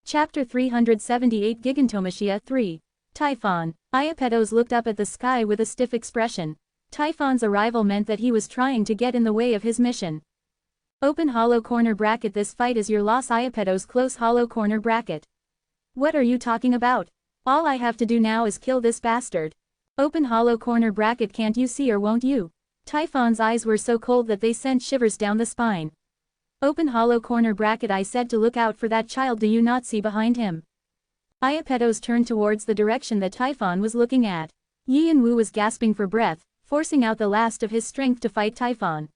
Chapter 378 Gigantomachia 3. Typhon. Iapetos looked up at the sky with a stiff expression. Typhon's arrival meant that he was trying to get in the way of his mission. Open hollow corner bracket. This fight is your loss. Iapetos close hollow corner bracket. What are you talking about? All I have to do now is kill this bastard. Open hollow corner bracket. Can't you see or won't you? Typhon's eyes were so cold that they sent shivers down the spine. Open hollow corner bracket. I said to look out for that child. Do you not see behind him? Iapetos turned towards the direction that Typhon was looking at. Yianwu was gasping for breath, forcing out the last of his strength to fight Typhon.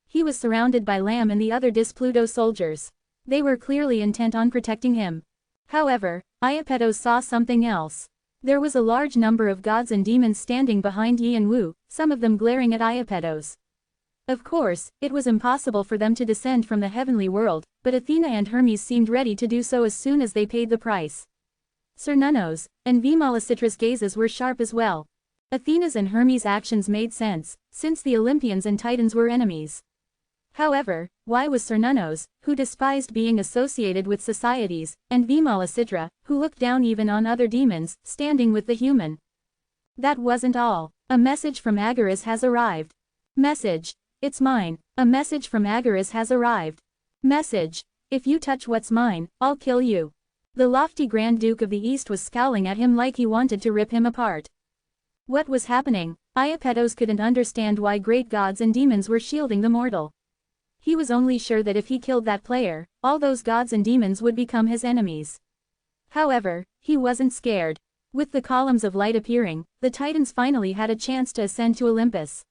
He was surrounded by Lamb and the other Pluto soldiers. They were clearly intent on protecting him. However, Iapetos saw something else. There was a large number of gods and demons standing behind Yianwu, some of them glaring at Iapetos. Of course, it was impossible for them to descend from the heavenly world, but Athena and Hermes seemed ready to do so as soon as they paid the price. Cernunno's and Vimalicitra's gazes were sharp as well. Athena's and Hermes' actions made sense, since the Olympians and Titans were enemies. However, why was Cernunno's, who despised being associated with societies, and Vimalicitra, who looked down even on other demons, standing with the human? That wasn't all. A message from Agares has arrived. Message. It's mine. A message from Agares has arrived. Message. If you touch what's mine, I'll kill you. The lofty Grand Duke of the East was scowling at him like he wanted to rip him apart. What was happening? Iapetos couldn't understand why great gods and demons were shielding the mortal. He was only sure that if he killed that player, all those gods and demons would become his enemies. However, he wasn't scared. With the columns of light appearing, the Titans finally had a chance to ascend to Olympus.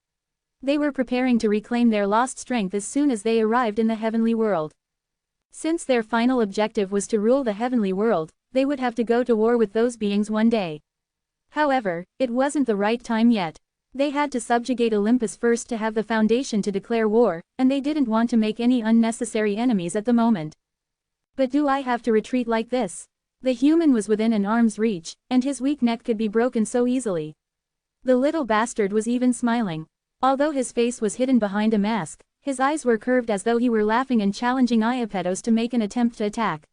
They were preparing to reclaim their lost strength as soon as they arrived in the heavenly world. Since their final objective was to rule the heavenly world, they would have to go to war with those beings one day. However, it wasn't the right time yet. They had to subjugate Olympus first to have the foundation to declare war, and they didn't want to make any unnecessary enemies at the moment. But do I have to retreat like this? The human was within an arm's reach, and his weak neck could be broken so easily. The little bastard was even smiling. Although his face was hidden behind a mask, his eyes were curved as though he were laughing and challenging Iapetos to make an attempt to attack.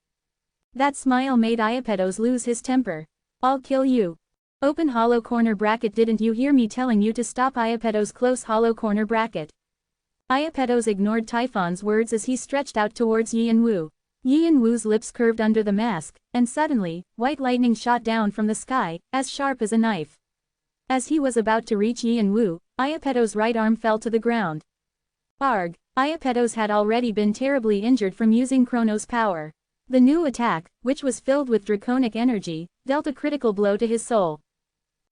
That smile made Iapetos lose his temper. I'll kill you. Open hollow corner bracket. Didn't you hear me telling you to stop? Iapetos close hollow corner bracket. Iapetos ignored Typhon's words as he stretched out towards Yianwu. Yianwu's lips curved under the mask, and suddenly, white lightning shot down from the sky, as sharp as a knife. As he was about to reach Yianwu, Iapetos' right arm fell to the ground. Arg! Iapetos had already been terribly injured from using Chronos' power. The new attack, which was filled with draconic energy, dealt a critical blow to his soul.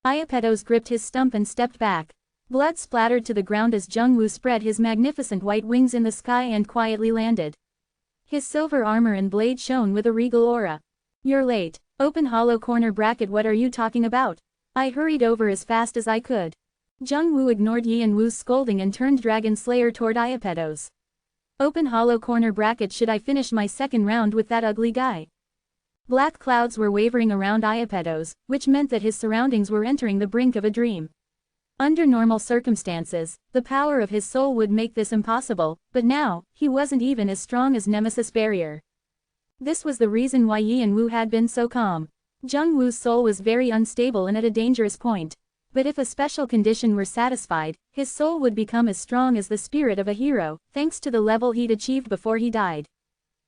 Iapetos gripped his stump and stepped back. Blood splattered to the ground as Jungwoo spread his magnificent white wings in the sky and quietly landed. His silver armor and blade shone with a regal aura. You're late. Open hollow corner bracket. What are you talking about? I hurried over as fast as I could. Jungwoo ignored Yianwu's scolding and turned Dragon Slayer toward Iapetos. Open hollow corner bracket. Should I finish my second round with that ugly guy? Black clouds were wavering around Iapetos, which meant that his surroundings were entering the brink of a dream. Under normal circumstances, the power of his soul would make this impossible, but now, he wasn't even as strong as Nemesis Barrier. This was the reason why Yianwu had been so calm. Jungwoo's soul was very unstable and at a dangerous point. But if a special condition were satisfied, his soul would become as strong as the spirit of a hero, thanks to the level he'd achieved before he died.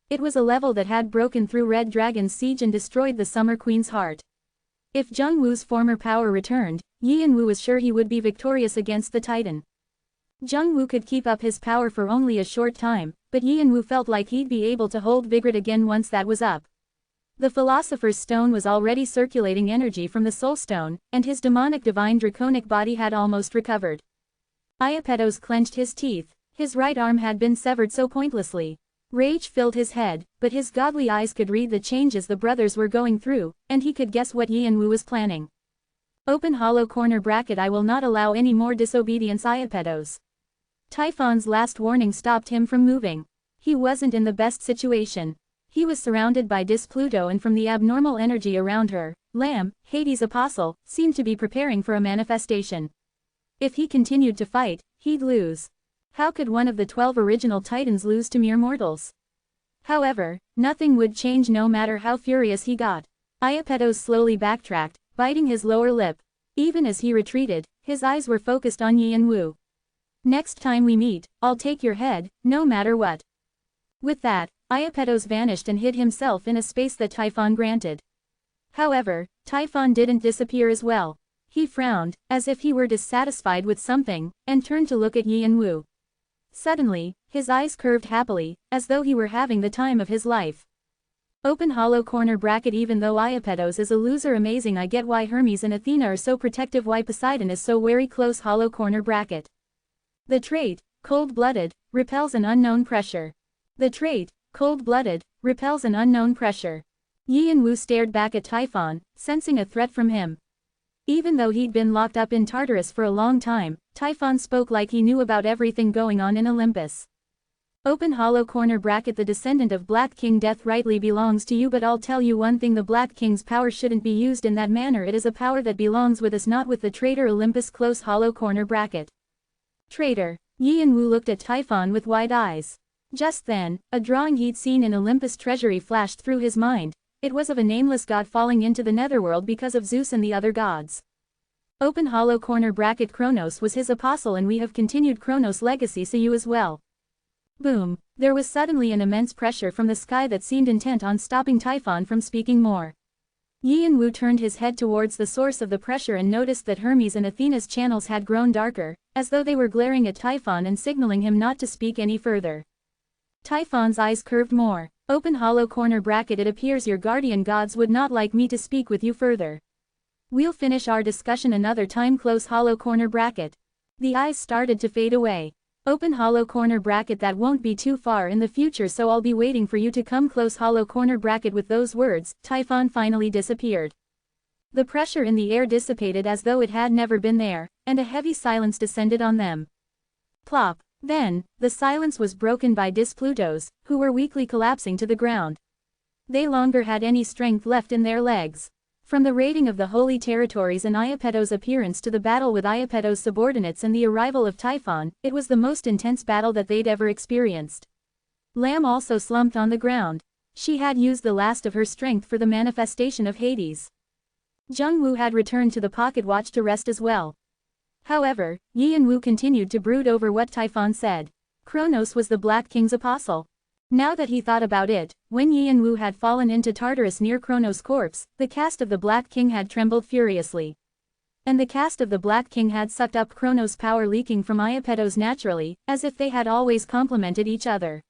It was a level that had broken through Red Dragon's siege and destroyed the Summer Queen's heart. If Jungwoo's former power returned, Yianwu was sure he would be victorious against the Titan. Jungwoo could keep up his power for only a short time, but Yianwu felt like he'd be able to hold Vigrid again once that was up. The Philosopher's Stone was already circulating energy from the Soul Stone, and his demonic divine draconic body had almost recovered. Iapetos clenched his teeth. His right arm had been severed so pointlessly. Rage filled his head, but his godly eyes could read the changes the brothers were going through, and he could guess what Yianwu was planning. Open hollow corner bracket. I will not allow any more disobedience. Iapetos. Typhon's last warning stopped him from moving. He wasn't in the best situation. He was surrounded by Pluto, and from the abnormal energy around her, Lamb, Hades' apostle, seemed to be preparing for a manifestation. If he continued to fight, he'd lose. How could one of the 12 original Titans lose to mere mortals? However, nothing would change no matter how furious he got. Iapetos slowly backtracked, biting his lower lip. Even as he retreated, his eyes were focused on Yian-Wu. Next time we meet, I'll take your head, no matter what. With that, Iapetos vanished and hid himself in a space that Typhon granted. However, Typhon didn't disappear as well. He frowned, as if he were dissatisfied with something, and turned to look at Yian-Wu. Suddenly, his eyes curved happily, as though he were having the time of his life. Open hollow corner bracket. Even though Iapetos is a loser, amazing. I get why Hermes and Athena are so protective, why Poseidon is so wary. Close hollow corner bracket. The trait, cold-blooded, repels an unknown pressure. The trait, cold-blooded, repels an unknown pressure. Yian-Wu stared back at Typhon, sensing a threat from him. Even though he'd been locked up in Tartarus for a long time, Typhon spoke like he knew about everything going on in Olympus. Open hollow corner bracket. The descendant of Black King Death rightly belongs to you, but I'll tell you one thing, the Black King's power shouldn't be used in that manner. It is a power that belongs with us, not with the traitor Olympus. Close hollow corner bracket. Traitor. Yian-Wu looked at Typhon with wide eyes. Just then, a drawing he'd seen in Olympus' treasury flashed through his mind. It was of a nameless god falling into the netherworld because of Zeus and the other gods. Open hollow corner bracket. Kronos was his apostle, and we have continued Kronos' legacy, so you as well. Boom. There was suddenly an immense pressure from the sky that seemed intent on stopping Typhon from speaking more. Yian-Wu turned his head towards the source of the pressure and noticed that Hermes and Athena's channels had grown darker, as though they were glaring at Typhon and signaling him not to speak any further. Typhon's eyes curved more. Open hollow corner bracket. It appears your guardian gods would not like me to speak with you further. We'll finish our discussion another time. Close hollow corner bracket. The eyes started to fade away. Open hollow corner bracket. That won't be too far in the future, so I'll be waiting for you to come. Close hollow corner bracket. With those words, Typhon finally disappeared. The pressure in the air dissipated as though it had never been there, and a heavy silence descended on them. Plop. Then, the silence was broken by Plutos, who were weakly collapsing to the ground. They longer had any strength left in their legs. From the raiding of the holy territories and Iapetos' appearance to the battle with Iapetos' subordinates and the arrival of Typhon, it was the most intense battle that they'd ever experienced. Lamb also slumped on the ground. She had used the last of her strength for the manifestation of Hades. Jung-Woo had returned to the pocket watch to rest as well. However, Yian-Wu continued to brood over what Typhon said. Kronos was the Black King's apostle. Now that he thought about it, when Yian-Wu had fallen into Tartarus near Kronos' corpse, the caste of the Black King had trembled furiously. And the caste of the Black King had sucked up Kronos' power, leaking from Iapetos naturally, as if they had always complemented each other.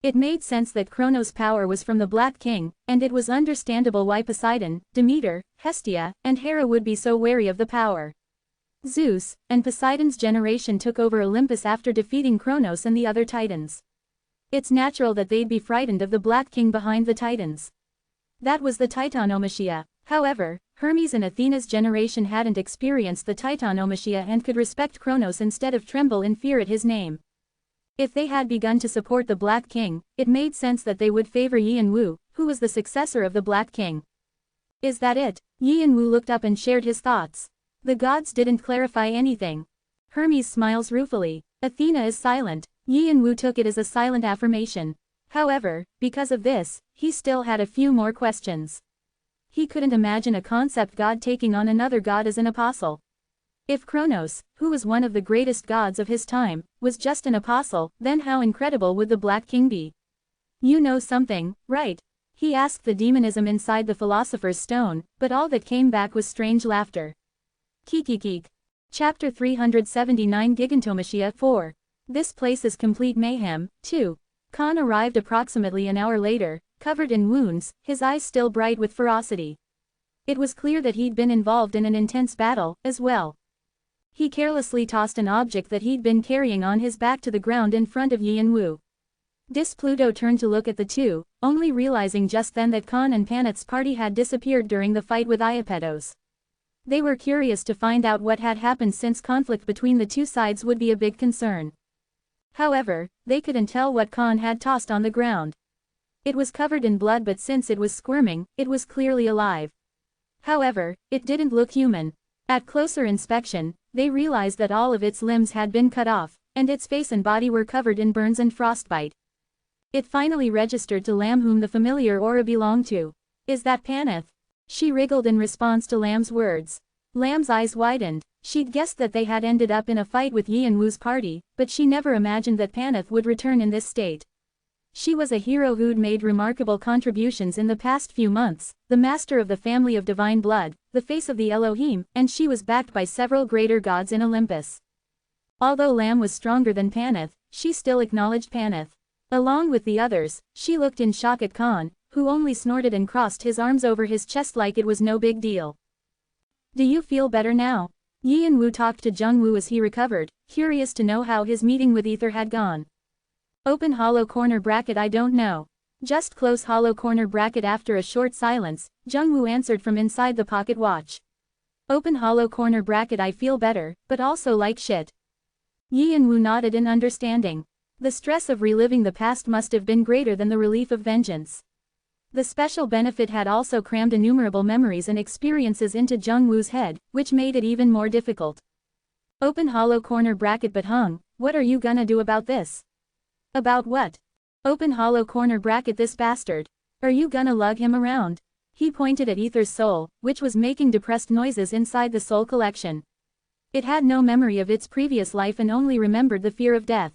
It made sense that Kronos' power was from the Black King, and it was understandable why Poseidon, Demeter, Hestia, and Hera would be so wary of the power. Zeus and Poseidon's generation took over Olympus after defeating Kronos and the other titans. It's natural that they'd be frightened of the Black King behind the titans. That was the Titanomachia. However, Hermes and Athena's generation hadn't experienced the Titanomachia and could respect Kronos instead of tremble in fear at his name. If they had begun to support the Black King, it made sense that they would favor Yian-Wu, who was the successor of the Black King. Is that it? Yian-Wu looked up and shared his thoughts. The gods didn't clarify anything. Hermes smiles ruefully. Athena is silent. Yian-Wu took it as a silent affirmation. However, because of this, he still had a few more questions. He couldn't imagine a concept god taking on another god as an apostle. If Kronos, who was one of the greatest gods of his time, was just an apostle, then how incredible would the Black King be? You know something, right? He asked the demonism inside the Philosopher's Stone, but all that came back was strange laughter. Kikikik. Chapter 379 Gigantomachia 4. This place is complete mayhem, too. Khan arrived approximately an hour later, covered in wounds, his eyes still bright with ferocity. It was clear that he'd been involved in an intense battle, as well. He carelessly tossed an object that he'd been carrying on his back to the ground in front of Yian-Wu. Pluto turned to look at the two, only realizing just then that Khan and Paneth's party had disappeared during the fight with Iapetos. They were curious to find out what had happened, since conflict between the two sides would be a big concern. However, they couldn't tell what Khan had tossed on the ground. It was covered in blood, but since it was squirming, it was clearly alive. However, it didn't look human. At closer inspection, they realized that all of its limbs had been cut off, and its face and body were covered in burns and frostbite. It finally registered to Lam whom the familiar aura belonged to. Is that Paneth? She wriggled in response to Lam's words. Lam's eyes widened. She'd guessed that they had ended up in a fight with Yi and Wu's party, but she never imagined that Paneth would return in this state. She was a hero who'd made remarkable contributions in the past few months, the master of the family of divine blood, the face of the Elohim, and she was backed by several greater gods in Olympus. Although Lam was stronger than Paneth, she still acknowledged Paneth. Along with the others, she looked in shock at Khan, who only snorted and crossed his arms over his chest like it was no big deal. Do you feel better now? Yi and Wu talked to Jung Wu as he recovered, curious to know how his meeting with Ether had gone. Open hollow corner bracket I don't know. Just close hollow corner bracket. After a short silence, Jung Wu answered from inside the pocket watch. Open hollow corner bracket I feel better, but also like shit. Yi and Wu nodded in understanding. The stress of reliving the past must have been greater than the relief of vengeance. The special benefit had also crammed innumerable memories and experiences into Jung Wu's head, which made it even more difficult. Open hollow corner bracket but Hung, what are you gonna do about this? About what? Open hollow corner bracket this bastard. Are you gonna lug him around? He pointed at Ether's soul, which was making depressed noises inside the soul collection. It had no memory of its previous life and only remembered the fear of death.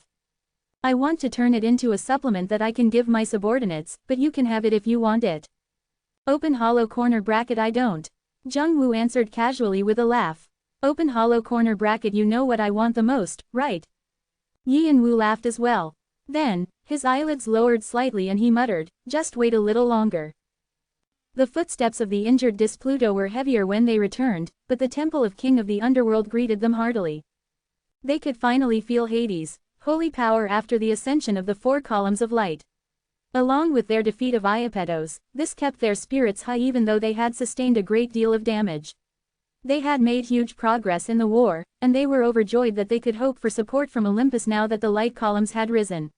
I want to turn it into a supplement that I can give my subordinates, but you can have it if you want it. Open hollow corner bracket I don't. Jung Wu answered casually with a laugh. Open hollow corner bracket you know what I want the most, right? Yi and Wu laughed as well. Then, his eyelids lowered slightly and he muttered, just wait a little longer. The footsteps of the injured Displuto were heavier when they returned, but the temple of King of the Underworld greeted them heartily. They could finally feel Hades, holy power after the ascension of the 4 columns of light. Along with their defeat of Iapetos, this kept their spirits high even though they had sustained a great deal of damage. They had made huge progress in the war, and they were overjoyed that they could hope for support from Olympus now that the light columns had risen.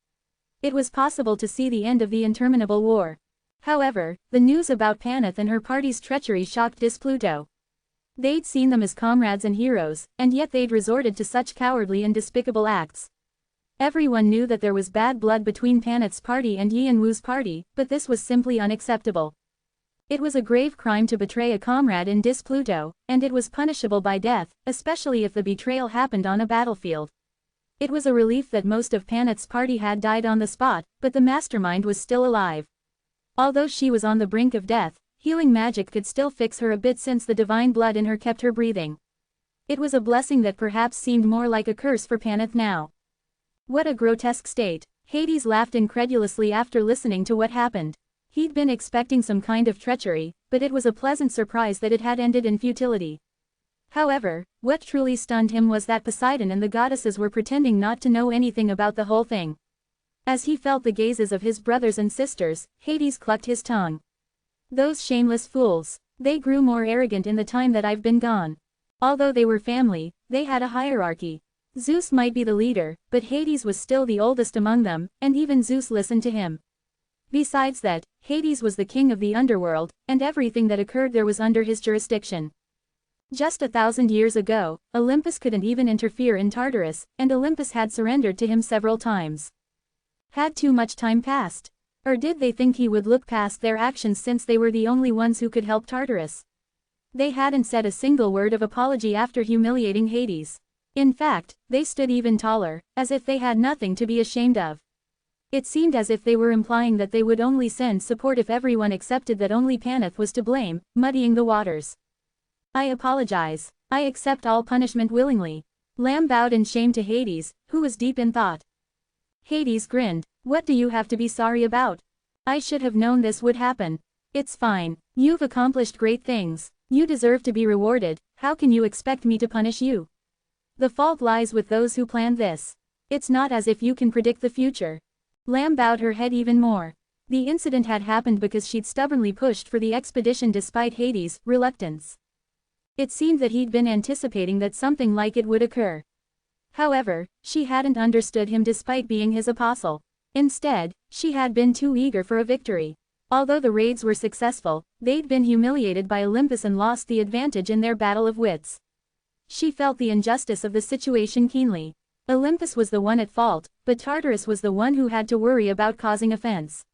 It was possible to see the end of the interminable war. However, the news about Paneth and her party's treachery shocked Displuto. They'd seen them as comrades and heroes, and yet they'd resorted to such cowardly and despicable acts. Everyone knew that there was bad blood between Paneth's party and Yi and Wu's party, but this was simply unacceptable. It was a grave crime to betray a comrade in Displuto, and it was punishable by death, especially if the betrayal happened on a battlefield. It was a relief that most of Paneth's party had died on the spot, but the mastermind was still alive. Although she was on the brink of death, healing magic could still fix her a bit since the divine blood in her kept her breathing. It was a blessing that perhaps seemed more like a curse for Paneth now. What a grotesque state. Hades laughed incredulously after listening to what happened. He'd been expecting some kind of treachery, but it was a pleasant surprise that it had ended in futility. However, what truly stunned him was that Poseidon and the goddesses were pretending not to know anything about the whole thing. As he felt the gazes of his brothers and sisters, Hades clucked his tongue. Those shameless fools. They grew more arrogant in the time that I've been gone. Although they were family, they had a hierarchy. Zeus might be the leader, but Hades was still the oldest among them, and even Zeus listened to him. Besides that, Hades was the king of the underworld, and everything that occurred there was under his jurisdiction. Just 1,000 years ago, Olympus couldn't even interfere in Tartarus, and Olympus had surrendered to him several times. Had too much time passed? Or did they think he would look past their actions since they were the only ones who could help Tartarus? They hadn't said a single word of apology after humiliating Hades. In fact, they stood even taller, as if they had nothing to be ashamed of. It seemed as if they were implying that they would only send support if everyone accepted that only Paneth was to blame, muddying the waters. I apologize. I accept all punishment willingly. Lam bowed in shame to Hades, who was deep in thought. Hades grinned. What do you have to be sorry about? I should have known this would happen. It's fine. You've accomplished great things. You deserve to be rewarded. How can you expect me to punish you? The fault lies with those who planned this. It's not as if you can predict the future. Lam bowed her head even more. The incident had happened because she'd stubbornly pushed for the expedition despite Hades' reluctance. It seemed that he'd been anticipating that something like it would occur. However, she hadn't understood him despite being his apostle. Instead, she had been too eager for a victory. Although the raids were successful, they'd been humiliated by Olympus and lost the advantage in their battle of wits. She felt the injustice of the situation keenly. Olympus was the one at fault, but Tartarus was the one who had to worry about causing offense.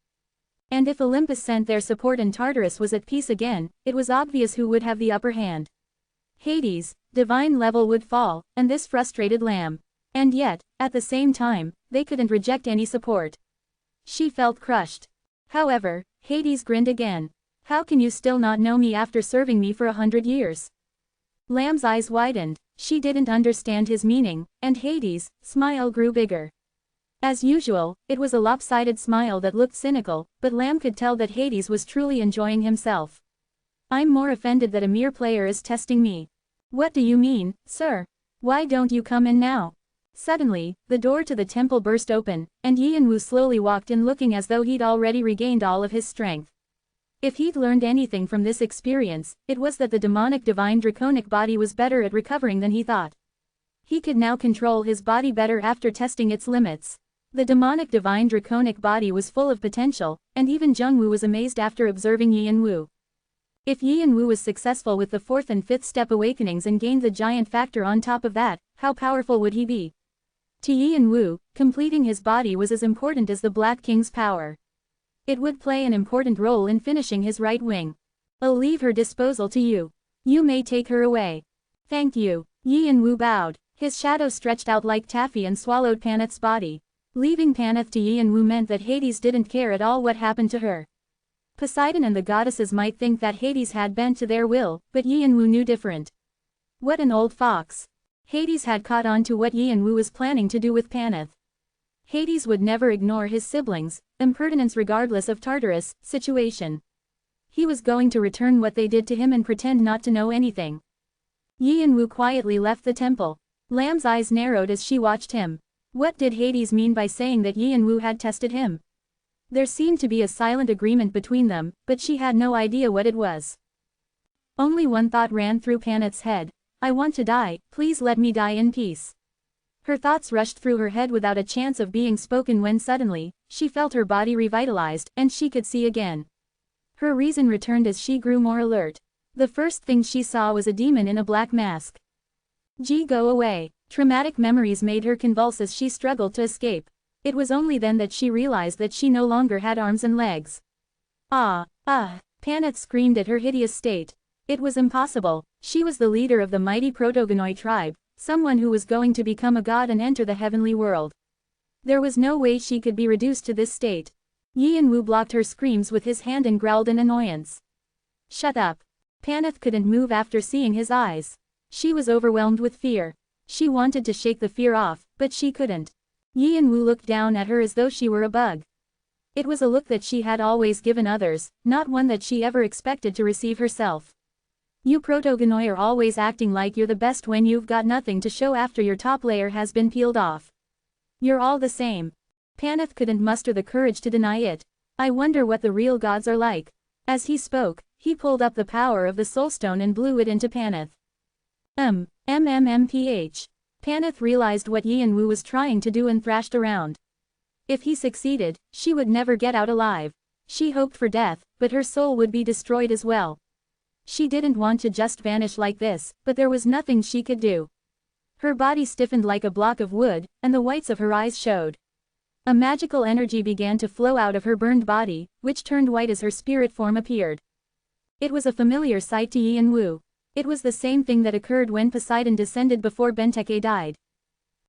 And if Olympus sent their support and Tartarus was at peace again, it was obvious who would have the upper hand. Hades, divine level would fall, and this frustrated Lamb. And yet, at the same time, they couldn't reject any support. She felt crushed. However, Hades grinned again. How can you still not know me after serving me for 100 years? Lamb's eyes widened. She didn't understand his meaning, and Hades' smile grew bigger. As usual, it was a lopsided smile that looked cynical, but Lamb could tell that Hades was truly enjoying himself. I'm more offended that a mere player is testing me. What do you mean, sir? Why don't you come in now? Suddenly, the door to the temple burst open, and Yian-Wu slowly walked in looking as though he'd already regained all of his strength. If he'd learned anything from this experience, it was that the demonic divine draconic body was better at recovering than he thought. He could now control his body better after testing its limits. The demonic divine draconic body was full of potential, and even Jung-Woo was amazed after observing Yian-Wu. If Yian-Wu was successful with the 4th and 5th step awakenings and gained the giant factor on top of that, how powerful would he be? To Yian-Wu, completing his body was as important as the Black King's power. It would play an important role in finishing his right wing. I'll leave her disposal to you. You may take her away. Thank you. Yian-Wu bowed. His shadow stretched out like taffy and swallowed Paneth's body. Leaving Paneth to Yian-Wu meant that Hades didn't care at all what happened to her. Poseidon and the goddesses might think that Hades had bent to their will, but Yian-Wu knew different. What an old fox. Hades had caught on to what Yian-Wu was planning to do with Paneth. Hades would never ignore his siblings' impertinence regardless of Tartarus' situation. He was going to return what they did to him and pretend not to know anything. Yian-Wu quietly left the temple. Lamb's eyes narrowed as she watched him. What did Hades mean by saying that Yian-Wu had tested him? There seemed to be a silent agreement between them, but she had no idea what it was. Only one thought ran through Paneth's head. I want to die, please let me die in peace. Her thoughts rushed through her head without a chance of being spoken when suddenly, she felt her body revitalized, and she could see again. Her reason returned as she grew more alert. The first thing she saw was a demon in a black mask. Go away. Traumatic memories made her convulse as she struggled to escape. It was only then that she realized that she no longer had arms and legs. Paneth screamed at her hideous state. It was impossible. She was the leader of the mighty Protogonoi tribe, someone who was going to become a god and enter the heavenly world. There was no way she could be reduced to this state. Yian-Wu blocked her screams with his hand and growled in annoyance. Shut up. Paneth couldn't move after seeing his eyes. She was overwhelmed with fear. She wanted to shake the fear off, but she couldn't. Yian-Wu looked down at her as though she were a bug. It was a look that she had always given others, not one that she ever expected to receive herself. You Protogonoi are always acting like you're the best when you've got nothing to show after your top layer has been peeled off. You're all the same. Paneth couldn't muster the courage to deny it. I wonder what the real gods are like. As he spoke, he pulled up the power of the soulstone and blew it into Paneth. MMMPH. Paneth realized what Yian-Wu was trying to do and thrashed around. If he succeeded, she would never get out alive. She hoped for death, but her soul would be destroyed as well. She didn't want to just vanish like this, but there was nothing she could do. Her body stiffened like a block of wood, and the whites of her eyes showed. A magical energy began to flow out of her burned body, which turned white as her spirit form appeared. It was a familiar sight to Yian-Wu. It was the same thing that occurred when Poseidon descended before Benteke died.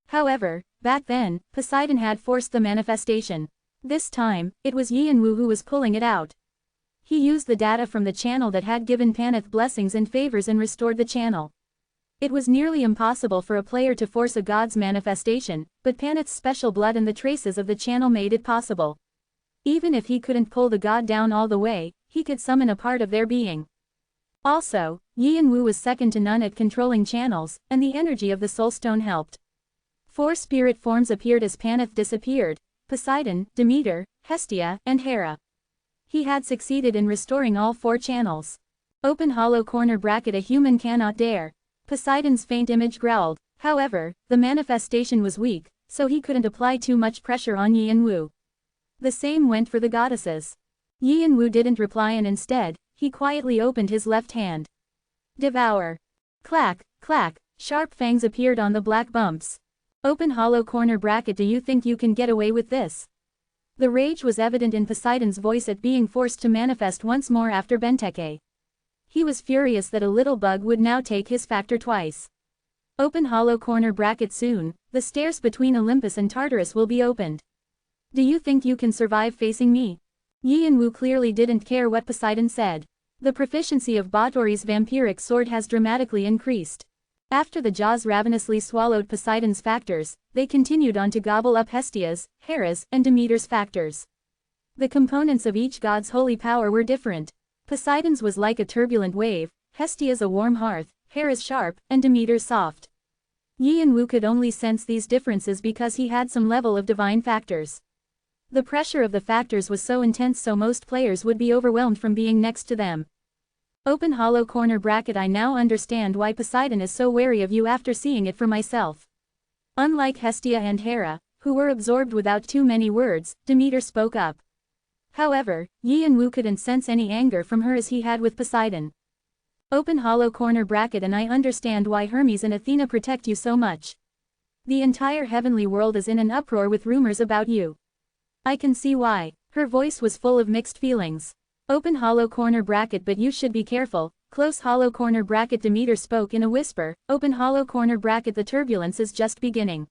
However, back then, Poseidon had forced the manifestation. This time, it was Yian-Wu who was pulling it out. He used the data from the channel that had given Paneth blessings and favors and restored the channel. It was nearly impossible for a player to force a god's manifestation, but Paneth's special blood and the traces of the channel made it possible. Even if he couldn't pull the god down all the way, he could summon a part of their being. Also, Yian-Wu was second to none at controlling channels, and the energy of the soulstone helped. 4 spirit forms appeared as Paneth disappeared: Poseidon, Demeter, Hestia, and Hera. He had succeeded in restoring all 4 channels. Open hollow corner bracket a human cannot dare. Poseidon's faint image growled. However, the manifestation was weak, so he couldn't apply too much pressure on Yian-Wu. The same went for the goddesses. Yian-Wu didn't reply and instead, he quietly opened his left hand. Devour. Clack, clack, sharp fangs appeared on the black bumps. Open hollow corner bracket. Do you think you can get away with this? The rage was evident in Poseidon's voice at being forced to manifest once more after Benteke. He was furious that a little bug would now take his factor twice. Open hollow corner bracket. Soon, the stairs between Olympus and Tartarus will be opened. Do you think you can survive facing me? Yianwu clearly didn't care what Poseidon said. The proficiency of Batory's vampiric sword has dramatically increased. After the jaws ravenously swallowed Poseidon's factors, they continued on to gobble up Hestia's, Hera's, and Demeter's factors. The components of each god's holy power were different. Poseidon's was like a turbulent wave, Hestia's a warm hearth, Hera's sharp, and Demeter's soft. Yianwu could only sense these differences because he had some level of divine factors. The pressure of the factors was so intense so most players would be overwhelmed from being next to them. Open hollow corner bracket. I now understand why Poseidon is so wary of you after seeing it for myself. Unlike Hestia and Hera, who were absorbed without too many words, Demeter spoke up. However, Yianwu couldn't sense any anger from her as he had with Poseidon. Open hollow corner bracket. And I understand why Hermes and Athena protect you so much. The entire heavenly world is in an uproar with rumors about you. I can see why. Her voice was full of mixed feelings. Open hollow corner bracket. But you should be careful. Close hollow corner bracket. Demeter spoke in a whisper. Open hollow corner bracket. The turbulence is just beginning.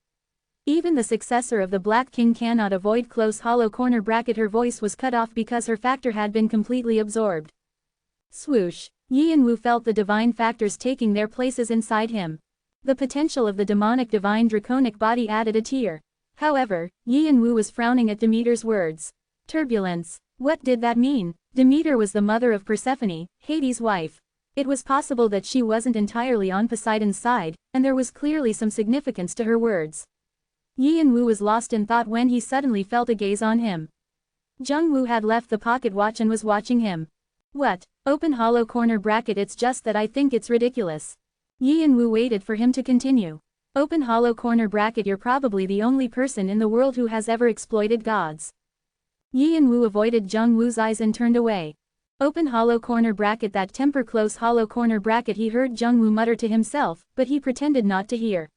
Even the successor of the Black King cannot avoid close hollow corner bracket. Her voice was cut off because her factor had been completely absorbed. Swoosh. Yianwu felt the divine factors taking their places inside him. The potential of the demonic divine draconic body added a tear. However, Yianwu was frowning at Demeter's words. Turbulence. What did that mean? Demeter was the mother of Persephone, Hades' wife. It was possible that she wasn't entirely on Poseidon's side, and there was clearly some significance to her words. Yianwu was lost in thought when he suddenly felt a gaze on him. Jungwoo had left the pocket watch and was watching him. What? Open hollow corner bracket. It's just that I think it's ridiculous. Yianwu waited for him to continue. Open hollow corner bracket. You're probably the only person in the world who has ever exploited gods. Yianwu avoided Jungwoo's eyes and turned away. Open hollow corner bracket. That temper. Close hollow corner bracket. He heard Jungwoo mutter to himself, but he pretended not to hear.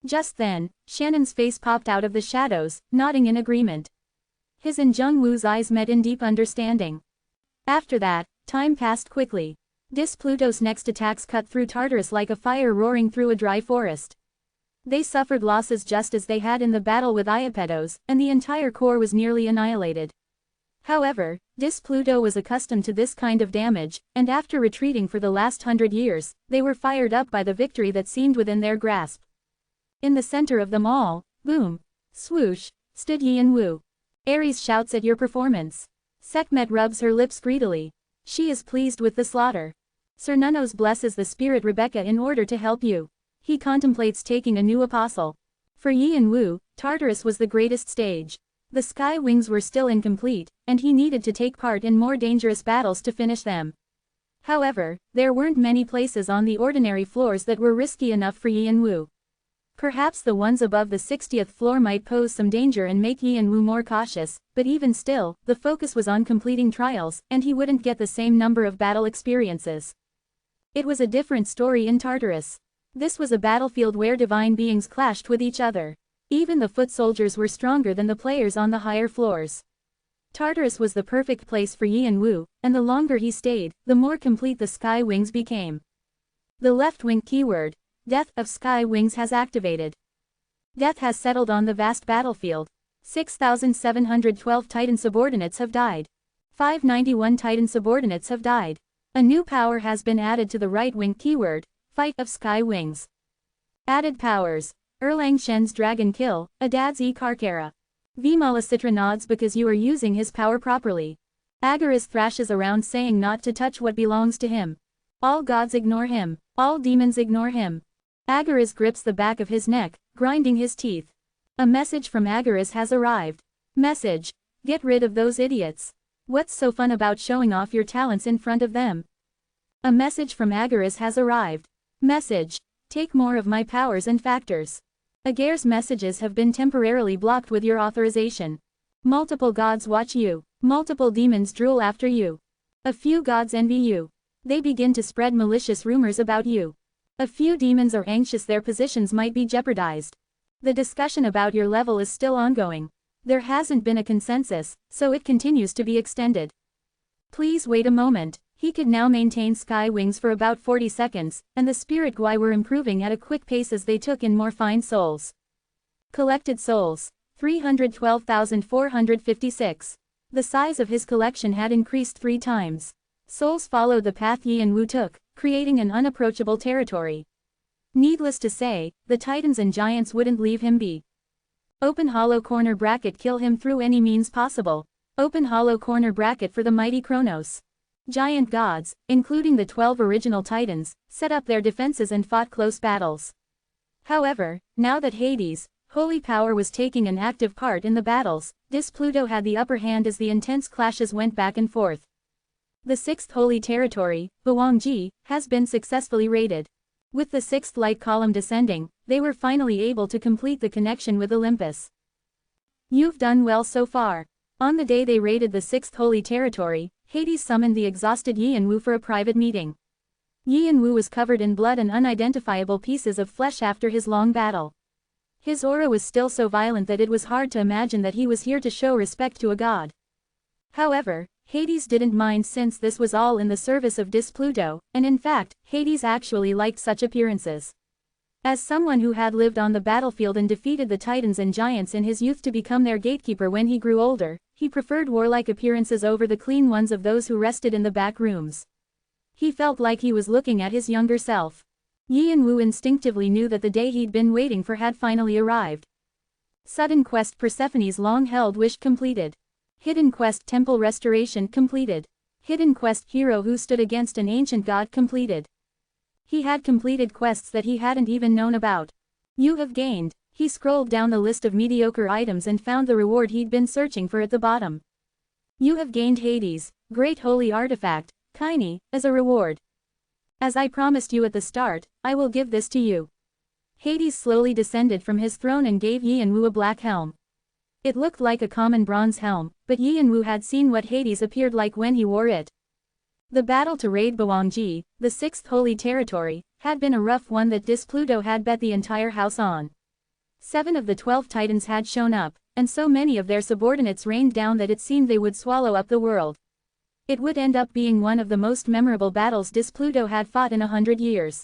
Just then, Shannon's face popped out of the shadows, nodding in agreement. His and Jungwoo's eyes met in deep understanding. After that, time passed quickly. Pluto's next attacks cut through Tartarus like a fire roaring through a dry forest. They suffered losses just as they had in the battle with Iapetos, and the entire corps was nearly annihilated. However, Pluto was accustomed to this kind of damage, and after retreating for the last 100 years, they were fired up by the victory that seemed within their grasp. In the center of them all, boom, swoosh, stood Yianwu. Ares shouts at your performance. Sekhmet rubs her lips greedily. She is pleased with the slaughter. Cernunnos blesses the spirit Rebecca in order to help you. He contemplates taking a new apostle. For Yianwu, Tartarus was the greatest stage. The sky wings were still incomplete, and he needed to take part in more dangerous battles to finish them. However, there weren't many places on the ordinary floors that were risky enough for Yianwu. Perhaps the ones above the 60th floor might pose some danger and make Yianwu more cautious, but even still, the focus was on completing trials, and he wouldn't get the same number of battle experiences. It was a different story in Tartarus. This was a battlefield where divine beings clashed with each other. Even the foot soldiers were stronger than the players on the higher floors. Tartarus was the perfect place for Yianwu, and the longer he stayed, the more complete the sky wings became. The left wing keyword, Death of Sky Wings, has activated. Death has settled on the vast battlefield. 6,712 Titan subordinates have died. 591 Titan subordinates have died. A new power has been added to the right wing keyword, Fight of Sky Wings. Added powers. Erlang Shen's Dragon Kill, Adad's E Karkara. Vimalasitra nods because you are using his power properly. Agaras thrashes around saying not to touch what belongs to him. All gods ignore him. All demons ignore him. Agaras grips the back of his neck, grinding his teeth. A message from Agaras has arrived. Message. Get rid of those idiots. What's so fun about showing off your talents in front of them? A message from Agaras has arrived. Message. Take more of my powers and factors. Agar's messages have been temporarily blocked with your authorization. Multiple gods watch you. Multiple demons drool after you. A few gods envy you. They begin to spread malicious rumors about you. A few demons are anxious their positions might be jeopardized. The discussion about your level is still ongoing. There hasn't been a consensus, so it continues to be extended. Please wait a moment. He could now maintain sky wings for about 40 seconds, and the spirit Gwai were improving at a quick pace as they took in more fine souls. Collected souls. 312,456. The size of his collection had increased 3 times. Souls followed the path Yi and Wu took, creating an unapproachable territory. Needless to say, the titans and giants wouldn't leave him be. Open hollow corner bracket, kill him through any means possible. Open hollow corner bracket for the mighty Kronos. Giant gods, including the 12 original titans, set up their defenses and fought close battles. However, now that Hades, holy power, was taking an active part in the battles, Pluto had the upper hand as the intense clashes went back and forth. The 6th holy territory, Bawangji, has been successfully raided. With the 6th light column descending, they were finally able to complete the connection with Olympus. You've done well so far. On the day they raided the 6th holy territory, Hades summoned the exhausted Yi and Wu for a private meeting. Yi and Wu was covered in blood and unidentifiable pieces of flesh after his long battle. His aura was still so violent that it was hard to imagine that he was here to show respect to a god. However, Hades didn't mind since this was all in the service of Pluto, and in fact, Hades actually liked such appearances. As someone who had lived on the battlefield and defeated the titans and giants in his youth to become their gatekeeper when he grew older, he preferred warlike appearances over the clean ones of those who rested in the back rooms. He felt like he was looking at his younger self. Yi and Wu instinctively knew that the day he'd been waiting for had finally arrived. Sudden quest, Persephone's long-held wish completed. Hidden quest, temple restoration completed. Hidden quest, hero who stood against an ancient god completed. He had completed quests that he hadn't even known about. You have gained. He scrolled down the list of mediocre items and found the reward he'd been searching for at the bottom. You have gained Hades, Great Holy Artifact, Kaini, as a reward. As I promised you at the start, I will give this to you. Hades slowly descended from his throne and gave Yi and Wu a black helm. It looked like a common bronze helm, but Yi and Wu had seen what Hades appeared like when he wore it. The battle to raid Bawangji, the 6th holy territory, had been a rough one that Pluto had bet the entire house on. 7 of the 12 titans had shown up, and so many of their subordinates rained down that it seemed they would swallow up the world. It would end up being one of the most memorable battles Pluto had fought in 100 years.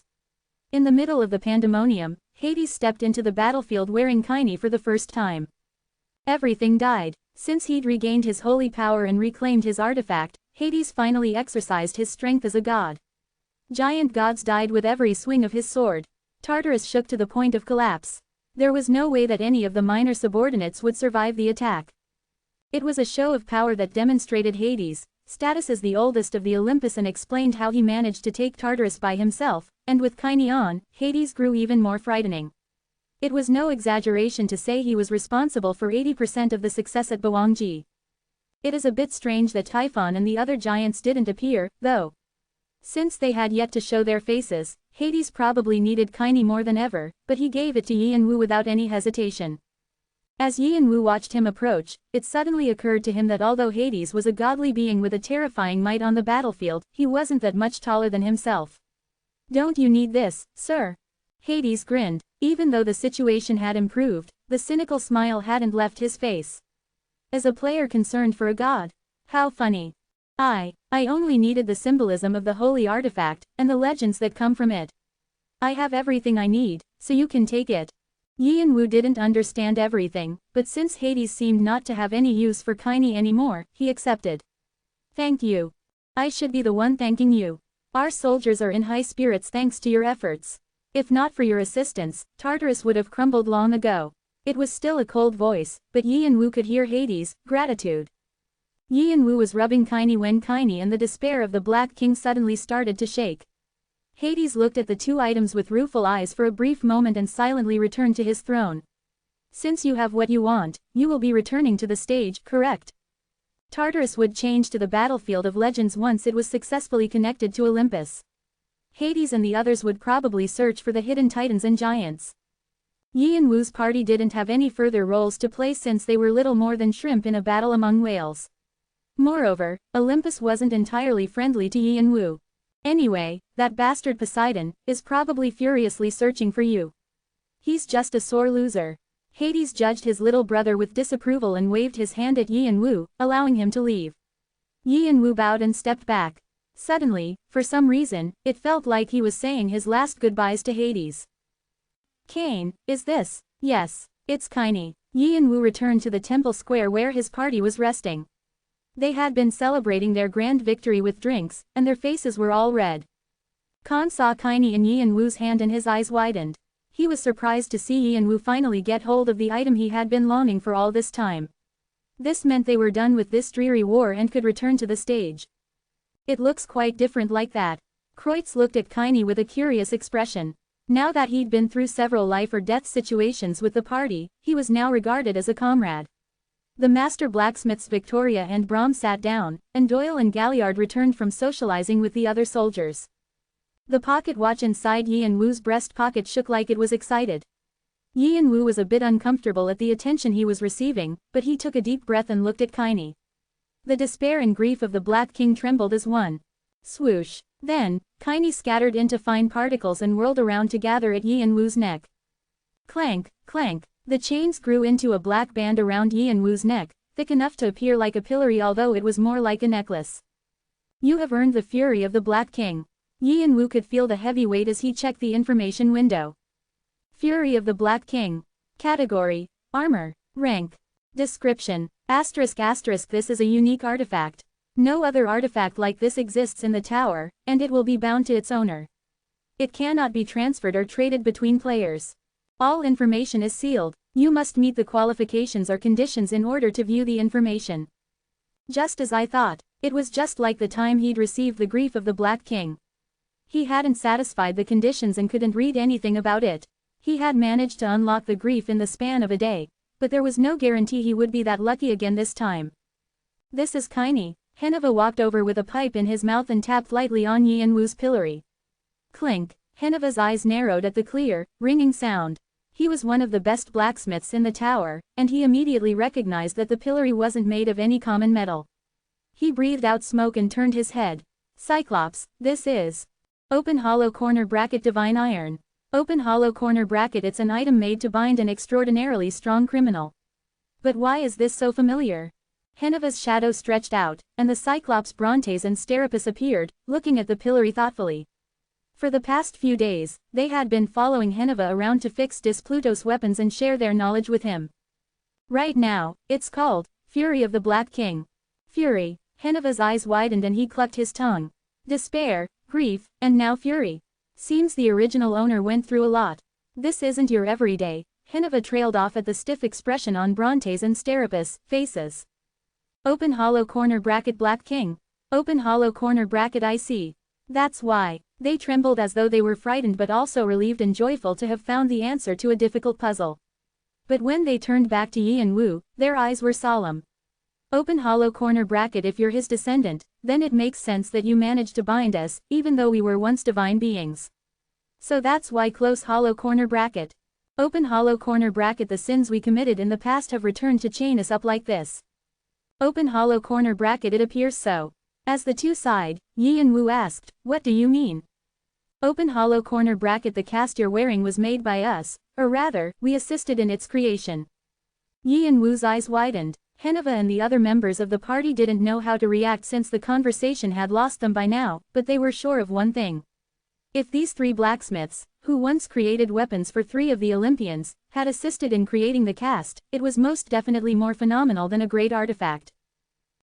In the middle of the pandemonium, Hades stepped into the battlefield wearing Kaini for the first time. Everything died. Since he'd regained his holy power and reclaimed his artifact, Hades finally exercised his strength as a god. Giant gods died with every swing of his sword. Tartarus shook to the point of collapse. There was no way that any of the minor subordinates would survive the attack. It was a show of power that demonstrated Hades' status as the oldest of the Olympus and explained how he managed to take Tartarus by himself, and with Kaini on, Hades grew even more frightening. It was no exaggeration to say he was responsible for 80% of the success at Bawangji. It is a bit strange that Typhon and the other giants didn't appear, though. Since they had yet to show their faces, Hades probably needed Kaini more than ever, but he gave it to Yi and Wu without any hesitation. As Yi and Wu watched him approach, it suddenly occurred to him that although Hades was a godly being with a terrifying might on the battlefield, he wasn't that much taller than himself. Don't you need this, sir? Hades grinned. Even though the situation had improved, the cynical smile hadn't left his face. As a player concerned for a god? How funny. I only needed the symbolism of the holy artifact, and the legends that come from it. I have everything I need, so you can take it. Yi and Wu didn't understand everything, but since Hades seemed not to have any use for Kaini anymore, he accepted. Thank you. I should be the one thanking you. Our soldiers are in high spirits thanks to your efforts. If not for your assistance, Tartarus would have crumbled long ago. It was still a cold voice, but Yi and Wu could hear Hades' gratitude. Yi and Wu was rubbing Kaini when Kaini and the despair of the Black King suddenly started to shake. Hades looked at the 2 items with rueful eyes for a brief moment and silently returned to his throne. Since you have what you want, you will be returning to the stage, correct? Tartarus would change to the battlefield of legends once it was successfully connected to Olympus. Hades and the others would probably search for the hidden titans and giants. Yi and Wu's party didn't have any further roles to play since they were little more than shrimp in a battle among whales. Moreover, Olympus wasn't entirely friendly to Yi and Wu. Anyway, that bastard Poseidon is probably furiously searching for you. He's just a sore loser. Hades judged his little brother with disapproval and waved his hand at Yi and Wu, allowing him to leave. Yi and Wu bowed and stepped back. Suddenly, for some reason, it felt like he was saying his last goodbyes to Hades. Cain, is this? Yes, it's Kaini. Yi and Wu returned to the temple square where his party was resting. They had been celebrating their grand victory with drinks, and their faces were all red. Khan saw Kaini in Yi and Wu's hand and his eyes widened. He was surprised to see Yi and Wu finally get hold of the item he had been longing for all this time. This meant they were done with this dreary war and could return to the stage. It looks quite different like that. Kreutz looked at Kaini with a curious expression. Now that he'd been through several life or death situations with the party, he was now regarded as a comrade. The master blacksmiths Victoria and Brahm sat down, and Doyle and Galliard returned from socializing with the other soldiers. The pocket watch inside Yi and Wu's breast pocket shook like it was excited. Yi and Wu was a bit uncomfortable at the attention he was receiving, but he took a deep breath and looked at Kaini. The despair and grief of the Black King trembled as one. Swoosh. Then, Kaini scattered into fine particles and whirled around to gather at Yi and Wu's neck. Clank, clank. The chains grew into a black band around Yi and Wu's neck, thick enough to appear like a pillory although it was more like a necklace. You have earned the fury of the Black King. Yi and Wu could feel the heavy weight as he checked the information window. Fury of the Black King. Category: Armor. Rank. Description: ***. This is a unique artifact. No other artifact like this exists in the tower, and it will be bound to its owner. It cannot be transferred or traded between players. All information is sealed. You must meet the qualifications or conditions in order to view the information. Just as I thought. It was just like the time he'd received the grief of the Black King. He hadn't satisfied the conditions and couldn't read anything about it. He had managed to unlock the grief in the span of a day, but there was no guarantee he would be that lucky again this time. This is Kaini. Heneva walked over with a pipe in his mouth and tapped lightly on Yi and Wu's pillory. Clink. Heneva's eyes narrowed at the clear, ringing sound. He was one of the best blacksmiths in the tower, and he immediately recognized that the pillory wasn't made of any common metal. He breathed out smoke and turned his head. Cyclops, this is. Open hollow corner bracket divine iron. Open hollow corner bracket. It's an item made to bind an extraordinarily strong criminal. But why is this so familiar? Heneva's shadow stretched out, and the Cyclops Brontes and Sterapis appeared, looking at the pillory thoughtfully. For the past few days, they had been following Heneva around to fix Displutos weapons and share their knowledge with him. Right now, it's called Fury of the Black King. Fury. Heneva's eyes widened and he clucked his tongue. Despair, grief, and now fury. Seems the original owner went through a lot. This isn't your everyday. Heneva trailed off at the stiff expression on Brontes and Sterapis' faces. Open hollow corner bracket Black King. Open hollow corner bracket I see. That's why. They trembled as though they were frightened but also relieved and joyful to have found the answer to a difficult puzzle. But when they turned back to Yi and Wu, their eyes were solemn. Open hollow corner bracket. If you're his descendant, then it makes sense that you managed to bind us, even though we were once divine beings. So that's why close hollow corner bracket. Open hollow corner bracket. The sins we committed in the past have returned to chain us up like this. Open hollow corner bracket. It appears so. As the two sighed, Yi and Wu asked, what do you mean? Open hollow corner bracket. The cast you're wearing was made by us, or rather, we assisted in its creation. Yi and Wu's eyes widened. Heneva and the other members of the party didn't know how to react since the conversation had lost them by now, but they were sure of one thing. If these three blacksmiths, who once created weapons for 3 of the Olympians, had assisted in creating the cast, it was most definitely more phenomenal than a great artifact.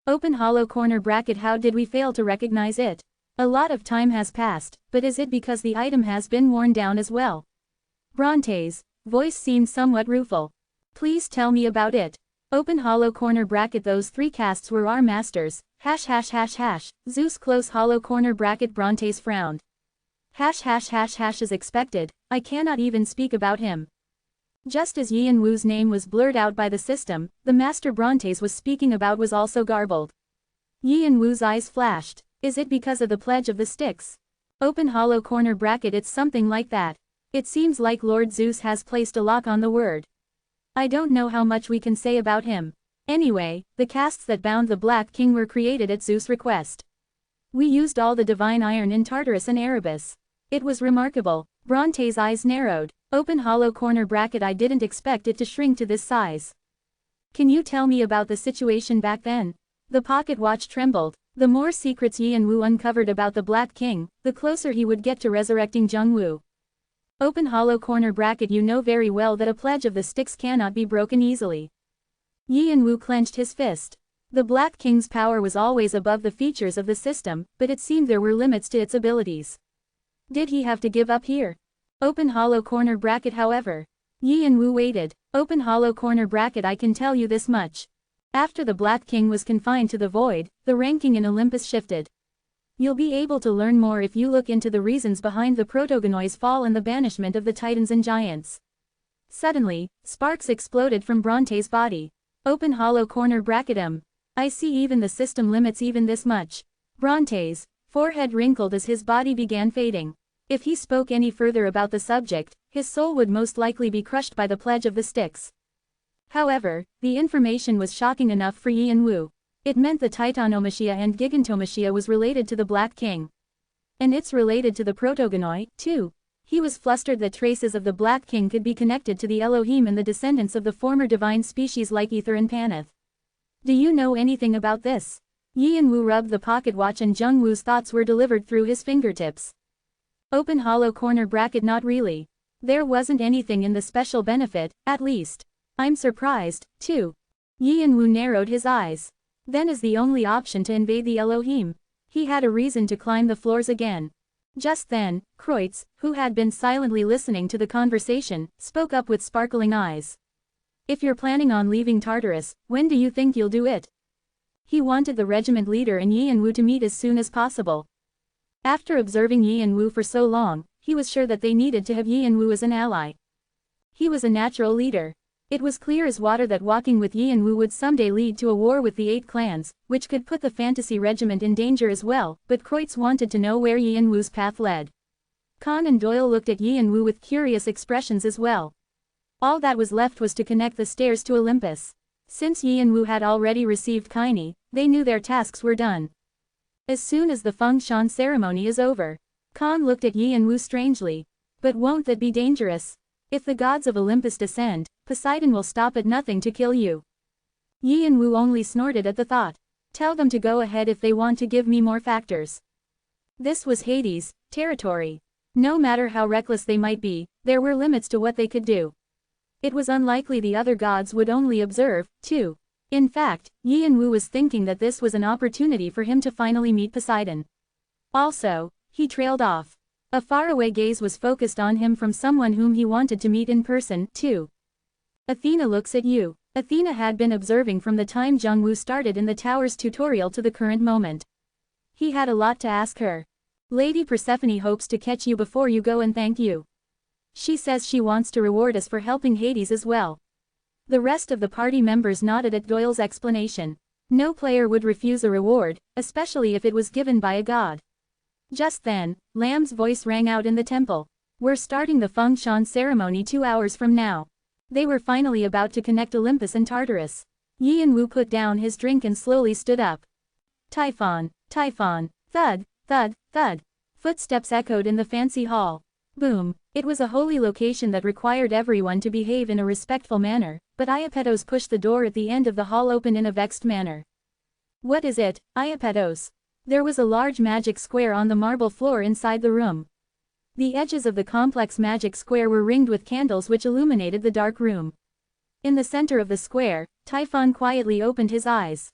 Open hollow corner bracket. How did we fail to recognize it? A lot of time has passed, but is it because the item has been worn down as well? Brontes' voice seemed somewhat rueful. Please tell me about it. Open hollow corner bracket. Those 3 casts were our masters. ####. Zeus close hollow corner bracket. Brontes frowned. ####. As expected, I cannot even speak about him. Just as Yi and Wu's name was blurred out by the system, the master Brontes was speaking about was also garbled. Yi and Wu's eyes flashed. Is it because of the pledge of the sticks? Open hollow corner bracket. It's something like that. It seems like Lord Zeus has placed a lock on the word. I don't know how much we can say about him. Anyway, the casts that bound the Black King were created at Zeus' request. We used all the divine iron in Tartarus and Erebus. It was remarkable. Brontes' eyes narrowed. Open hollow corner bracket. I didn't expect it to shrink to this size. Can you tell me about the situation back then? The pocket watch trembled. The more secrets Yi and Wu uncovered about the Black King, the closer he would get to resurrecting Jungwoo. Open hollow corner bracket. You know very well that a pledge of the sticks cannot be broken easily. Yi and Wu clenched his fist. The Black King's power was always above the features of the system, but it seemed there were limits to its abilities. Did he have to give up here? Open hollow corner bracket. However, Yi and Wu waited. Open hollow corner bracket. I can tell you this much. After the Black King was confined to the void, the ranking in Olympus shifted. You'll be able to learn more if you look into the reasons behind the Protogonoi's fall and the banishment of the Titans and Giants. Suddenly, sparks exploded from Bronte's body. Open hollow corner bracket. I see even the system limits even this much. Bronte's forehead wrinkled as his body began fading. If he spoke any further about the subject, his soul would most likely be crushed by the pledge of the sticks. However, the information was shocking enough for Yi and Wu. It meant the Titanomachia and Gigantomachia was related to the Black King. And it's related to the Protogonoi, too. He was flustered that traces of the Black King could be connected to the Elohim and the descendants of the former divine species like Ether and Panath. Do you know anything about this? Yi and Wu rubbed the pocket watch and Jungwoo's thoughts were delivered through his fingertips. Open hollow corner bracket. Not really. There wasn't anything in the special benefit, at least. I'm surprised, too. Yi and Wu narrowed his eyes. Then as the only option to invade the Elohim, he had a reason to climb the floors again. Just then, Kreutz, who had been silently listening to the conversation, spoke up with sparkling eyes. If you're planning on leaving Tartarus, when do you think you'll do it? He wanted the regiment leader and Yi and Wu to meet as soon as possible. After observing Yi and Wu for so long, he was sure that they needed to have Yi and Wu as an ally. He was a natural leader. It was clear as water that walking with Yi and Wu would someday lead to a war with the 8 clans, which could put the fantasy regiment in danger as well, but Kreutz wanted to know where Yi and Wu's path led. Khan and Doyle looked at Yi and Wu with curious expressions as well. All that was left was to connect the stairs to Olympus. Since Yi and Wu had already received Kaini, they knew their tasks were done. As soon as the function ceremony is over. Khan looked at Yi and Wu strangely. But won't that be dangerous? If the gods of Olympus descend, Poseidon will stop at nothing to kill you. Yi and Wu only snorted at the thought. Tell them to go ahead if they want to give me more factors. This was Hades' territory. No matter how reckless they might be, there were limits to what they could do. It was unlikely the other gods would only observe, too. In fact, Yi and Wu was thinking that this was an opportunity for him to finally meet Poseidon. Also, he trailed off. A faraway gaze was focused on him from someone whom he wanted to meet in person, too. Athena looks at you. Athena had been observing from the time Jungwoo started in the tower's tutorial to the current moment. He had a lot to ask her. Lady Persephone hopes to catch you before you go and thank you. She says she wants to reward us for helping Hades as well. The rest of the party members nodded at Doyle's explanation. No player would refuse a reward, especially if it was given by a god. Just then, Lamb's voice rang out in the temple. We're starting the function ceremony 2 hours from now. They were finally about to connect Olympus and Tartarus. Yi and Wu put down his drink and slowly stood up. Typhon, Typhon, thud, thud, thud. Footsteps echoed in the fancy hall. Boom. It was a holy location that required everyone to behave in a respectful manner, but Iapetos pushed the door at the end of the hall open in a vexed manner. What is it, Iapetos? There was a large magic square on the marble floor inside the room. The edges of the complex magic square were ringed with candles which illuminated the dark room. In the center of the square, Typhon quietly opened his eyes.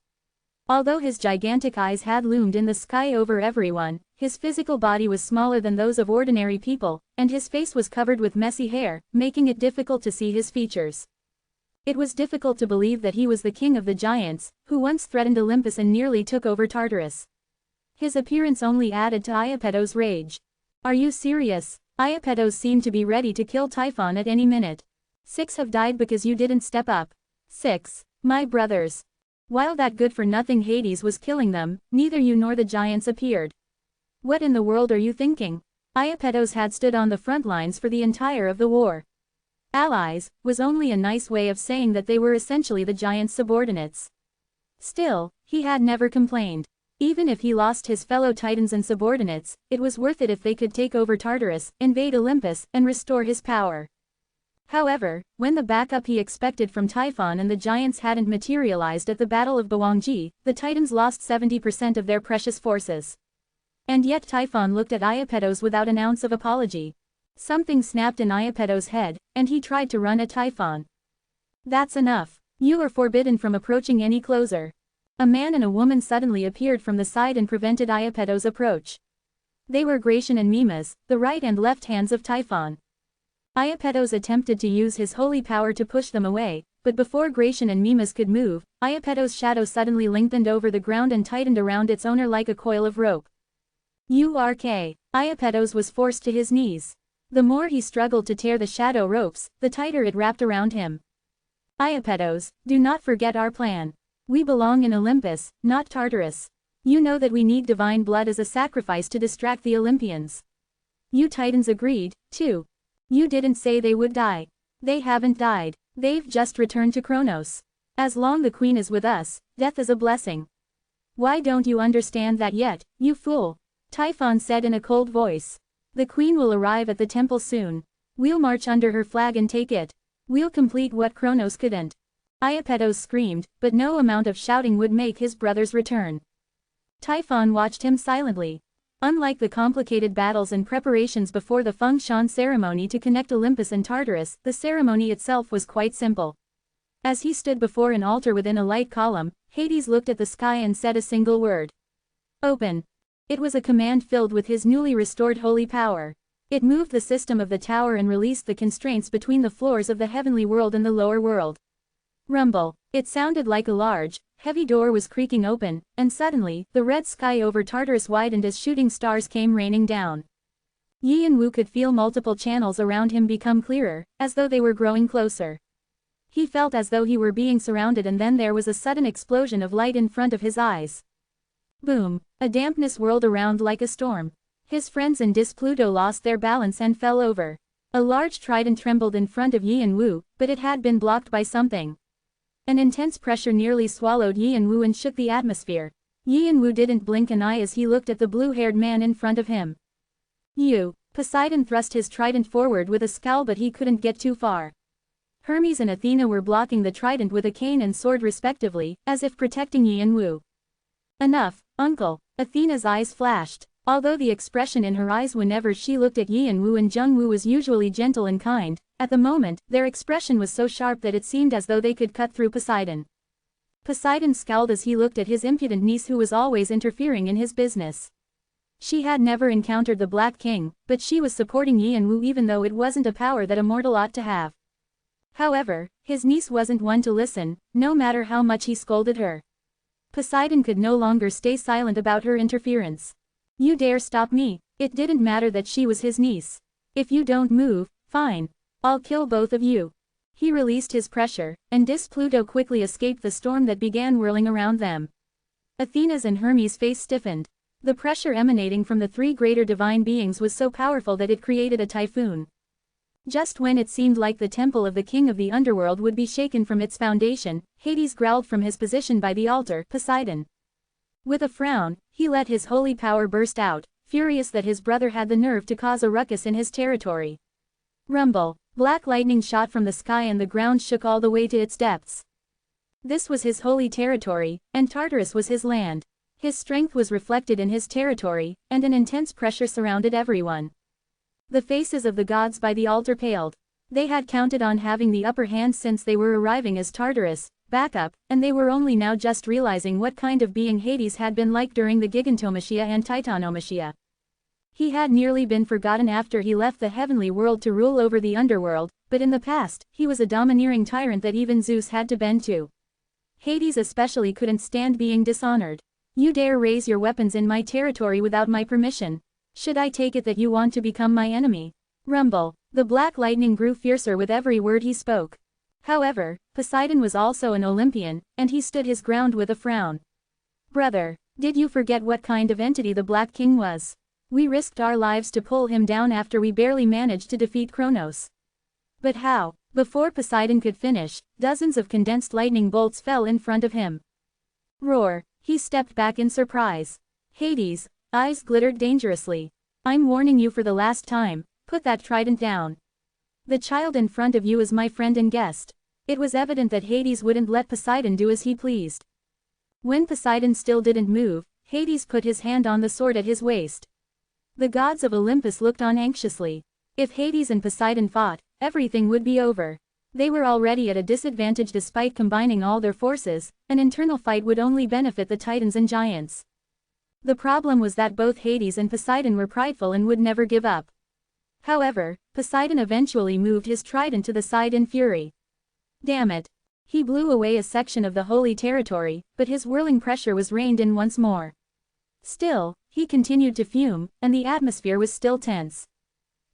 Although his gigantic eyes had loomed in the sky over everyone, his physical body was smaller than those of ordinary people, and his face was covered with messy hair, making it difficult to see his features. It was difficult to believe that he was the king of the giants, who once threatened Olympus and nearly took over Tartarus. His appearance only added to Iapetos' rage. Are you serious? Iapetos seemed to be ready to kill Typhon at any minute. 6 have died because you didn't step up. 6, my brothers. While that good-for-nothing Hades was killing them, neither you nor the giants appeared. What in the world are you thinking? Iapetos had stood on the front lines for the entire of the war. Allies was only a nice way of saying that they were essentially the giants' subordinates. Still, he had never complained. Even if he lost his fellow titans and subordinates, it was worth it if they could take over Tartarus, invade Olympus, and restore his power. However, when the backup he expected from Typhon and the giants hadn't materialized at the Battle of Bawangji, the Titans lost 70% of their precious forces. And yet Typhon looked at Iapetos without an ounce of apology. Something snapped in Iapeto's head, and he tried to run at Typhon. That's enough. You are forbidden from approaching any closer. A man and a woman suddenly appeared from the side and prevented Iapeto's approach. They were Gratian and Mimas, the right and left hands of Typhon. Iapetos attempted to use his holy power to push them away, but before Gratian and Mimas could move, Iapetos' shadow suddenly lengthened over the ground and tightened around its owner like a coil of rope. Urk. Iapetos was forced to his knees. The more he struggled to tear the shadow ropes, the tighter it wrapped around him. Iapetos, do not forget our plan. We belong in Olympus, not Tartarus. You know that we need divine blood as a sacrifice to distract the Olympians. You Titans agreed, too. You didn't say they would die. They haven't died. They've just returned to Kronos. As long the queen is with us, death is a blessing. Why don't you understand that yet, you fool? Typhon said in a cold voice. The queen will arrive at the temple soon. We'll march under her flag and take it. We'll complete what Kronos couldn't. Iapetos screamed, but no amount of shouting would make his brother's return. Typhon watched him silently. Unlike the complicated battles and preparations before the Feng Shan ceremony to connect Olympus and Tartarus, the ceremony itself was quite simple. As he stood before an altar within a light column, Hades looked at the sky and said a single word. Open. It was a command filled with his newly restored holy power. It moved the system of the tower and released the constraints between the floors of the heavenly world and the lower world. Rumble. It sounded like a large, heavy door was creaking open, and suddenly, the red sky over Tartarus widened as shooting stars came raining down. Yi and Wu could feel multiple channels around him become clearer, as though they were growing closer. He felt as though he were being surrounded, and then there was a sudden explosion of light in front of his eyes. Boom! A dampness whirled around like a storm. His friends in Pluto lost their balance and fell over. A large trident trembled in front of Yi and Wu, but it had been blocked by something. An intense pressure nearly swallowed Yi and Wu and shook the atmosphere. Yi and Wu didn't blink an eye as he looked at the blue-haired man in front of him. You. Poseidon thrust his trident forward with a scowl, but he couldn't get too far. Hermes and Athena were blocking the trident with a cane and sword respectively, as if protecting Yi and Wu. Enough, uncle. Athena's eyes flashed. Although the expression in her eyes whenever she looked at Yi and Wu and Jung Wu was usually gentle and kind, at the moment, their expression was so sharp that it seemed as though they could cut through Poseidon. Poseidon scowled as he looked at his impudent niece who was always interfering in his business. She had never encountered the Black King, but she was supporting Yi and Wu even though it wasn't a power that a mortal ought to have. However, his niece wasn't one to listen, no matter how much he scolded her. Poseidon could no longer stay silent about her interference. You dare stop me? It didn't matter that she was his niece. If you don't move, fine. I'll kill both of you. He released his pressure, and Pluto quickly escaped the storm that began whirling around them. Athena's and Hermes' face stiffened. The pressure emanating from the three greater divine beings was so powerful that it created a typhoon. Just when it seemed like the temple of the king of the underworld would be shaken from its foundation, Hades growled from his position by the altar, Poseidon. With a frown, he let his holy power burst out, furious that his brother had the nerve to cause a ruckus in his territory. Rumble. Black lightning shot from the sky and the ground shook all the way to its depths. This was his holy territory, and Tartarus was his land. His strength was reflected in his territory, and an intense pressure surrounded everyone. The faces of the gods by the altar paled. They had counted on having the upper hand since they were arriving as Tartarus, backup, and they were only now just realizing what kind of being Hades had been like during the Gigantomachia and Titanomachia. He had nearly been forgotten after he left the heavenly world to rule over the underworld, but in the past, he was a domineering tyrant that even Zeus had to bend to. Hades especially couldn't stand being dishonored. You dare raise your weapons in my territory without my permission? Should I take it that you want to become my enemy? Rumble. The black lightning grew fiercer with every word he spoke. However, Poseidon was also an Olympian, and he stood his ground with a frown. Brother, did you forget what kind of entity the Black King was? We risked our lives to pull him down after we barely managed to defeat Kronos. But how? Before Poseidon could finish, dozens of condensed lightning bolts fell in front of him. Roar. He stepped back in surprise. Hades, eyes glittered dangerously. I'm warning you for the last time, put that trident down. The child in front of you is my friend and guest. It was evident that Hades wouldn't let Poseidon do as he pleased. When Poseidon still didn't move, Hades put his hand on the sword at his waist. The gods of Olympus looked on anxiously. If Hades and Poseidon fought, everything would be over. They were already at a disadvantage despite combining all their forces. An internal fight would only benefit the titans and giants. The problem was that both Hades and Poseidon were prideful and would never give up. However, Poseidon eventually moved his trident to the side in fury. Damn it! He blew away a section of the holy territory, but his whirling pressure was reined in once more. Still, he continued to fume, and the atmosphere was still tense.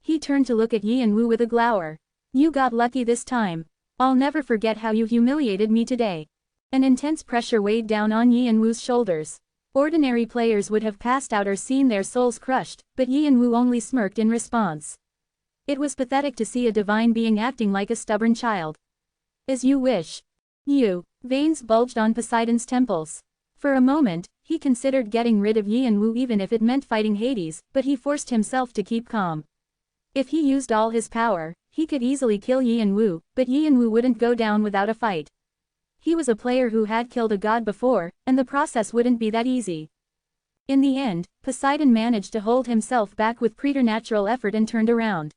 He turned to look at Yi and Wu with a glower. You got lucky this time. I'll never forget how you humiliated me today. An intense pressure weighed down on Yi and Wu's shoulders. Ordinary players would have passed out or seen their souls crushed, but Yi and Wu only smirked in response. It was pathetic to see a divine being acting like a stubborn child. As you wish. You. Veins bulged on Poseidon's temples. For a moment, he considered getting rid of Yi and Wu even if it meant fighting Hades, but he forced himself to keep calm. If he used all his power, he could easily kill Yi and Wu, but Yi and Wu wouldn't go down without a fight. He was a player who had killed a god before, and the process wouldn't be that easy. In the end, Poseidon managed to hold himself back with preternatural effort and turned around.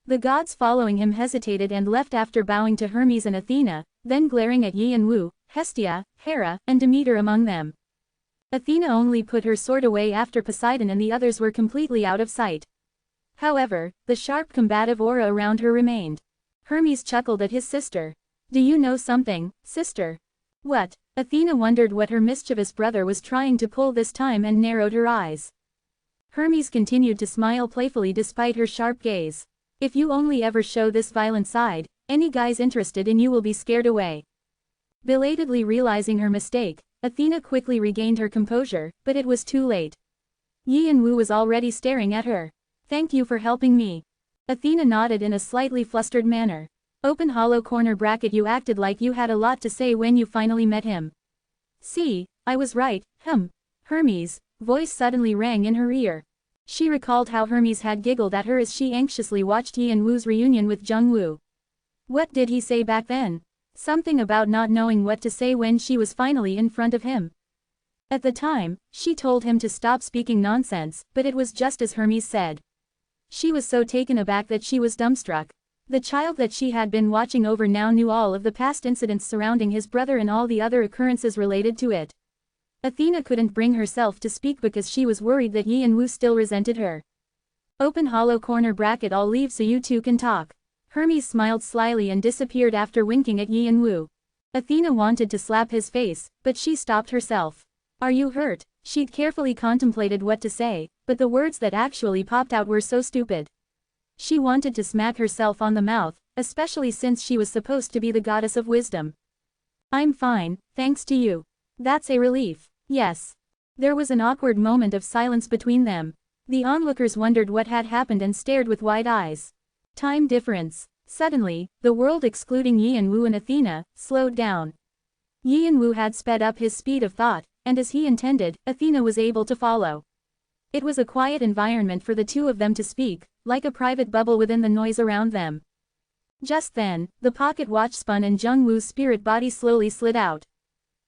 The gods following him hesitated and left after bowing to Hermes and Athena, then glaring at Yi and Wu, Hestia, Hera, and Demeter among them. Athena only put her sword away after Poseidon and the others were completely out of sight. However, the sharp combative aura around her remained. Hermes chuckled at his sister. Do you know something, sister? What? Athena wondered what her mischievous brother was trying to pull this time and narrowed her eyes. Hermes continued to smile playfully despite her sharp gaze. If you only ever show this violent side, any guys interested in you will be scared away. Belatedly realizing her mistake, Athena quickly regained her composure, but it was too late. Yi and Wu was already staring at her. Thank you for helping me. Athena nodded in a slightly flustered manner. Open hollow corner bracket. You acted like you had a lot to say when you finally met him. See, I was right, Hermes' voice suddenly rang in her ear. She recalled how Hermes had giggled at her as she anxiously watched Yi and Wu's reunion with Jung-woo. What did he say back then? Something about not knowing what to say when she was finally in front of him. At the time, she told him to stop speaking nonsense, but it was just as Hermes said. She was so taken aback that she was dumbstruck. The child that she had been watching over now knew all of the past incidents surrounding his brother and all the other occurrences related to it. Athena couldn't bring herself to speak because she was worried that Yi and Wu still resented her. Open hollow corner bracket. I'll leave so you two can talk. Hermes smiled slyly and disappeared after winking at Yi and Wu. Athena wanted to slap his face, but she stopped herself. Are you hurt? She'd carefully contemplated what to say, but the words that actually popped out were so stupid. She wanted to smack herself on the mouth, especially since she was supposed to be the goddess of wisdom. I'm fine, thanks to you. That's a relief. Yes. There was an awkward moment of silence between them. The onlookers wondered what had happened and stared with wide eyes. Time difference. Suddenly, the world excluding Yi and Wu and Athena, slowed down. Yi and Wu had sped up his speed of thought, and as he intended, Athena was able to follow. It was a quiet environment for the two of them to speak, like a private bubble within the noise around them. Just then, the pocket watch spun and Jung-woo's spirit body slowly slid out.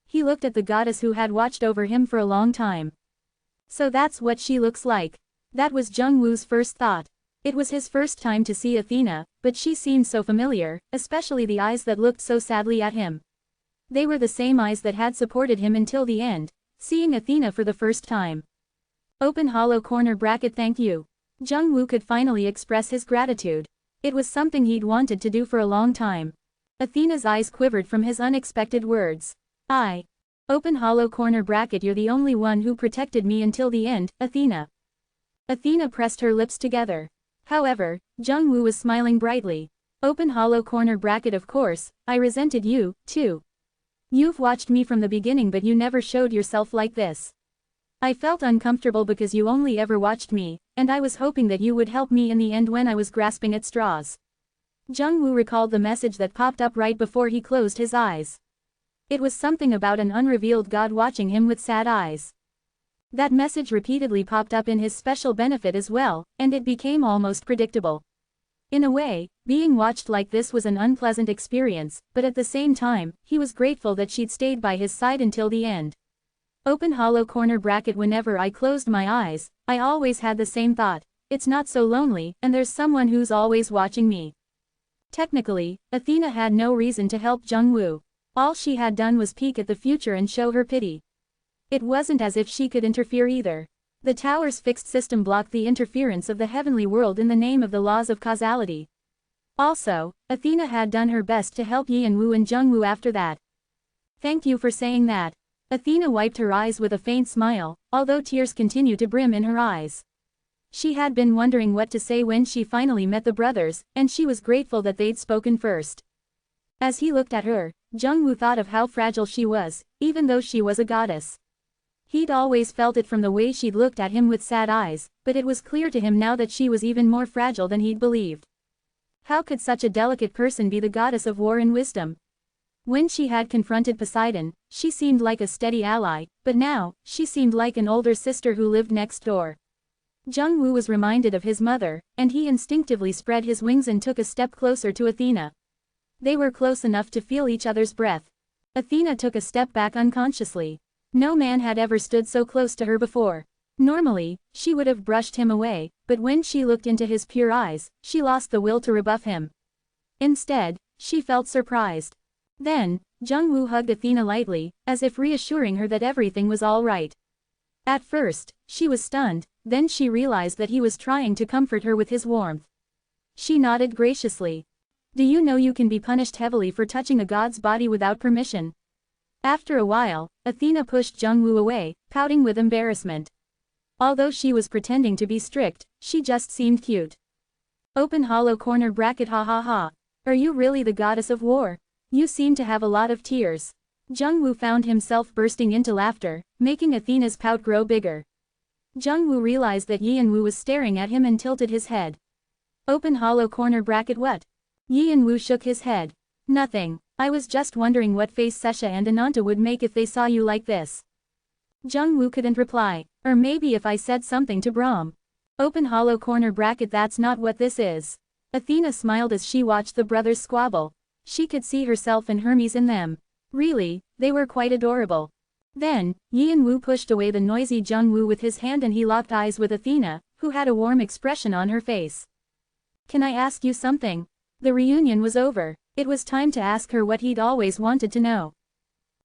He looked at the goddess who had watched over him for a long time. So that's what she looks like. That was Jung-woo's first thought. It was his first time to see Athena, but she seemed so familiar, especially the eyes that looked so sadly at him. They were the same eyes that had supported him until the end, seeing Athena for the first time. Open hollow corner bracket. Thank you. Jung-woo could finally express his gratitude. It was something he'd wanted to do for a long time. Athena's eyes quivered from his unexpected words. Open hollow corner bracket. You're the only one who protected me until the end, Athena. Athena pressed her lips together. However, Jung-woo was smiling brightly. Open hollow corner bracket. Of course, I resented you, too. You've watched me from the beginning but you never showed yourself like this. I felt uncomfortable because you only ever watched me, and I was hoping that you would help me in the end when I was grasping at straws. Jung-woo recalled the message that popped up right before he closed his eyes. It was something about an unrevealed god watching him with sad eyes. That message repeatedly popped up in his special benefit as well, and it became almost predictable. In a way, Being watched like this was an unpleasant experience, but at the same time, he was grateful that she'd stayed by his side until the end. Open hollow corner bracket. Whenever I closed my eyes, I always had the same thought. It's not so lonely, and there's someone who's always watching me. Technically, Athena had no reason to help Jungwoo. All she had done was peek at the future and show her pity. It wasn't as if she could interfere either. The tower's fixed system blocked the interference of the heavenly world in the name of the laws of causality. Also, Athena had done her best to help Yeonwoo and Jungwoo after that. Thank you for saying that. Athena wiped her eyes with a faint smile, although tears continued to brim in her eyes. She had been wondering what to say when she finally met the brothers, and she was grateful that they'd spoken first. As he looked at her, Jungwoo thought of how fragile she was, even though she was a goddess. He'd always felt it from the way she'd looked at him with sad eyes, but it was clear to him now that she was even more fragile than he'd believed. How could such a delicate person be the goddess of war and wisdom? When she had confronted Poseidon, she seemed like a steady ally, but now, she seemed like an older sister who lived next door. Jungwoo was reminded of his mother, and he instinctively spread his wings and took a step closer to Athena. They were close enough to feel each other's breath. Athena took a step back unconsciously. No man had ever stood so close to her before. Normally, she would have brushed him away, but when she looked into his pure eyes, she lost the will to rebuff him. Instead, she felt surprised. Then, Jungwoo hugged Athena lightly, as if reassuring her that everything was all right. At first, she was stunned, then she realized that he was trying to comfort her with his warmth. She nodded graciously. Do you know you can be punished heavily for touching a god's body without permission? After a while, Athena pushed Jungwoo away, pouting with embarrassment. Although she was pretending to be strict, she just seemed cute. Open hollow corner bracket. Ha ha ha. Are you really the goddess of war? You seem to have a lot of tears. Jungwoo found himself bursting into laughter, making Athena's pout grow bigger. Jungwoo realized that Yeonwoo was staring at him and tilted his head. Open hollow corner bracket. What? Yeonwoo shook his head. Nothing. I was just wondering what face Sesha and Ananta would make if they saw you like this. Jungwoo couldn't reply. Or maybe if I said something to Brahm. Open hollow corner bracket. That's not what this is. Athena smiled as she watched the brothers squabble. She could see herself and Hermes in them. Really, they were quite adorable. Then, Yeonwoo pushed away the noisy Jungwoo with his hand and he locked eyes with Athena, who had a warm expression on her face. Can I ask you something? The reunion was over. It was time to ask her what he'd always wanted to know.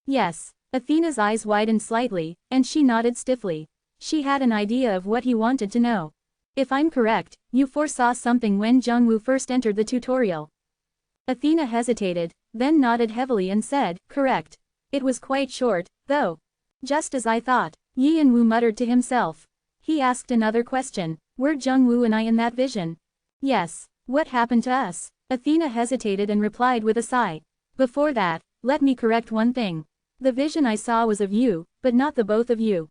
Yes. Athena's eyes widened slightly, and she nodded stiffly. She had an idea of what he wanted to know. If I'm correct, you foresaw something when Jungwoo first entered the tutorial. Athena hesitated, then nodded heavily and said, correct. It was quite short, though. Just as I thought, Yeonwoo muttered to himself. He asked another question. Were Jungwoo and I in that vision? Yes. What happened to us? Athena hesitated and replied with a sigh. Before that, let me correct one thing. The vision I saw was of you, but not the both of you.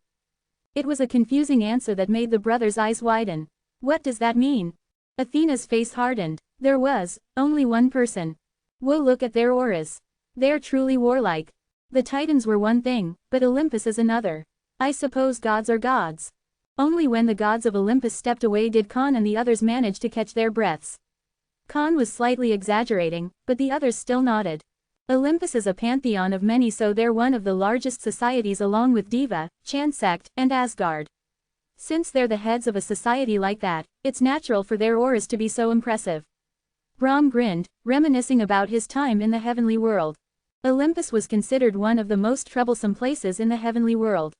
It was a confusing answer that made the brothers' eyes widen. What does that mean? Athena's face hardened. There was only one person. Whoa, look at their auras. They're truly warlike. The Titans were one thing, but Olympus is another. I suppose gods are gods. Only when the gods of Olympus stepped away did Khan and the others manage to catch their breaths. Khan was slightly exaggerating, but the others still nodded. Olympus is a pantheon of many, so they're one of the largest societies along with Diva, Chansect, and Asgard. Since they're the heads of a society like that, it's natural for their auras to be so impressive. Brahm grinned, reminiscing about his time in the heavenly world. Olympus was considered one of the most troublesome places in the heavenly world.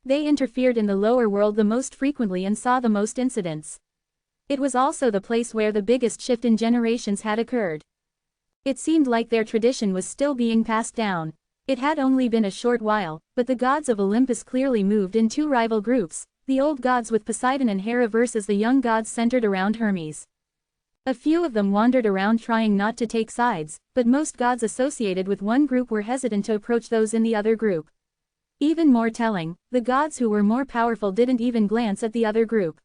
They interfered in the lower world the most frequently and saw the most incidents. It was also the place where the biggest shift in generations had occurred. It seemed like their tradition was still being passed down. It had only been a short while, but the gods of Olympus clearly moved in two rival groups, the old gods with Poseidon and Hera versus the young gods centered around Hermes. A few of them wandered around trying not to take sides, but most gods associated with one group were hesitant to approach those in the other group. Even more telling, the gods who were more powerful didn't even glance at the other group.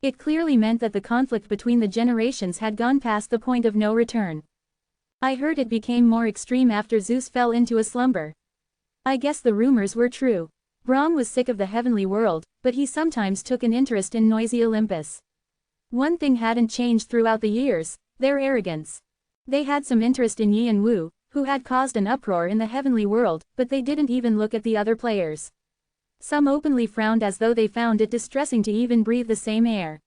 It clearly meant that the conflict between the generations had gone past the point of no return. I heard it became more extreme after Zeus fell into a slumber. I guess the rumors were true. Brahm was sick of the heavenly world, but he sometimes took an interest in noisy Olympus. One thing hadn't changed throughout the years: Their arrogance. They had some interest in Yi and Wu, who had caused an uproar in the heavenly world, but they didn't even look at the other players. Some openly frowned as though they found it distressing to even breathe the same air.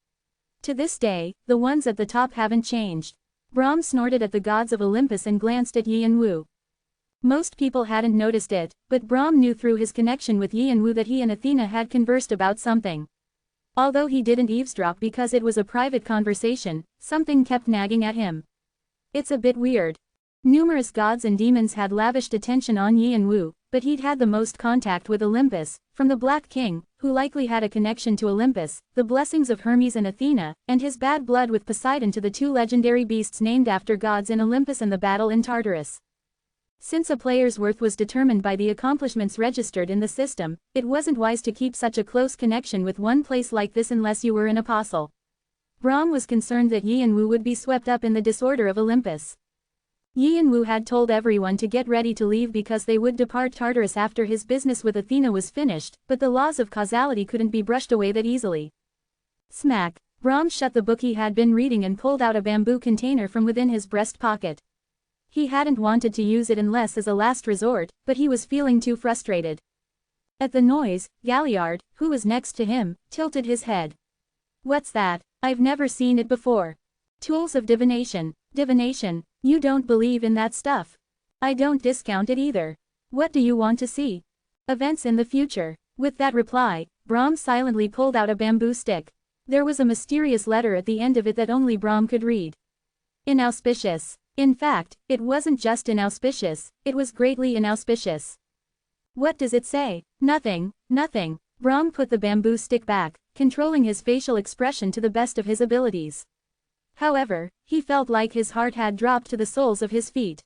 To this day, the ones at the top haven't changed. Brahm snorted at the gods of Olympus and glanced at Yi and Wu. Most people hadn't noticed it, but Brahm knew through his connection with Yi and Wu that he and Athena had conversed about something. Although he didn't eavesdrop because it was a private conversation, something kept nagging at him. It's a bit weird. Numerous gods and demons had lavished attention on Yi and Wu, but he'd had the most contact with Olympus, from the Black King, who likely had a connection to Olympus, the blessings of Hermes and Athena, and his bad blood with Poseidon to the two legendary beasts named after gods in Olympus and the battle in Tartarus. Since a player's worth was determined by the accomplishments registered in the system, it wasn't wise to keep such a close connection with one place like this unless you were an apostle. Brahm was concerned that Yi and Wu would be swept up in the disorder of Olympus. Yi and Wu had told everyone to get ready to leave because they would depart Tartarus after his business with Athena was finished, but the laws of causality couldn't be brushed away that easily. Smack! Brahm shut the book he had been reading and pulled out a bamboo container from within his breast pocket. He hadn't wanted to use it unless as a last resort, but he was feeling too frustrated. At the noise, Galliard, who was next to him, tilted his head. What's that? I've never seen it before. Tools of divination. Divination? You don't believe in that stuff. I don't discount it either. What do you want to see? Events in the future. With that reply, Brahm silently pulled out a bamboo stick. There was a mysterious letter at the end of it that only Brahm could read. Inauspicious. In fact, it wasn't just inauspicious, it was greatly inauspicious. What does it say? Nothing, nothing. Brahm put the bamboo stick back, controlling his facial expression to the best of his abilities. However, he felt like his heart had dropped to the soles of his feet.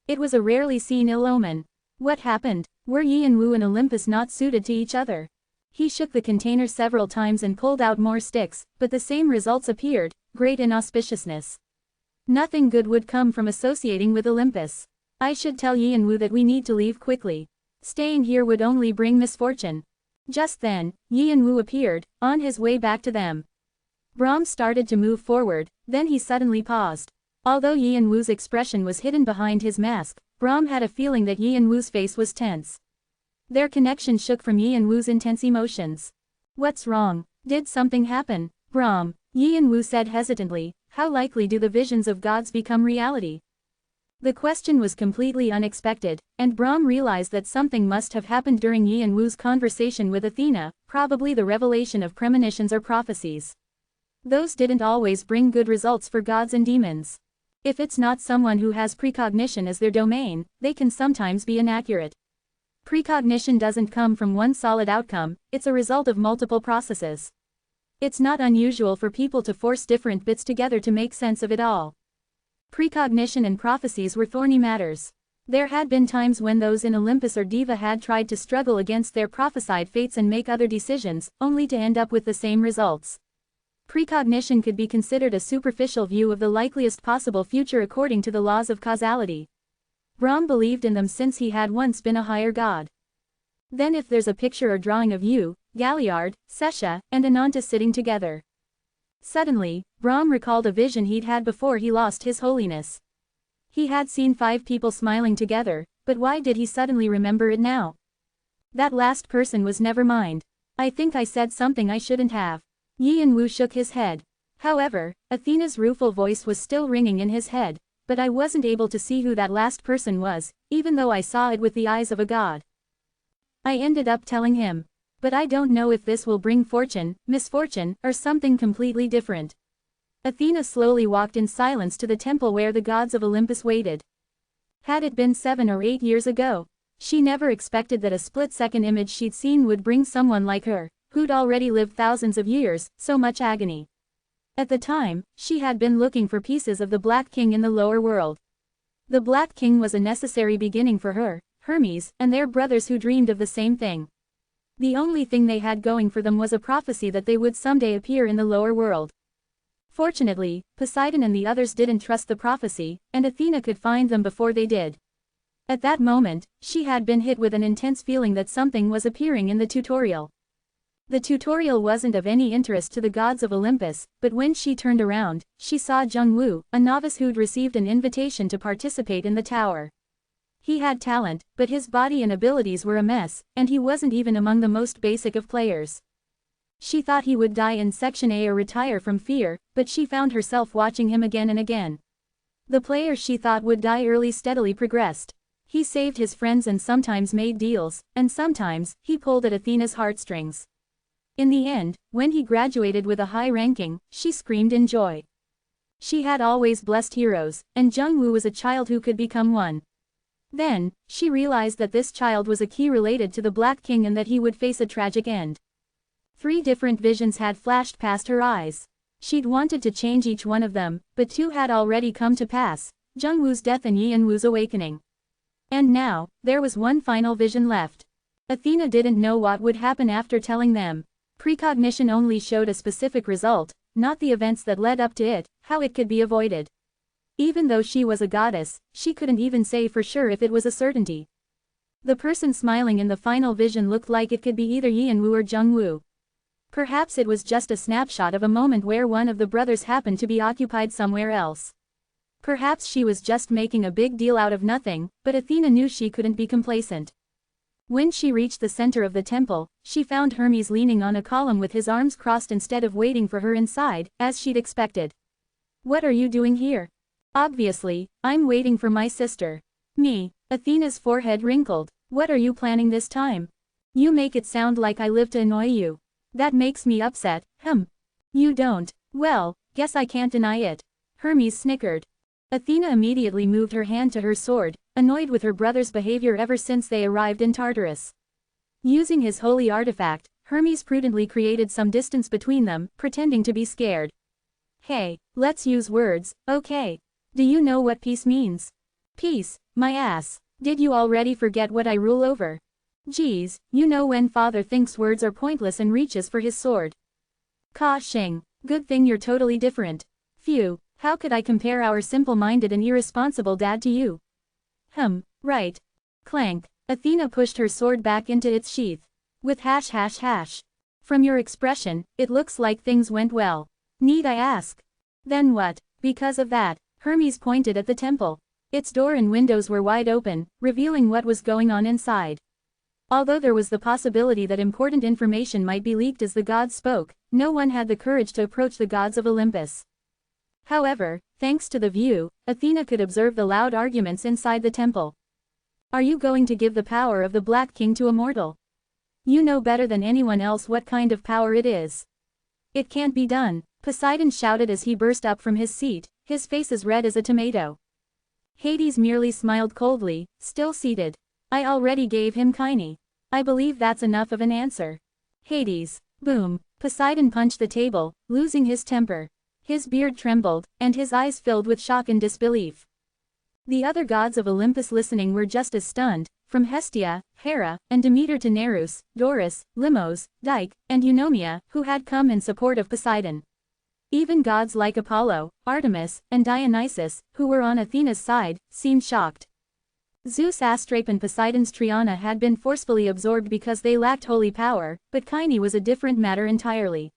It was a rarely seen ill omen. What happened? Were Yi and Wu and Olympus not suited to each other? He shook the container several times and pulled out more sticks, but the same results appeared: great inauspiciousness. Nothing good would come from associating with Olympus. I should tell Yi and Wu that we need to leave quickly. Staying here would only bring misfortune. Just then, Yi and Wu appeared, on his way back to them. Brahm started to move forward, then he suddenly paused. Although Yi and Wu's expression was hidden behind his mask, Brahm had a feeling that Yi and Wu's face was tense. Their connection shook from Yi and Wu's intense emotions. What's wrong? Did something happen? Brahm, Yi and Wu said hesitantly, how likely do the visions of gods become reality? The question was completely unexpected, and Brahm realized that something must have happened during Yi and Wu's conversation with Athena, probably the revelation of premonitions or prophecies. Those didn't always bring good results for gods and demons. If it's not someone who has precognition as their domain, they can sometimes be inaccurate. Precognition doesn't come from one solid outcome, it's a result of multiple processes. It's not unusual for people to force different bits together to make sense of it all. Precognition and prophecies were thorny matters. There had been times when those in Olympus or Diva had tried to struggle against their prophesied fates and make other decisions, only to end up with the same results. Precognition could be considered a superficial view of the likeliest possible future according to the laws of causality. Brahm believed in them since he had once been a higher god. Then if there's a picture or drawing of you, Galliard, Sesha, and Ananta sitting together. Suddenly, Brahm recalled a vision he'd had before he lost his holiness. He had seen 5 people smiling together, but why did he suddenly remember it now? That last person was never mind. I think I said something I shouldn't have. Yi and Wu shook his head. However, Athena's rueful voice was still ringing in his head, but I wasn't able to see who that last person was, even though I saw it with the eyes of a god. I ended up telling him. But I don't know if this will bring fortune, misfortune, or something completely different. Athena slowly walked in silence to the temple where the gods of Olympus waited. Had it been 7 or 8 years ago, she never expected that a split-second image she'd seen would bring someone like her, who'd already lived thousands of years, so much agony. At the time, she had been looking for pieces of the Black King in the lower world. The Black King was a necessary beginning for her, Hermes, and their brothers who dreamed of the same thing. The only thing they had going for them was a prophecy that they would someday appear in the lower world. Fortunately, Poseidon and the others didn't trust the prophecy, and Athena could find them before they did. At that moment, she had been hit with an intense feeling that something was appearing in the tutorial. The tutorial wasn't of any interest to the gods of Olympus, but when she turned around, she saw Jungwoo, a novice who'd received an invitation to participate in the tower. He had talent, but his body and abilities were a mess, and he wasn't even among the most basic of players. She thought he would die in Section A or retire from fear, but she found herself watching him again and again. The player she thought would die early steadily progressed. He saved his friends and sometimes made deals, and sometimes, he pulled at Athena's heartstrings. In the end, when he graduated with a high ranking, she screamed in joy. She had always blessed heroes, and Jungwoo was a child who could become one. Then, she realized that this child was a key related to the Black King and that he would face a tragic end. 3 different visions had flashed past her eyes. She'd wanted to change each one of them, but 2 had already come to pass, Jungwoo's death and Yeonwoo's awakening. And now, there was one final vision left. Athena didn't know what would happen after telling them. Precognition only showed a specific result, not the events that led up to it, how it could be avoided. Even though she was a goddess, she couldn't even say for sure if it was a certainty. The person smiling in the final vision looked like it could be either Yeonwoo or Jungwoo. Perhaps it was just a snapshot of a moment where one of the brothers happened to be occupied somewhere else. Perhaps she was just making a big deal out of nothing, but Athena knew she couldn't be complacent. When she reached the center of the temple, she found Hermes leaning on a column with his arms crossed instead of waiting for her inside, as she'd expected. "What are you doing here?" "Obviously, I'm waiting for my sister." "Me?" Athena's forehead wrinkled. "What are you planning this time? You make it sound like I live to annoy you. That makes me upset." "You don't? Well, guess I can't deny it." Hermes snickered. Athena immediately moved her hand to her sword, annoyed with her brother's behavior ever since they arrived in Tartarus. Using his holy artifact, Hermes prudently created some distance between them, pretending to be scared. "Hey, let's use words, okay? Do you know what peace means?" "Peace, my ass. Did you already forget what I rule over?" "Geez, you know when father thinks words are pointless and reaches for his sword." "Ka-shing, good thing you're totally different. Phew, how could I compare our simple-minded and irresponsible dad to you?" Right. Clank. Athena pushed her sword back into its sheath. With ###. "From your expression, it looks like things went well. Need I ask?" "Then what?" "Because of that." Hermes pointed at the temple. Its door and windows were wide open, revealing what was going on inside. Although there was the possibility that important information might be leaked as the gods spoke, no one had the courage to approach the gods of Olympus. However, thanks to the view, Athena could observe the loud arguments inside the temple. "Are you going to give the power of the Black King to a mortal? You know better than anyone else what kind of power it is. It can't be done," Poseidon shouted as he burst up from his seat, his face as red as a tomato. Hades merely smiled coldly, still seated. "I already gave him kine. I believe that's enough of an answer." Hades. Boom. Poseidon punched the table, losing his temper. His beard trembled, and his eyes filled with shock and disbelief. The other gods of Olympus listening were just as stunned, from Hestia, Hera, and Demeter to Nereus, Doris, Limos, Dike, and Eunomia, who had come in support of Poseidon. Even gods like Apollo, Artemis, and Dionysus, who were on Athena's side, seemed shocked. Zeus' Astrape and Poseidon's Triana had been forcefully absorbed because they lacked holy power, but kine was a different matter entirely.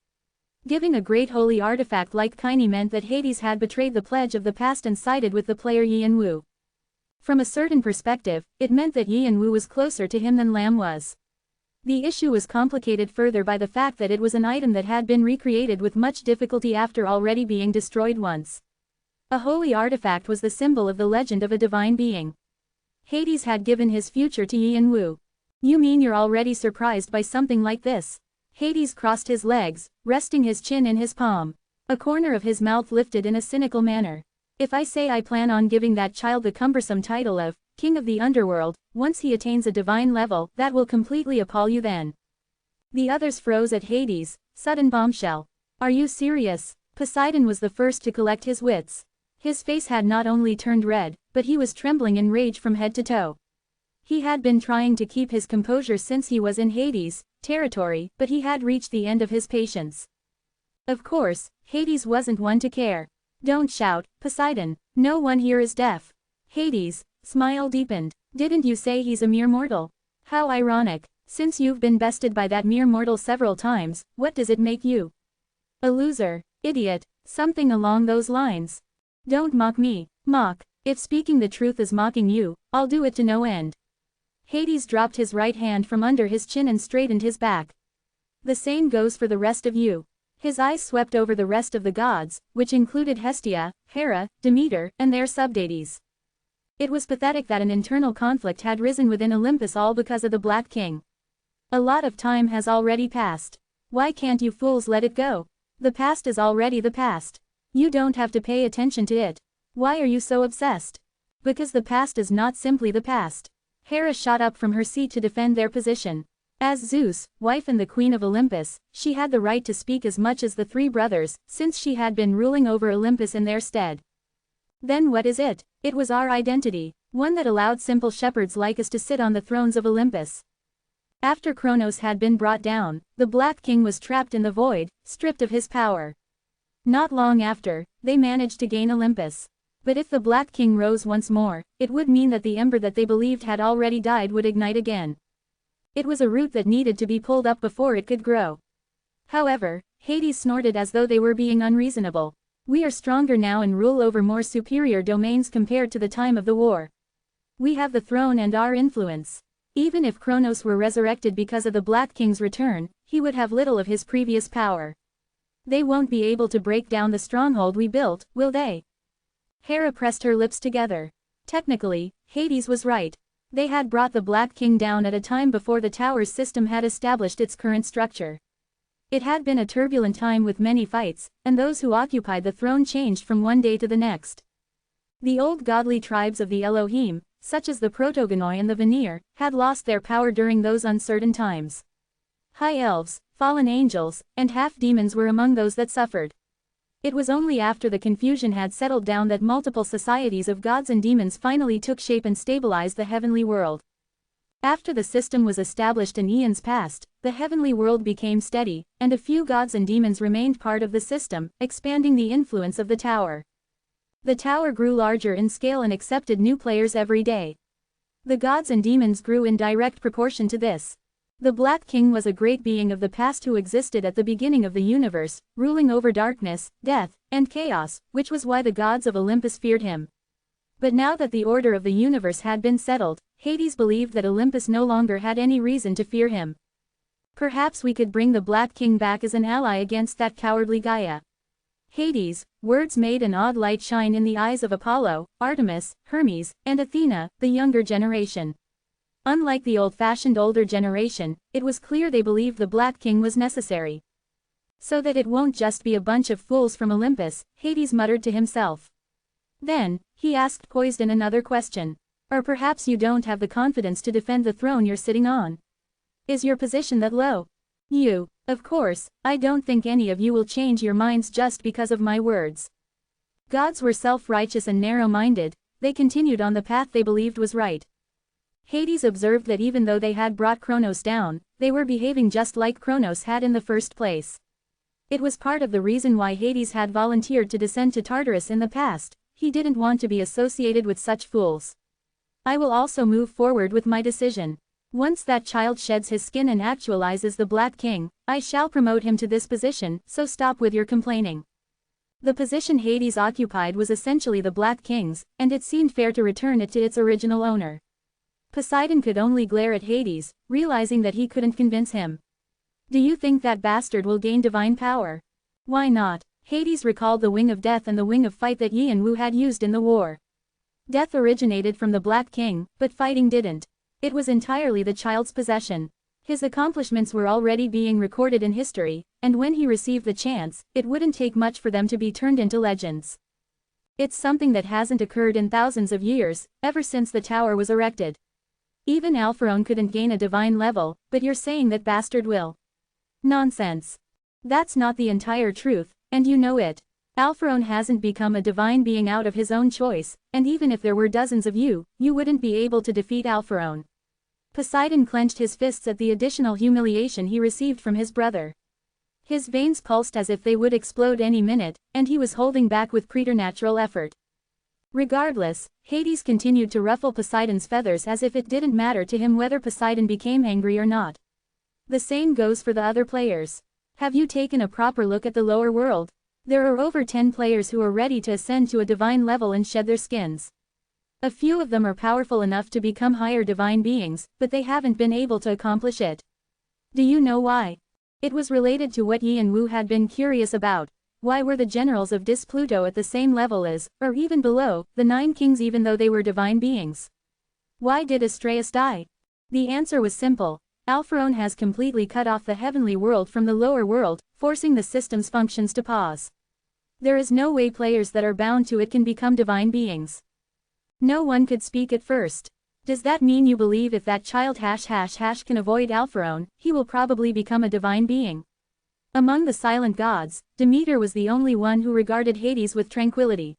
Giving a great holy artifact like kine meant that Hades had betrayed the pledge of the past and sided with the player Yeonwoo. From a certain perspective, it meant that Yeonwoo was closer to him than Lam was. The issue was complicated further by the fact that it was an item that had been recreated with much difficulty after already being destroyed once. A holy artifact was the symbol of the legend of a divine being. Hades had given his future to Yeonwoo. "You mean you're already surprised by something like this?" Hades crossed his legs, resting his chin in his palm. A corner of his mouth lifted in a cynical manner. "If I say I plan on giving that child the cumbersome title of King of the Underworld, once he attains a divine level, that will completely appall you then." The others froze at Hades' sudden bombshell. "Are you serious?" Poseidon was the first to collect his wits. His face had not only turned red, but he was trembling in rage from head to toe. He had been trying to keep his composure since he was in Hades' territory, but he had reached the end of his patience. Of course, Hades wasn't one to care. "Don't shout, Poseidon. No one here is deaf." Hades' smile deepened. "Didn't you say he's a mere mortal? How ironic. Since you've been bested by that mere mortal several times, what does it make you? A loser, idiot, something along those lines. Don't mock me, mock. If speaking the truth is mocking you, I'll do it to no end. Hades dropped his right hand from under his chin and straightened his back. The same goes for the rest of you. His eyes swept over the rest of the gods, which included Hestia, Hera, Demeter, and their subdeities. It was pathetic that an internal conflict had risen within Olympus all because of the Black King. A lot of time has already passed. Why can't you fools let it go? The past is already the past. You don't have to pay attention to it. Why are you so obsessed? Because the past is not simply the past. Hera shot up from her seat to defend their position. As Zeus, wife and the queen of Olympus, she had the right to speak as much as the three brothers, since she had been ruling over Olympus in their stead. Then what is it? It was our identity, one that allowed simple shepherds like us to sit on the thrones of Olympus. After Kronos had been brought down, the Black King was trapped in the void, stripped of his power. Not long after, they managed to gain Olympus. But if the Black King rose once more, it would mean that the ember that they believed had already died would ignite again. It was a root that needed to be pulled up before it could grow. However, Hades snorted as though they were being unreasonable. We are stronger now and rule over more superior domains compared to the time of the war. We have the throne and our influence. Even if Kronos were resurrected because of the Black King's return, he would have little of his previous power. They won't be able to break down the stronghold we built, will they? Hera pressed her lips together. Technically, Hades was right. They had brought the Black King down at a time before the tower's system had established its current structure. It had been a turbulent time with many fights, and those who occupied the throne changed from one day to the next. The old godly tribes of the Elohim, such as the Protogonoi and the Vanir, had lost their power during those uncertain times. High elves, fallen angels, and half-demons were among those that suffered. It was only after the confusion had settled down that multiple societies of gods and demons finally took shape and stabilized the heavenly world. After the system was established in eons past, the heavenly world became steady, and a few gods and demons remained part of the system, expanding the influence of the tower. The tower grew larger in scale and accepted new players every day. The gods and demons grew in direct proportion to this. The Black King was a great being of the past who existed at the beginning of the universe, ruling over darkness, death, and chaos, which was why the gods of Olympus feared him. But now that the order of the universe had been settled, Hades believed that Olympus no longer had any reason to fear him. Perhaps we could bring the Black King back as an ally against that cowardly Gaia. Hades, words made an odd light shine in the eyes of Apollo, Artemis, Hermes, and Athena, the younger generation. Unlike the old-fashioned older generation, it was clear they believed the Black King was necessary. So that it won't just be a bunch of fools from Olympus, Hades muttered to himself. Then, he asked poised in another question. Or perhaps you don't have the confidence to defend the throne you're sitting on. Is your position that low? Of course, I don't think any of you will change your minds just because of my words. Gods were self-righteous and narrow-minded, they continued on the path they believed was right. Hades observed that even though they had brought Kronos down, they were behaving just like Kronos had in the first place. It was part of the reason why Hades had volunteered to descend to Tartarus in the past. He didn't want to be associated with such fools. I will also move forward with my decision. Once that child sheds his skin and actualizes the Black King, I shall promote him to this position, so stop with your complaining. The position Hades occupied was essentially the Black King's, and it seemed fair to return it to its original owner. Poseidon could only glare at Hades, realizing that he couldn't convince him. Do you think that bastard will gain divine power? Why not? Hades recalled the Wing of Death and the Wing of Fight that Yin Wu had used in the war. Death originated from the Black King, but fighting didn't. It was entirely the child's possession. His accomplishments were already being recorded in history, and when he received the chance, it wouldn't take much for them to be turned into legends. It's something that hasn't occurred in thousands of years, ever since the tower was erected. Even Alpharaon couldn't gain a divine level, but you're saying that bastard will. Nonsense. That's not the entire truth, and you know it. Alpharaon hasn't become a divine being out of his own choice, and even if there were dozens of you, you wouldn't be able to defeat Alpharaon. Poseidon clenched his fists at the additional humiliation he received from his brother. His veins pulsed as if they would explode any minute, and he was holding back with preternatural effort. Regardless, Hades continued to ruffle Poseidon's feathers as if it didn't matter to him whether Poseidon became angry or not. The same goes for the other players. Have you taken a proper look at the lower world? There are over 10 players who are ready to ascend to a divine level and shed their skins. A few of them are powerful enough to become higher divine beings, but they haven't been able to accomplish it. Do you know why? It was related to what Yi and Wu had been curious about. Why were the generals of Dis Pluto at the same level as, or even below, the 9 kings even though they were divine beings? Why did Astraeus die? The answer was simple. Alpharon has completely cut off the heavenly world from the lower world, forcing the system's functions to pause. There is no way players that are bound to it can become divine beings. No one could speak at first. Does that mean you believe if that child can avoid Alpharon, he will probably become a divine being? Among the silent gods, Demeter was the only one who regarded Hades with tranquility.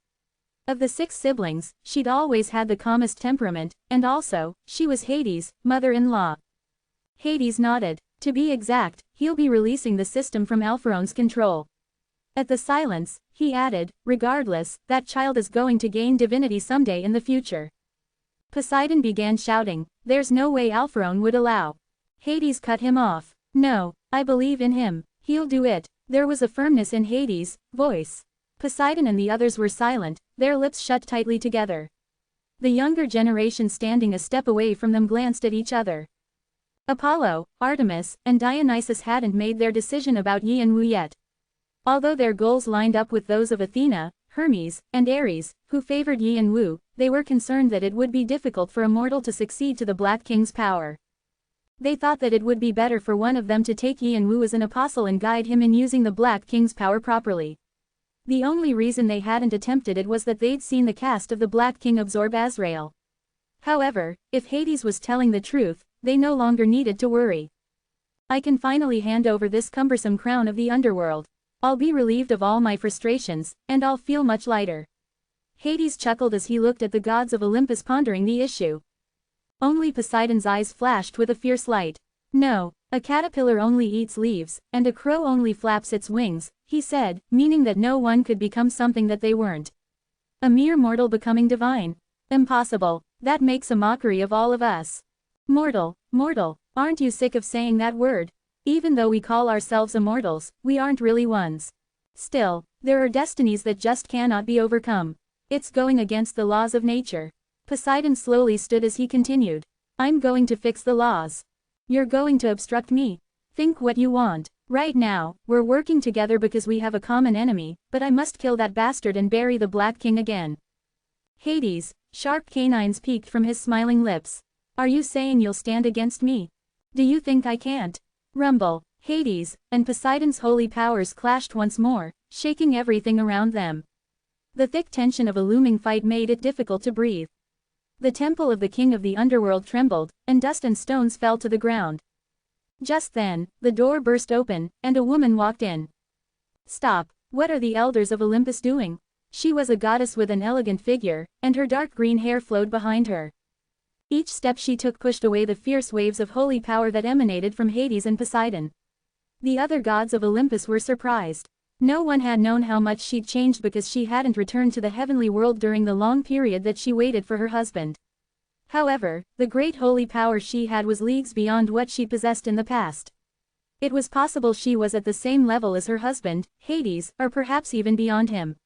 Of the 6 siblings, she'd always had the calmest temperament, and also, she was Hades' mother-in-law. Hades nodded. To be exact, he'll be releasing the system from Alpharon's control. At the silence, he added, regardless, that child is going to gain divinity someday in the future. Poseidon began shouting, there's no way Alpharon would allow. Hades cut him off. No, I believe in him, he'll do it. There was a firmness in Hades' voice. Poseidon and the others were silent, their lips shut tightly together. The younger generation standing a step away from them glanced at each other. Apollo, Artemis, and Dionysus hadn't made their decision about Yi and Wu yet. Although their goals lined up with those of Athena, Hermes, and Ares, who favored Yi and Wu, they were concerned that it would be difficult for a mortal to succeed to the Black King's power. They thought that it would be better for one of them to take Yi and Wu as an apostle and guide him in using the Black King's power properly. The only reason they hadn't attempted it was that they'd seen the cast of the Black King absorb Azrael. However, if Hades was telling the truth, they no longer needed to worry. I can finally hand over this cumbersome crown of the underworld. I'll be relieved of all my frustrations, and I'll feel much lighter. Hades chuckled as he looked at the gods of Olympus pondering the issue. Only Poseidon's eyes flashed with a fierce light. No, a caterpillar only eats leaves, and a crow only flaps its wings, he said, meaning that no one could become something that they weren't. A mere mortal becoming divine? Impossible, that makes a mockery of all of us. Mortal, aren't you sick of saying that word? Even though we call ourselves immortals, we aren't really ones. Still, there are destinies that just cannot be overcome. It's going against the laws of nature. Poseidon slowly stood as he continued. I'm going to fix the laws. You're going to obstruct me. Think what you want. Right now, we're working together because we have a common enemy, but I must kill that bastard and bury the Black King again. Hades, sharp canines peeked from his smiling lips. Are you saying you'll stand against me? Do you think I can't? Rumble, Hades, and Poseidon's holy powers clashed once more, shaking everything around them. The thick tension of a looming fight made it difficult to breathe. The temple of the king of the underworld trembled, and dust and stones fell to the ground. Just then, the door burst open, and a woman walked in. Stop, what are the elders of Olympus doing? She was a goddess with an elegant figure, and her dark green hair flowed behind her. Each step she took pushed away the fierce waves of holy power that emanated from Hades and Poseidon. The other gods of Olympus were surprised. No one had known how much she'd changed because she hadn't returned to the heavenly world during the long period that she waited for her husband. However, the great holy power she had was leagues beyond what she possessed in the past. It was possible she was at the same level as her husband, Hades, or perhaps even beyond him.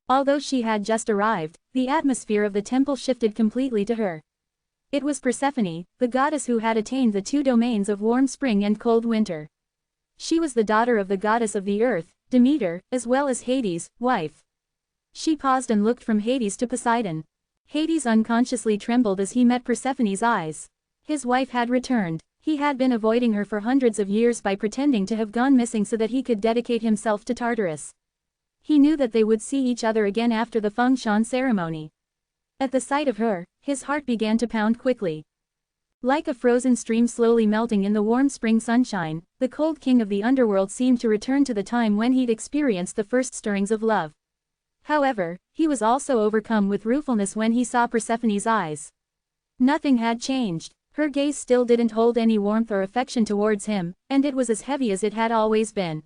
Although she had just arrived, the atmosphere of the temple shifted completely to her. It was Persephone, the goddess who had attained the 2 domains of warm spring and cold winter. She was the daughter of the goddess of the earth, Demeter, as well as Hades' wife. She paused and looked from Hades to Poseidon. Hades unconsciously trembled as he met Persephone's eyes. His wife had returned. He had been avoiding her for hundreds of years by pretending to have gone missing so that he could dedicate himself to Tartarus. He knew that they would see each other again after the function ceremony. At the sight of her, his heart began to pound quickly. Like a frozen stream slowly melting in the warm spring sunshine, the cold king of the underworld seemed to return to the time when he'd experienced the first stirrings of love. However, he was also overcome with ruefulness when he saw Persephone's eyes. Nothing had changed. Her gaze still didn't hold any warmth or affection towards him, and it was as heavy as it had always been.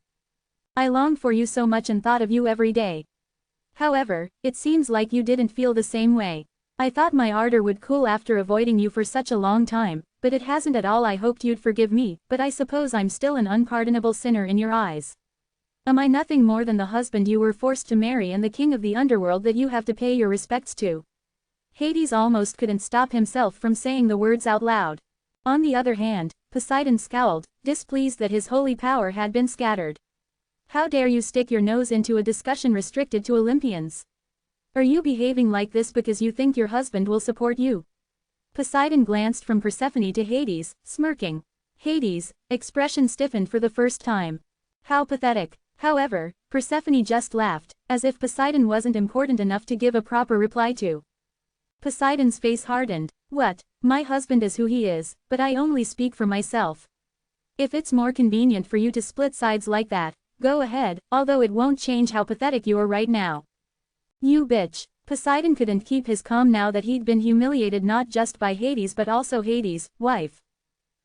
I longed for you so much and thought of you every day. However, it seems like you didn't feel the same way. I thought my ardor would cool after avoiding you for such a long time, but it hasn't at all. I hoped you'd forgive me, but I suppose I'm still an unpardonable sinner in your eyes. Am I nothing more than the husband you were forced to marry and the king of the underworld that you have to pay your respects to? Hades almost couldn't stop himself from saying the words out loud. On the other hand, Poseidon scowled, displeased that his holy power had been scattered. How dare you stick your nose into a discussion restricted to Olympians? Are you behaving like this because you think your husband will support you? Poseidon glanced from Persephone to Hades, smirking. Hades' expression stiffened for the first time. How pathetic. However, Persephone just laughed, as if Poseidon wasn't important enough to give a proper reply to. Poseidon's face hardened. What? My husband is who he is, but I only speak for myself. If it's more convenient for you to split sides like that, go ahead, although it won't change how pathetic you are right now. You bitch. Poseidon couldn't keep his calm now that he'd been humiliated not just by Hades but also Hades' wife.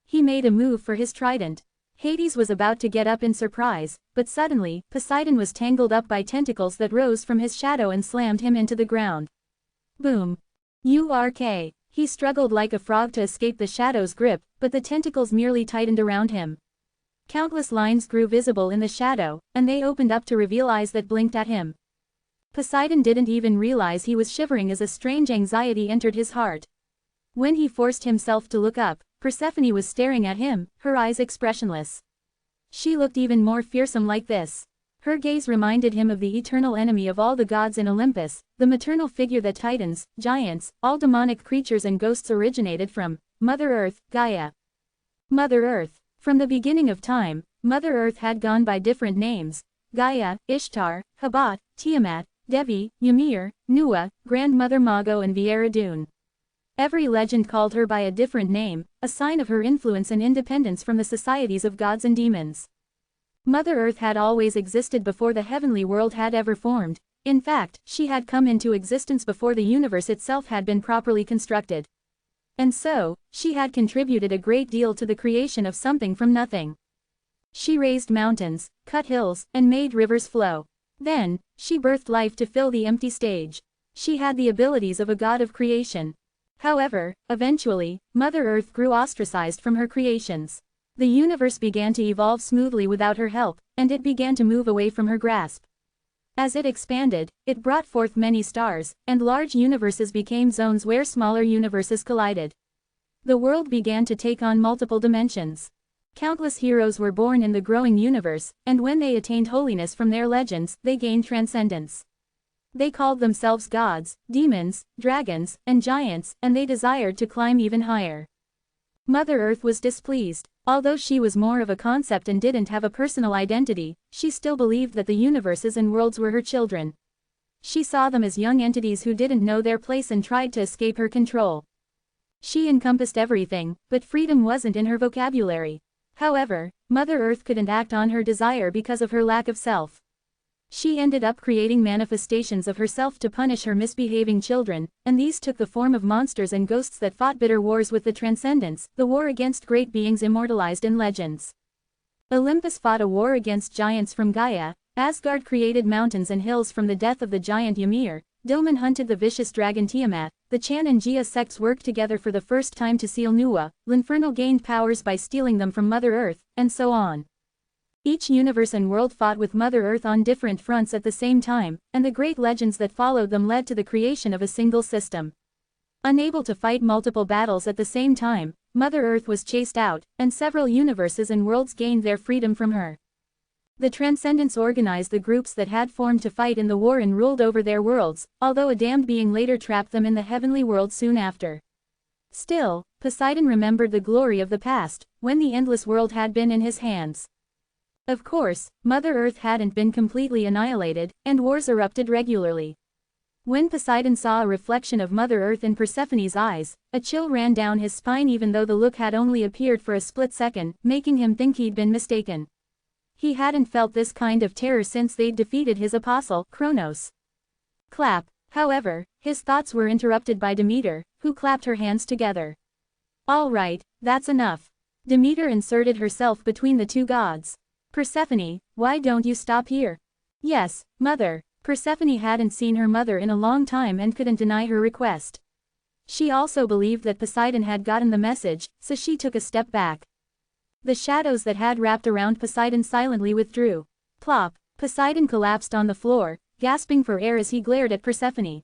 He made a move for his trident. Hades was about to get up in surprise, but suddenly, Poseidon was tangled up by tentacles that rose from his shadow and slammed him into the ground. Boom. URK. He struggled like a frog to escape the shadow's grip, but the tentacles merely tightened around him. Countless lines grew visible in the shadow, and they opened up to reveal eyes that blinked at him. Poseidon didn't even realize he was shivering as a strange anxiety entered his heart. When he forced himself to look up, Persephone was staring at him, her eyes expressionless. She looked even more fearsome like this. Her gaze reminded him of the eternal enemy of all the gods in Olympus, the maternal figure that titans, giants, all demonic creatures and ghosts originated from, Mother Earth, Gaia. Mother Earth. From the beginning of time, Mother Earth had gone by different names: Gaia, Ishtar, Habat, Tiamat, Devi, Ymir, Nuwa, Grandmother Mago and Viera. Every legend called her by a different name, a sign of her influence and independence from the societies of gods and demons. Mother Earth had always existed before the heavenly world had ever formed. In fact, she had come into existence before the universe itself had been properly constructed. And so, she had contributed a great deal to the creation of something from nothing. She raised mountains, cut hills, and made rivers flow. Then, she birthed life to fill the empty stage. She had the abilities of a god of creation. However, eventually, Mother Earth grew ostracized from her creations. The universe began to evolve smoothly without her help, and it began to move away from her grasp. As it expanded, it brought forth many stars, and large universes became zones where smaller universes collided. The world began to take on multiple dimensions. Countless heroes were born in the growing universe, and when they attained holiness from their legends, they gained transcendence. They called themselves gods, demons, dragons, and giants, and they desired to climb even higher. Mother Earth was displeased. Although she was more of a concept and didn't have a personal identity, she still believed that the universes and worlds were her children. She saw them as young entities who didn't know their place and tried to escape her control. She encompassed everything, but freedom wasn't in her vocabulary. However, Mother Earth couldn't act on her desire because of her lack of self. She ended up creating manifestations of herself to punish her misbehaving children, and these took the form of monsters and ghosts that fought bitter wars with the Transcendents, the war against great beings immortalized in legends. Olympus fought a war against giants from Gaia, Asgard created mountains and hills from the death of the giant Ymir, Dilmun hunted the vicious dragon Tiamat, the Chan and Jia sects worked together for the first time to seal Nuwa, L'Infernal gained powers by stealing them from Mother Earth, and so on. Each universe and world fought with Mother Earth on different fronts at the same time, and the great legends that followed them led to the creation of a single system. Unable to fight multiple battles at the same time, Mother Earth was chased out, and several universes and worlds gained their freedom from her. The Transcendents organized the groups that had formed to fight in the war and ruled over their worlds, although a damned being later trapped them in the heavenly world soon after. Still, Poseidon remembered the glory of the past, when the endless world had been in his hands. Of course, Mother Earth hadn't been completely annihilated, and wars erupted regularly. When Poseidon saw a reflection of Mother Earth in Persephone's eyes, a chill ran down his spine even though the look had only appeared for a split second, making him think he'd been mistaken. He hadn't felt this kind of terror since they'd defeated his apostle, Kronos. Clap. However, his thoughts were interrupted by Demeter, who clapped her hands together. All right, that's enough. Demeter inserted herself between the two gods. Persephone, why don't you stop here? Yes, Mother. Persephone hadn't seen her mother in a long time and couldn't deny her request. She also believed that Poseidon had gotten the message, so she took a step back. The shadows that had wrapped around Poseidon silently withdrew. Plop! Poseidon collapsed on the floor, gasping for air as he glared at Persephone.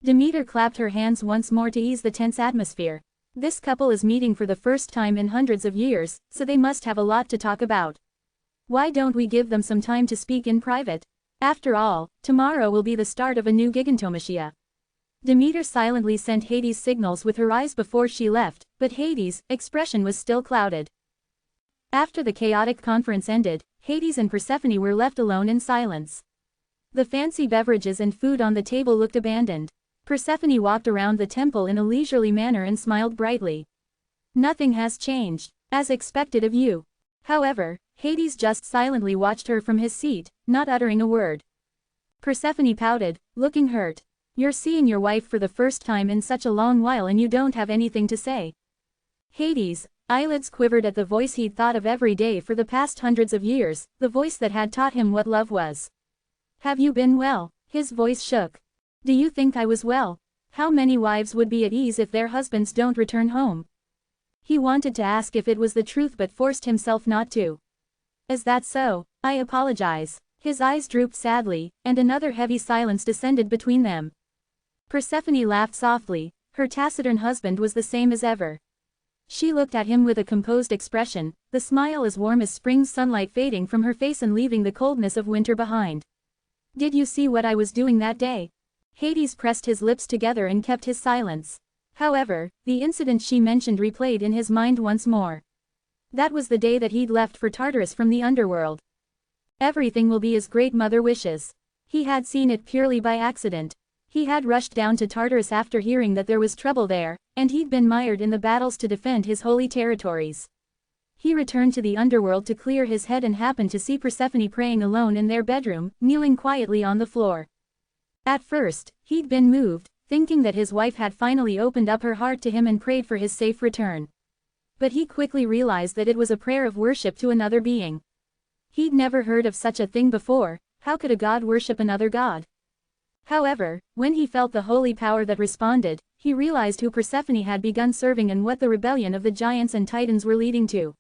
Demeter clapped her hands once more to ease the tense atmosphere. This couple is meeting for the first time in hundreds of years, so they must have a lot to talk about. Why don't we give them some time to speak in private? After all, tomorrow will be the start of a new gigantomachia. Demeter silently sent Hades signals with her eyes before she left, but Hades' expression was still clouded. After the chaotic conference ended, Hades and Persephone were left alone in silence. The fancy beverages and food on the table looked abandoned. Persephone walked around the temple in a leisurely manner and smiled brightly. Nothing has changed, as expected of you. However, Hades just silently watched her from his seat, not uttering a word. Persephone pouted, looking hurt. You're seeing your wife for the first time in such a long while and you don't have anything to say. Hades' eyelids quivered at the voice he'd thought of every day for the past hundreds of years, the voice that had taught him what love was. Have you been well? His voice shook. Do you think I was well? How many wives would be at ease if their husbands don't return home? He wanted to ask if it was the truth but forced himself not to. Is that so? I apologize. His eyes drooped sadly, and another heavy silence descended between them. Persephone laughed softly. Her taciturn husband was the same as ever. She looked at him with a composed expression, the smile as warm as spring's sunlight fading from her face and leaving the coldness of winter behind. Did you see what I was doing that day? Hades pressed his lips together and kept his silence. However, the incident she mentioned replayed in his mind once more. That was the day that he'd left for Tartarus from the underworld. Everything will be as Great Mother wishes. He had seen it purely by accident. He had rushed down to Tartarus after hearing that there was trouble there, and he'd been mired in the battles to defend his holy territories. He returned to the underworld to clear his head and happened to see Persephone praying alone in their bedroom, kneeling quietly on the floor. At first, he'd been moved, thinking that his wife had finally opened up her heart to him and prayed for his safe return. But he quickly realized that it was a prayer of worship to another being. He'd never heard of such a thing before. How could a god worship another god? However, when he felt the holy power that responded, he realized who Persephone had begun serving and what the rebellion of the giants and titans were leading to.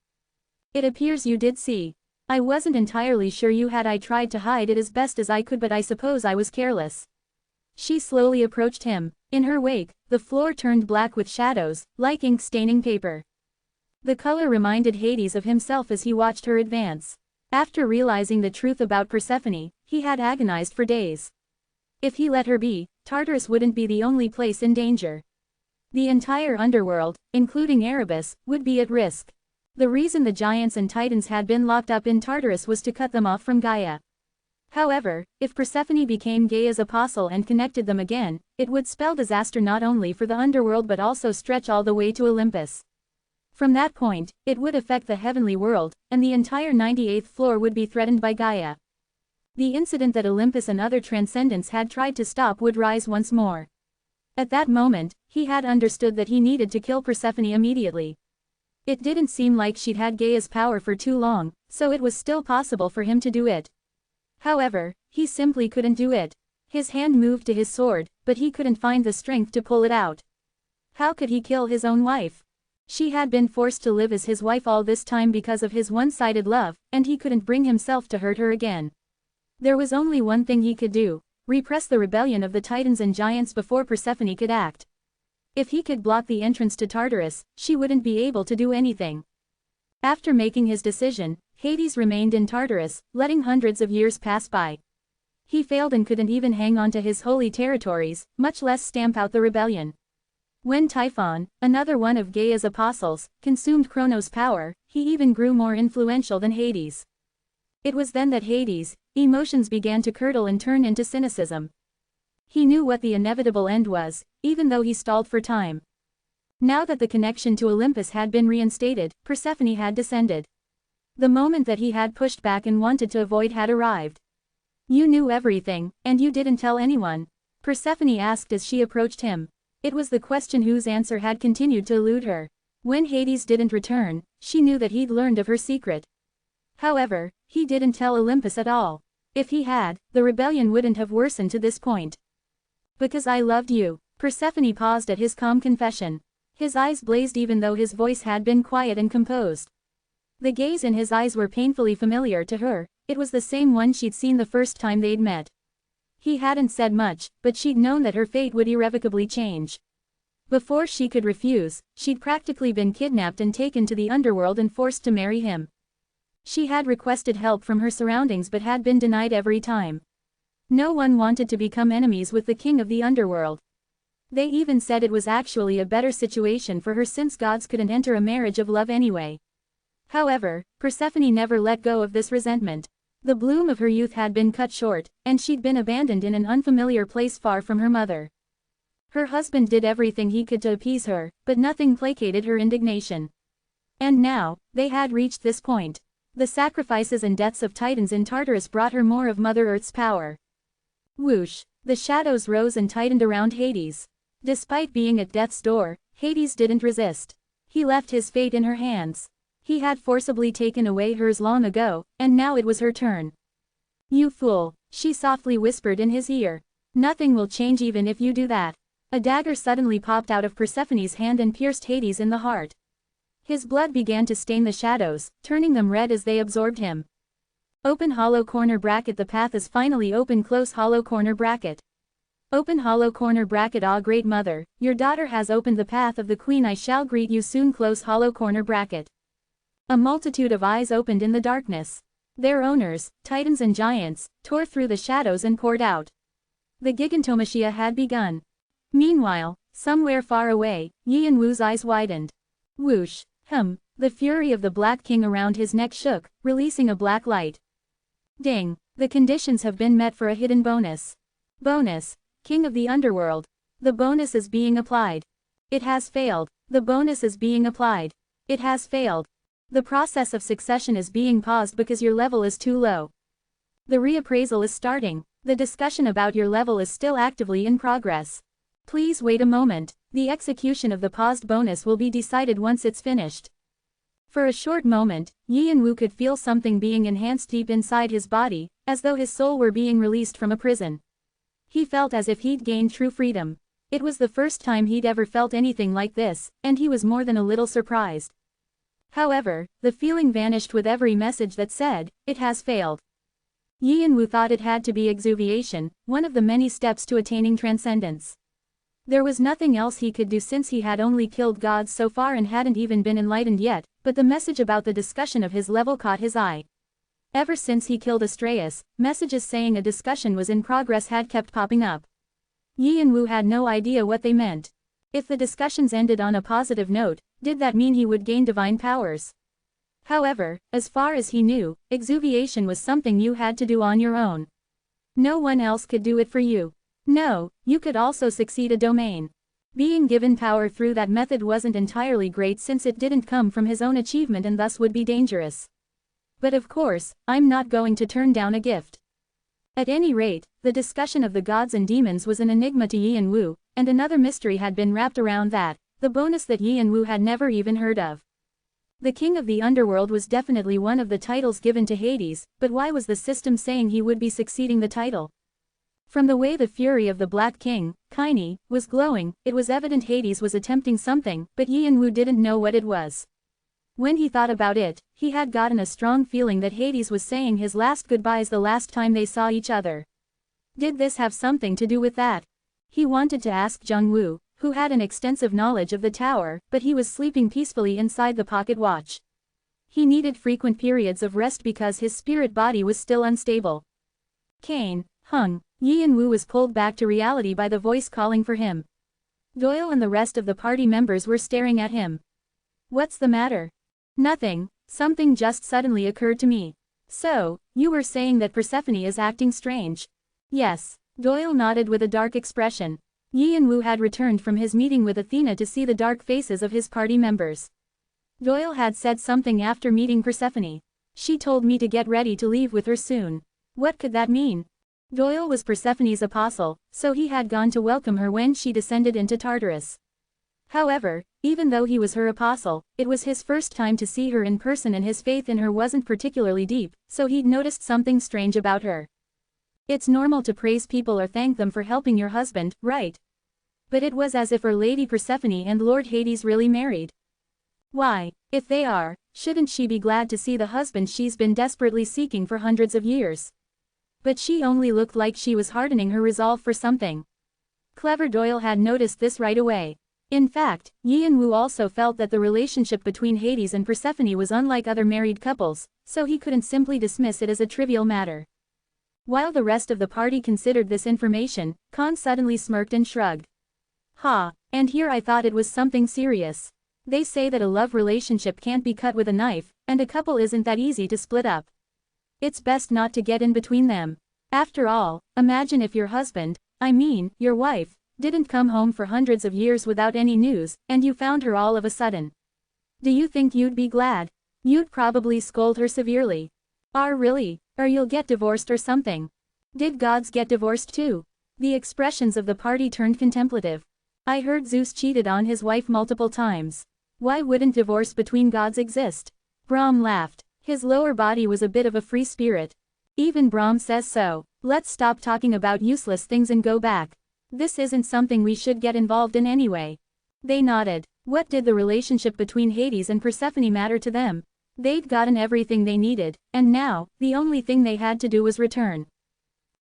It appears you did see. I wasn't entirely sure you had. I tried to hide it as best as I could, but I suppose I was careless. She slowly approached him. In her wake, the floor turned black with shadows, like ink staining paper. The color reminded Hades of himself as he watched her advance. After realizing the truth about Persephone, he had agonized for days. If he let her be, Tartarus wouldn't be the only place in danger. The entire underworld, including Erebus, would be at risk. The reason the giants and titans had been locked up in Tartarus was to cut them off from Gaia. However, if Persephone became Gaia's apostle and connected them again, it would spell disaster not only for the underworld but also stretch all the way to Olympus. From that point, it would affect the heavenly world, and the entire 98th floor would be threatened by Gaia. The incident that Olympus and other transcendents had tried to stop would rise once more. At that moment, he had understood that he needed to kill Persephone immediately. It didn't seem like she'd had Gaia's power for too long, so it was still possible for him to do it. However, he simply couldn't do it. His hand moved to his sword, but he couldn't find the strength to pull it out. How could he kill his own wife? She had been forced to live as his wife all this time because of his one-sided love, and he couldn't bring himself to hurt her again. There was only one thing he could do: repress the rebellion of the titans and giants before Persephone could act. If he could block the entrance to Tartarus, she wouldn't be able to do anything. After making his decision, Hades remained in Tartarus, letting hundreds of years pass by. He failed and couldn't even hang on to his holy territories, much less stamp out the rebellion. When Typhon, another one of Gaia's apostles, consumed Kronos' power, he even grew more influential than Hades. It was then that Hades' emotions began to curdle and turn into cynicism. He knew what the inevitable end was, even though he stalled for time. Now that the connection to Olympus had been reinstated, Persephone had descended. The moment that he had pushed back and wanted to avoid had arrived. You knew everything, and you didn't tell anyone? Persephone asked as she approached him. It was the question whose answer had continued to elude her. When Hades didn't return, she knew that he'd learned of her secret. However, he didn't tell Olympus at all. If he had, the rebellion wouldn't have worsened to this point. Because I loved you. Persephone paused at his calm confession. His eyes blazed even though his voice had been quiet and composed. The gaze in his eyes were painfully familiar to her, it was the same one she'd seen the first time they'd met. He hadn't said much, but she'd known that her fate would irrevocably change. Before she could refuse, she'd practically been kidnapped and taken to the underworld and forced to marry him. She had requested help from her surroundings but had been denied every time. No one wanted to become enemies with the king of the underworld. They even said it was actually a better situation for her since gods couldn't enter a marriage of love anyway. However, Persephone never let go of this resentment. The bloom of her youth had been cut short, and she'd been abandoned in an unfamiliar place far from her mother. Her husband did everything he could to appease her, but nothing placated her indignation. And now, they had reached this point. The sacrifices and deaths of titans in Tartarus brought her more of Mother Earth's power. Whoosh! The shadows rose and tightened around Hades. Despite being at death's door, Hades didn't resist. He left his fate in her hands. He had forcibly taken away hers long ago, and now it was her turn. You fool, she softly whispered in his ear. Nothing will change even if you do that. A dagger suddenly popped out of Persephone's hand and pierced Hades in the heart. His blood began to stain the shadows, turning them red as they absorbed him. Open hollow corner bracket. The path is finally open. Close hollow corner bracket. Open hollow corner bracket. Ah, great mother, your daughter has opened the path of the queen. I shall greet you soon. Close hollow corner bracket. A multitude of eyes opened in the darkness. Their owners, titans and giants, tore through the shadows and poured out. The gigantomachia had begun. Meanwhile, somewhere far away, Yin Wu's eyes widened. Whoosh! The fury of the Black King around his neck shook, releasing a black light. Ding! The conditions have been met for a hidden bonus. Bonus. King of the Underworld. The bonus is being applied. It has failed. The bonus is being applied. It has failed. The process of succession is being paused because your level is too low. The reappraisal is starting. The discussion about your level is still actively in progress. Please wait a moment. The execution of the paused bonus will be decided once it's finished. For a short moment, Yin Wu could feel something being enhanced deep inside his body, as though his soul were being released from a prison. He felt as if he'd gained true freedom. It was the first time he'd ever felt anything like this, and he was more than a little surprised. However, the feeling vanished with every message that said, "It has failed." Yin Wu thought it had to be exuviation, one of the many steps to attaining transcendence. There was nothing else he could do since he had only killed gods so far and hadn't even been enlightened yet, but the message about the discussion of his level caught his eye. Ever since he killed Astraeus, messages saying a discussion was in progress had kept popping up. Yin Wu had no idea what they meant. If the discussions ended on a positive note, did that mean he would gain divine powers? However, as far as he knew, exuviation was something you had to do on your own. No one else could do it for you. No, you could also succeed a domain. Being given power through that method wasn't entirely great since it didn't come from his own achievement and thus would be dangerous. But of course, I'm not going to turn down a gift. At any rate, the discussion of the gods and demons was an enigma to Yin Wu, and another mystery had been wrapped around that, the bonus that Yin Wu had never even heard of. The King of the Underworld was definitely one of the titles given to Hades, but why was the system saying he would be succeeding the title? From the way the fury of the Black King, Kaini, was glowing, it was evident Hades was attempting something, but Yin Wu didn't know what it was. When he thought about it, he had gotten a strong feeling that Hades was saying his last goodbyes the last time they saw each other. Did this have something to do with that? He wanted to ask Jung Woo, who had an extensive knowledge of the tower, but he was sleeping peacefully inside the pocket watch. He needed frequent periods of rest because his spirit body was still unstable. Kane, Hung, Yin Wu was pulled back to reality by the voice calling for him. Doyle and the rest of the party members were staring at him. What's the matter? Nothing, something just suddenly occurred to me. So, you were saying that Persephone is acting strange? Yes. Doyle nodded with a dark expression. Yin Wu had returned from his meeting with Athena to see the dark faces of his party members. Doyle had said something after meeting Persephone. She told me to get ready to leave with her soon. What could that mean? Doyle was Persephone's apostle, so he had gone to welcome her when she descended into Tartarus. However, even though he was her apostle, it was his first time to see her in person and his faith in her wasn't particularly deep, so he'd noticed something strange about her. It's normal to praise people or thank them for helping your husband, right? But it was as if Our Lady Persephone and Lord Hades really married. Why, if they are, shouldn't she be glad to see the husband she's been desperately seeking for hundreds of years? But she only looked like she was hardening her resolve for something. Clever Doyle had noticed this right away. In fact, Yi and Wu also felt that the relationship between Hades and Persephone was unlike other married couples, so he couldn't simply dismiss it as a trivial matter. While the rest of the party considered this information, Khan suddenly smirked and shrugged. Ha, and here I thought it was something serious. They say that a love relationship can't be cut with a knife, and a couple isn't that easy to split up. It's best not to get in between them. After all, imagine if your husband, your wife, didn't come home for hundreds of years without any news, and you found her all of a sudden. Do you think you'd be glad? You'd probably scold her severely. Really? Or you'll get divorced or something. Did gods get divorced too? The expressions of the party turned contemplative. I heard Zeus cheated on his wife multiple times. Why wouldn't divorce between gods exist? Brahm laughed. His lower body was a bit of a free spirit. Even Brahm says so. Let's stop talking about useless things and go back. This isn't something we should get involved in anyway. They nodded. What did the relationship between Hades and Persephone matter to them? They'd gotten everything they needed, and now, the only thing they had to do was return.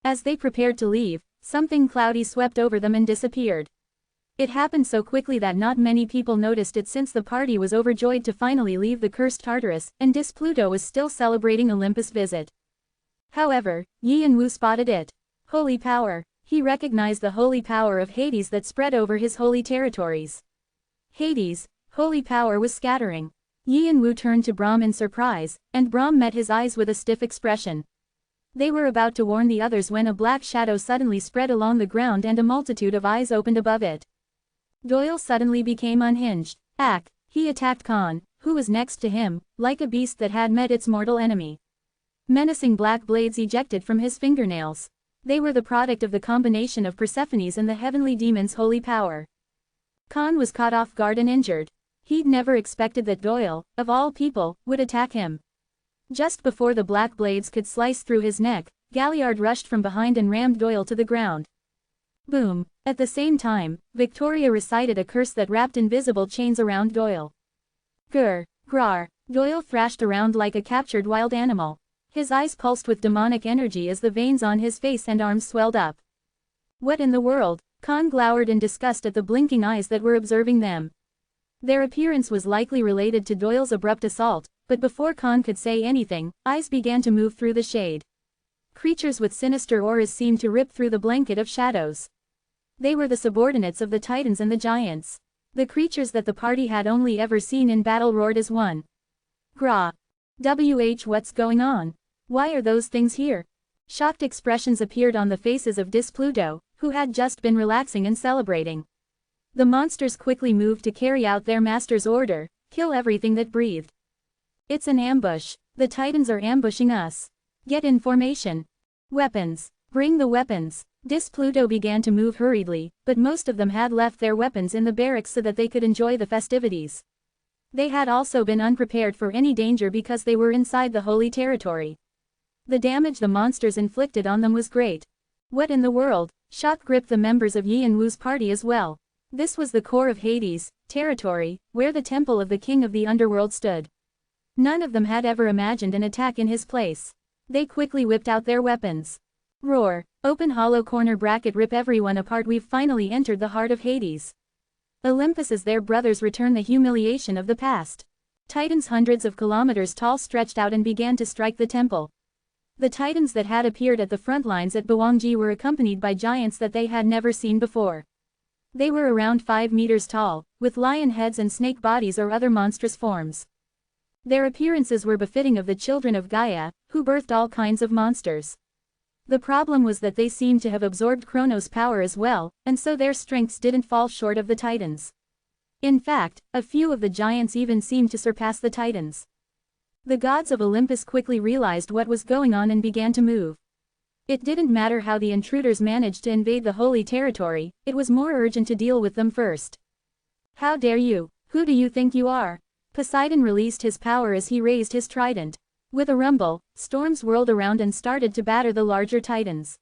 As they prepared to leave, something cloudy swept over them and disappeared. It happened so quickly that not many people noticed it since the party was overjoyed to finally leave the cursed Tartarus, and Pluto was still celebrating Olympus' visit. However, Yi and Wu spotted it. Holy power. He recognized the holy power of Hades that spread over his holy territories. Hades' holy power was scattering. Yi and Wu turned to Brahm in surprise, and Brahm met his eyes with a stiff expression. They were about to warn the others when a black shadow suddenly spread along the ground and a multitude of eyes opened above it. Doyle suddenly became unhinged. He attacked Khan, who was next to him, like a beast that had met its mortal enemy. Menacing black blades ejected from his fingernails. They were the product of the combination of Persephone's and the heavenly demon's holy power. Khan was caught off guard and injured. He'd never expected that Doyle, of all people, would attack him. Just before the black blades could slice through his neck, Galliard rushed from behind and rammed Doyle to the ground. Boom! At the same time, Victoria recited a curse that wrapped invisible chains around Doyle. Grr! Grar! Doyle thrashed around like a captured wild animal. His eyes pulsed with demonic energy as the veins on his face and arms swelled up. What in the world? Khan glowered in disgust at the blinking eyes that were observing them. Their appearance was likely related to Doyle's abrupt assault, but before Khan could say anything, eyes began to move through the shade. Creatures with sinister auras seemed to rip through the blanket of shadows. They were the subordinates of the Titans and the Giants. The creatures that the party had only ever seen in battle roared as one. Gra! What's going on? Why are those things here? Shocked expressions appeared on the faces of Pluto, who had just been relaxing and celebrating. The monsters quickly moved to carry out their master's order, kill everything that breathed. It's an ambush. The Titans are ambushing us. Get in formation. Weapons. Bring the weapons. Pluto began to move hurriedly, but most of them had left their weapons in the barracks so that they could enjoy the festivities. They had also been unprepared for any danger because they were inside the holy territory. The damage the monsters inflicted on them was great. What in the world? Shock gripped the members of Yi and Wu's party as well. This was the core of Hades' territory, where the temple of the king of the underworld stood. None of them had ever imagined an attack in his place. They quickly whipped out their weapons. Roar! Open hollow corner bracket, rip everyone apart. We've finally entered the heart of Hades. Olympus as their brothers return the humiliation of the past. Titans hundreds of kilometers tall stretched out and began to strike the temple. The Titans that had appeared at the front lines at Bawangji were accompanied by giants that they had never seen before. They were around 5 meters tall, with lion heads and snake bodies or other monstrous forms. Their appearances were befitting of the children of Gaia, who birthed all kinds of monsters. The problem was that they seemed to have absorbed Kronos' power as well, and so their strengths didn't fall short of the Titans. In fact, a few of the giants even seemed to surpass the Titans. The gods of Olympus quickly realized what was going on and began to move. It didn't matter how the intruders managed to invade the holy territory, it was more urgent to deal with them first. How dare you? Who do you think you are? Poseidon released his power as he raised his trident. With a rumble, storms whirled around and started to batter the larger Titans.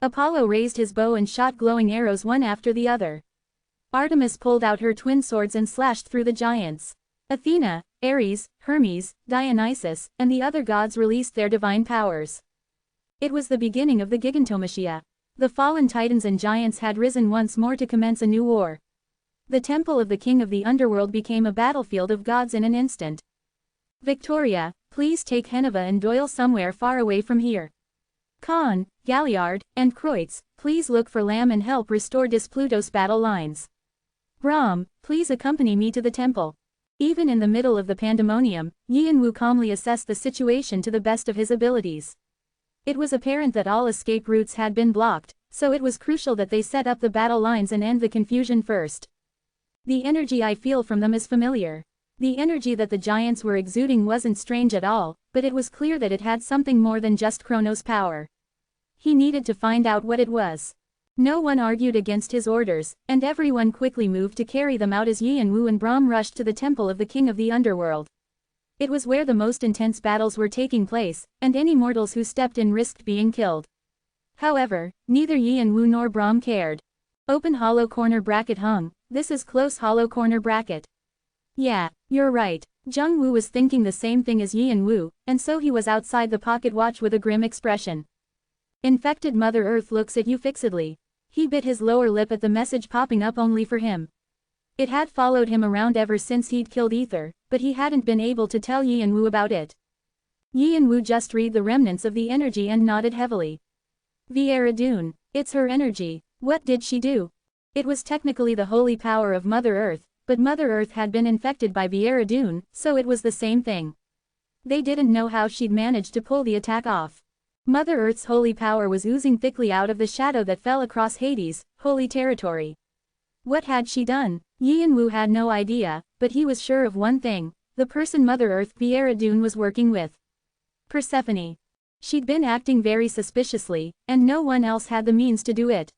Apollo raised his bow and shot glowing arrows one after the other. Artemis pulled out her twin swords and slashed through the giants. Athena, Ares, Hermes, Dionysus, and the other gods released their divine powers. It was the beginning of the Gigantomachia. The fallen titans and giants had risen once more to commence a new war. The temple of the king of the underworld became a battlefield of gods in an instant. Victoria, please take Heneva and Doyle somewhere far away from here. Khan, Galliard, and Kreutz, please look for Lamb and help restore Displutos battle lines. Brahm, please accompany me to the temple. Even in the middle of the pandemonium, Yian-Wu calmly assessed the situation to the best of his abilities. It was apparent that all escape routes had been blocked, so it was crucial that they set up the battle lines and end the confusion first. The energy I feel from them is familiar. The energy that the giants were exuding wasn't strange at all, but it was clear that it had something more than just Chronos' power. He needed to find out what it was. No one argued against his orders, and everyone quickly moved to carry them out as Yian-Wu and Brahm rushed to the temple of the king of the underworld. It was where the most intense battles were taking place, and any mortals who stepped in risked being killed. However, neither Yian-Wu nor Brahm cared. Open hollow corner bracket hung, this is close hollow corner bracket. Yeah, you're right. Jung-Woo was thinking the same thing as Yian-Wu, and so he was outside the pocket watch with a grim expression. Infected Mother Earth looks at you fixedly. He bit his lower lip at the message popping up only for him. It had followed him around ever since he'd killed Ether, but he hadn't been able to tell Yian-Wu about it. Yian-Wu just read the remnants of the energy and nodded heavily. Viera-Dune, it's her energy. What did she do? It was technically the holy power of Mother Earth, but Mother Earth had been infected by Viera-Dune, so it was the same thing. They didn't know how she'd managed to pull the attack off. Mother Earth's holy power was oozing thickly out of the shadow that fell across Hades, holy territory. What had she done? Yian-Wu had no idea, but he was sure of one thing, the person Mother Earth Viera-Dune was working with. Persephone. She'd been acting very suspiciously, and no one else had the means to do it.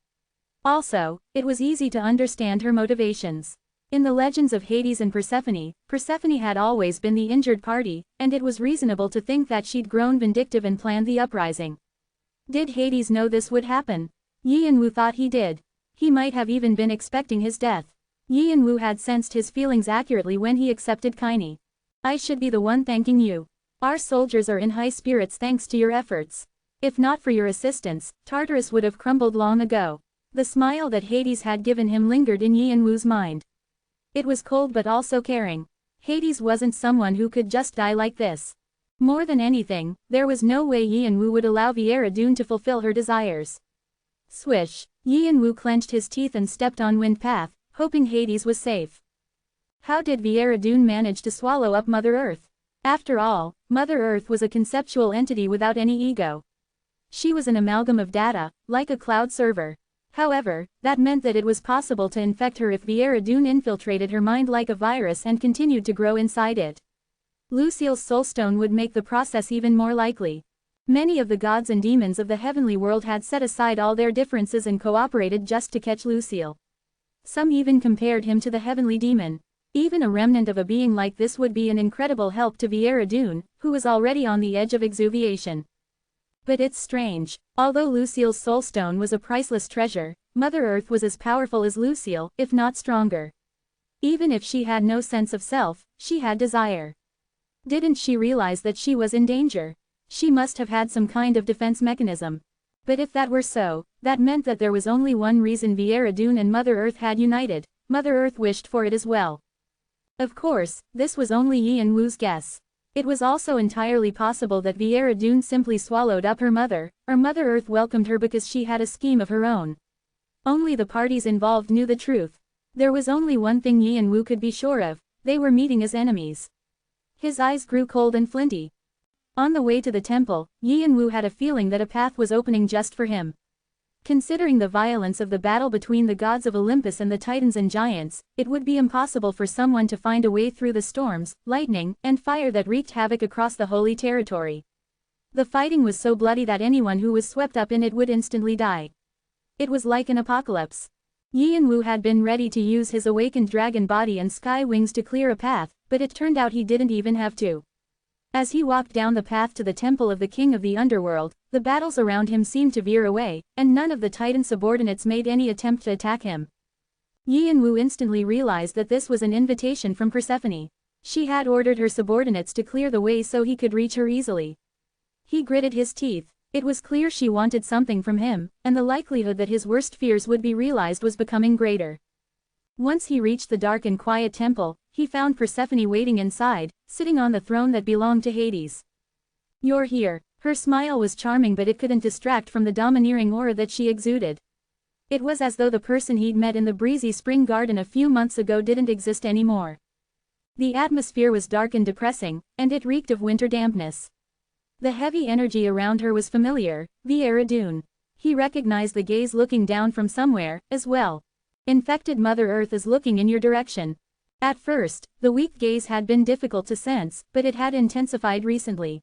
Also, it was easy to understand her motivations. In the legends of Hades and Persephone, Persephone had always been the injured party, and it was reasonable to think that she'd grown vindictive and planned the uprising. Did Hades know this would happen? Yian-Wu thought he did. He might have even been expecting his death. Yian-Wu had sensed his feelings accurately when he accepted Kaini. I should be the one thanking you. Our soldiers are in high spirits thanks to your efforts. If not for your assistance, Tartarus would have crumbled long ago. The smile that Hades had given him lingered in Yian-Wu's mind. It was cold but also caring. Hades wasn't someone who could just die like this. More than anything, there was no way Yian-Wu would allow Viera-Dune to fulfill her desires. Swish. Yian-Wu clenched his teeth and stepped on Wind Path, hoping Hades was safe. How did Viera-Dune manage to swallow up Mother Earth? After all, Mother Earth was a conceptual entity without any ego. She was an amalgam of data, like a cloud server. However, that meant that it was possible to infect her if Viera-Dune infiltrated her mind like a virus and continued to grow inside it. Lucille's soulstone would make the process even more likely. Many of the gods and demons of the heavenly world had set aside all their differences and cooperated just to catch Lucille. Some even compared him to the heavenly demon. Even a remnant of a being like this would be an incredible help to Viera-Dune, who was already on the edge of exuviation. But it's strange. Although Lucille's soulstone was a priceless treasure, Mother Earth was as powerful as Lucille, if not stronger. Even if she had no sense of self, she had desire. Didn't she realize that she was in danger? She must have had some kind of defense mechanism. But if that were so, that meant that there was only one reason Viera-Dune and Mother Earth had united. Mother Earth wished for it as well. Of course, this was only Yian-Wu's guess. It was also entirely possible that Viera-Dune simply swallowed up her mother, or Mother Earth welcomed her because she had a scheme of her own. Only the parties involved knew the truth. There was only one thing Yian-Wu could be sure of, they were meeting as enemies. His eyes grew cold and flinty. On the way to the temple, Yian-Wu had a feeling that a path was opening just for him. Considering the violence of the battle between the gods of Olympus and the titans and giants, it would be impossible for someone to find a way through the storms, lightning, and fire that wreaked havoc across the holy territory. The fighting was so bloody that anyone who was swept up in it would instantly die. It was like an apocalypse. Yian-Wu had been ready to use his awakened dragon body and sky wings to clear a path, but it turned out he didn't even have to. As he walked down the path to the temple of the king of the underworld, the battles around him seemed to veer away, and none of the Titan subordinates made any attempt to attack him. Yi and Wu instantly realized that this was an invitation from Persephone. She had ordered her subordinates to clear the way so he could reach her easily. He gritted his teeth. It was clear she wanted something from him, and the likelihood that his worst fears would be realized was becoming greater. Once he reached the dark and quiet temple, he found Persephone waiting inside, sitting on the throne that belonged to Hades. "You're here." Her smile was charming, but it couldn't distract from the domineering aura that she exuded. It was as though the person he'd met in the breezy spring garden a few months ago didn't exist anymore. The atmosphere was dark and depressing, and it reeked of winter dampness. The heavy energy around her was familiar, Viera Dune. He recognized the gaze looking down from somewhere, as well. Infected Mother Earth is looking in your direction. At first, the weak gaze had been difficult to sense, but it had intensified recently.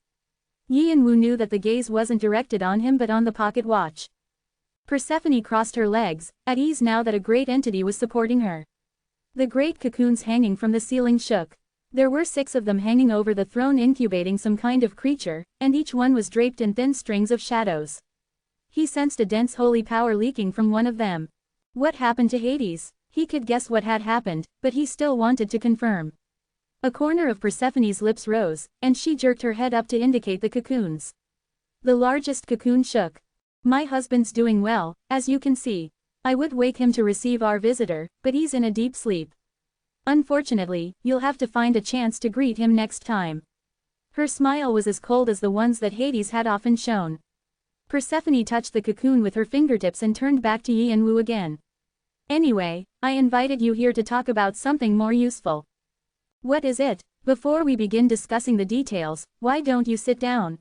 Yi and Wu knew that the gaze wasn't directed on him but on the pocket watch. Persephone crossed her legs, at ease now that a great entity was supporting her. The great cocoons hanging from the ceiling shook. There were 6 of them hanging over the throne incubating some kind of creature, and each one was draped in thin strings of shadows. He sensed a dense holy power leaking from one of them. What happened to Hades? He could guess what had happened, but he still wanted to confirm. A corner of Persephone's lips rose, and she jerked her head up to indicate the cocoons. The largest cocoon shook. "My husband's doing well, as you can see. I would wake him to receive our visitor, but he's in a deep sleep. Unfortunately, you'll have to find a chance to greet him next time." Her smile was as cold as the ones that Hades had often shown. Persephone touched the cocoon with her fingertips and turned back to Yi and Wu again. "Anyway, I invited you here to talk about something more useful." "What is it? Before we begin discussing the details, why don't you sit down?"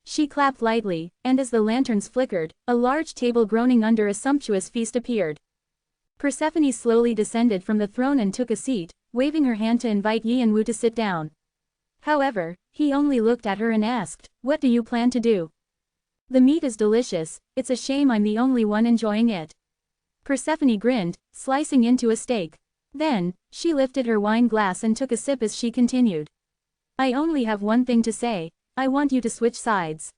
She clapped lightly, and as the lanterns flickered, a large table groaning under a sumptuous feast appeared. Persephone slowly descended from the throne and took a seat, waving her hand to invite Yi and Wu to sit down. However, he only looked at her and asked, "What do you plan to do?" "The meat is delicious, it's a shame I'm the only one enjoying it." Persephone grinned, slicing into a steak. Then, she lifted her wine glass and took a sip as she continued. "I only have one thing to say, I want you to switch sides."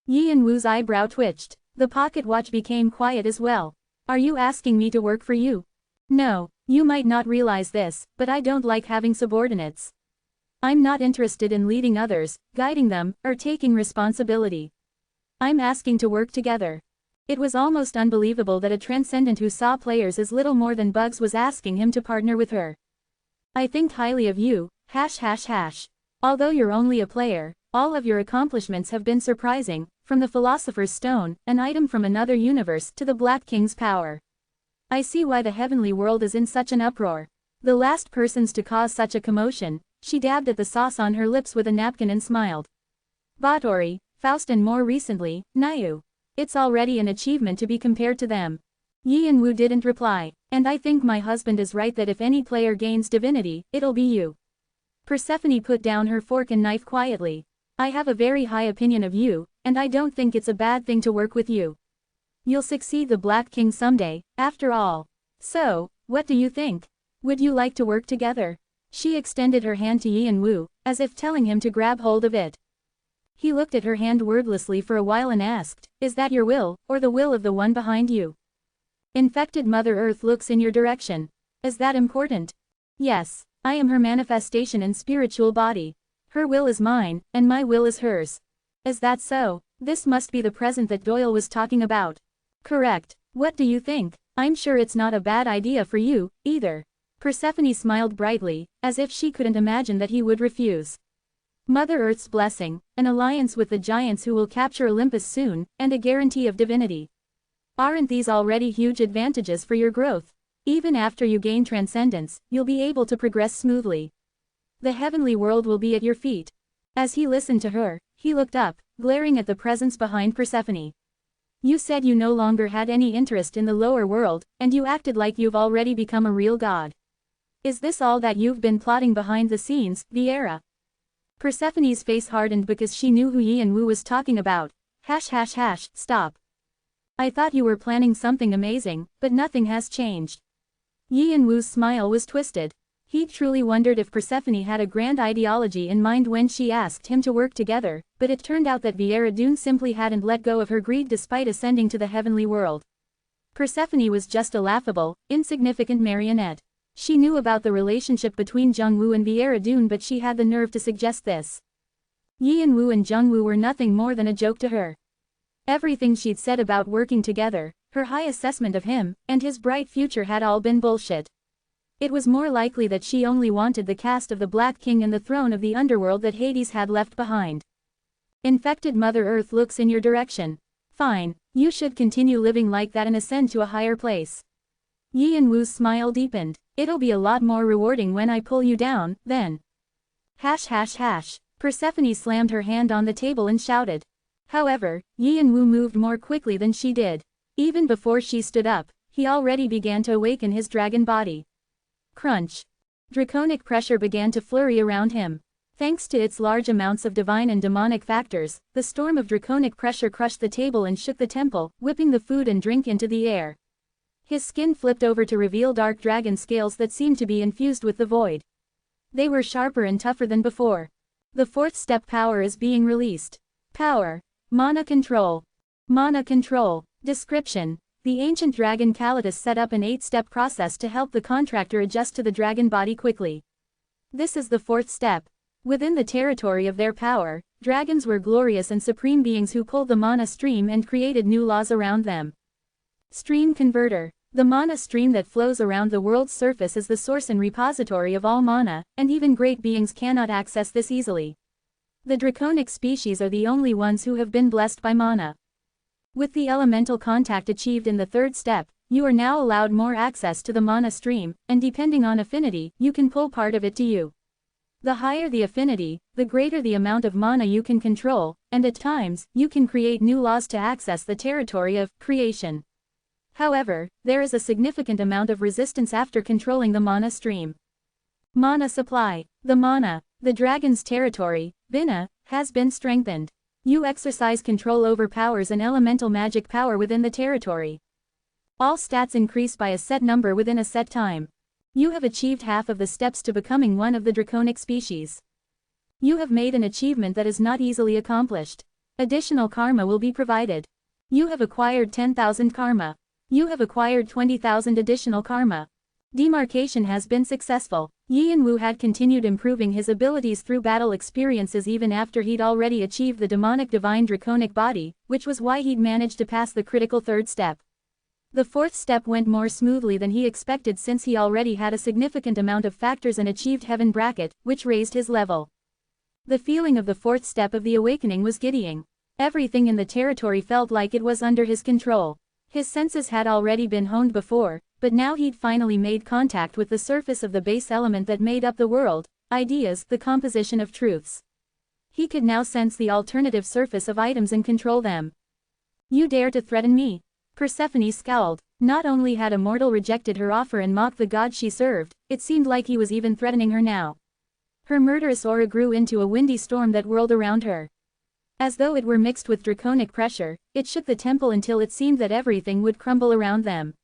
Yi and Wu's eyebrow twitched. The pocket watch became quiet as well. "Are you asking me to work for you?" "No, you might not realize this, but I don't like having subordinates. I'm not interested in leading others, guiding them, or taking responsibility. I'm asking to work together." It was almost unbelievable that a transcendent who saw players as little more than bugs was asking him to partner with her. "I think highly of you, ###. Although you're only a player, all of your accomplishments have been surprising, from the Philosopher's Stone, an item from another universe, to the Black King's power. I see why the heavenly world is in such an uproar. The last persons to cause such a commotion." She dabbed at the sauce on her lips with a napkin and smiled. "Batory, Faust, and more recently, Nayu. It's already an achievement to be compared to them." Yi and Wu didn't reply. "And I think my husband is right that if any player gains divinity, it'll be you." Persephone put down her fork and knife quietly. "I have a very high opinion of you, and I don't think it's a bad thing to work with you. You'll succeed the Black King someday, after all. So, what do you think? Would you like to work together?" She extended her hand to Yi and Wu, as if telling him to grab hold of it. He looked at her hand wordlessly for a while and asked, "Is that your will, or the will of the one behind you?" "Infected Mother Earth looks in your direction. Is that important?" "Yes, I am her manifestation and spiritual body. Her will is mine, and my will is hers." "Is that so? This must be the present that Doyle was talking about." "Correct. What do you think? I'm sure it's not a bad idea for you, either." Persephone smiled brightly, as if she couldn't imagine that he would refuse. Mother Earth's blessing, an alliance with the giants who will capture Olympus soon, and a guarantee of divinity. Aren't these already huge advantages for your growth? Even after you gain transcendence, you'll be able to progress smoothly. The heavenly world will be at your feet." As he listened to her, he looked up, glaring at the presence behind Persephone. "You said you no longer had any interest in the lower world, and you acted like you've already become a real god. Is this all that you've been plotting behind the scenes, Viera?" Persephone's face hardened because she knew who Yi and Wu was talking about. ###, stop. I thought you were planning something amazing, but nothing has changed." Yi and Wu's smile was twisted. He truly wondered if Persephone had a grand ideology in mind when she asked him to work together, but it turned out that Viera simply hadn't let go of her greed despite ascending to the heavenly world. Persephone was just a laughable, insignificant marionette. She knew about the relationship between Jungwoo and Viera but she had the nerve to suggest this. Yeonwoo and Jungwoo were nothing more than a joke to her. Everything she'd said about working together, her high assessment of him, and his bright future had all been bullshit. It was more likely that she only wanted the cast of the Black King and the throne of the underworld that Hades had left behind. Infected Mother Earth looks in your direction. Fine, you should continue living like that and ascend to a higher place. Yeonwoo's smile deepened. It'll be a lot more rewarding when I pull you down, then. Hash hash hash. Persephone slammed her hand on the table and shouted. However, Yeonwoo moved more quickly than she did. Even before she stood up, he already began to awaken his dragon body. Crunch. Draconic pressure began to flurry around him. Thanks to its large amounts of divine and demonic factors, the storm of draconic pressure crushed the table and shook the temple, whipping the food and drink into the air. His skin flipped over to reveal dark dragon scales that seemed to be infused with the void. They were sharper and tougher than before. The fourth step power is being released. Power. Mana control. Mana control. Description. The ancient dragon Kalidas set up an 8-step process to help the contractor adjust to the dragon body quickly. This is the fourth step. Within the territory of their power, dragons were glorious and supreme beings who pulled the mana stream and created new laws around them. Stream converter. The mana stream that flows around the world's surface is the source and repository of all mana, and even great beings cannot access this easily. The draconic species are the only ones who have been blessed by mana. With the elemental contact achieved in the third step, you are now allowed more access to the mana stream, and depending on affinity, you can pull part of it to you. The higher the affinity, the greater the amount of mana you can control, and at times, you can create new laws to access the territory of creation. However, there is a significant amount of resistance after controlling the mana stream. Mana supply. The mana, the dragon's territory, Bina, has been strengthened. You exercise control over powers and elemental magic power within the territory. All stats increase by a set number within a set time. You have achieved half of the steps to becoming one of the draconic species. You have made an achievement that is not easily accomplished. Additional karma will be provided. You have acquired 10,000 karma. You have acquired 20,000 additional karma. Demarcation has been successful. Yeonwoo had continued improving his abilities through battle experiences even after he'd already achieved the demonic divine draconic body, which was why he'd managed to pass the critical third step. The fourth step went more smoothly than he expected since he already had a significant amount of factors and achieved heaven bracket, which raised his level. The feeling of the fourth step of the awakening was giddying. Everything in the territory felt like it was under his control. His senses had already been honed before, but now he'd finally made contact with the surface of the base element that made up the world, ideas, the composition of truths. He could now sense the alternative surface of items and control them. You dare to threaten me? Persephone scowled. Not only had a mortal rejected her offer and mocked the god she served, it seemed like he was even threatening her now. Her murderous aura grew into a windy storm that whirled around her. As though it were mixed with draconic pressure, it shook the temple until it seemed that everything would crumble around them.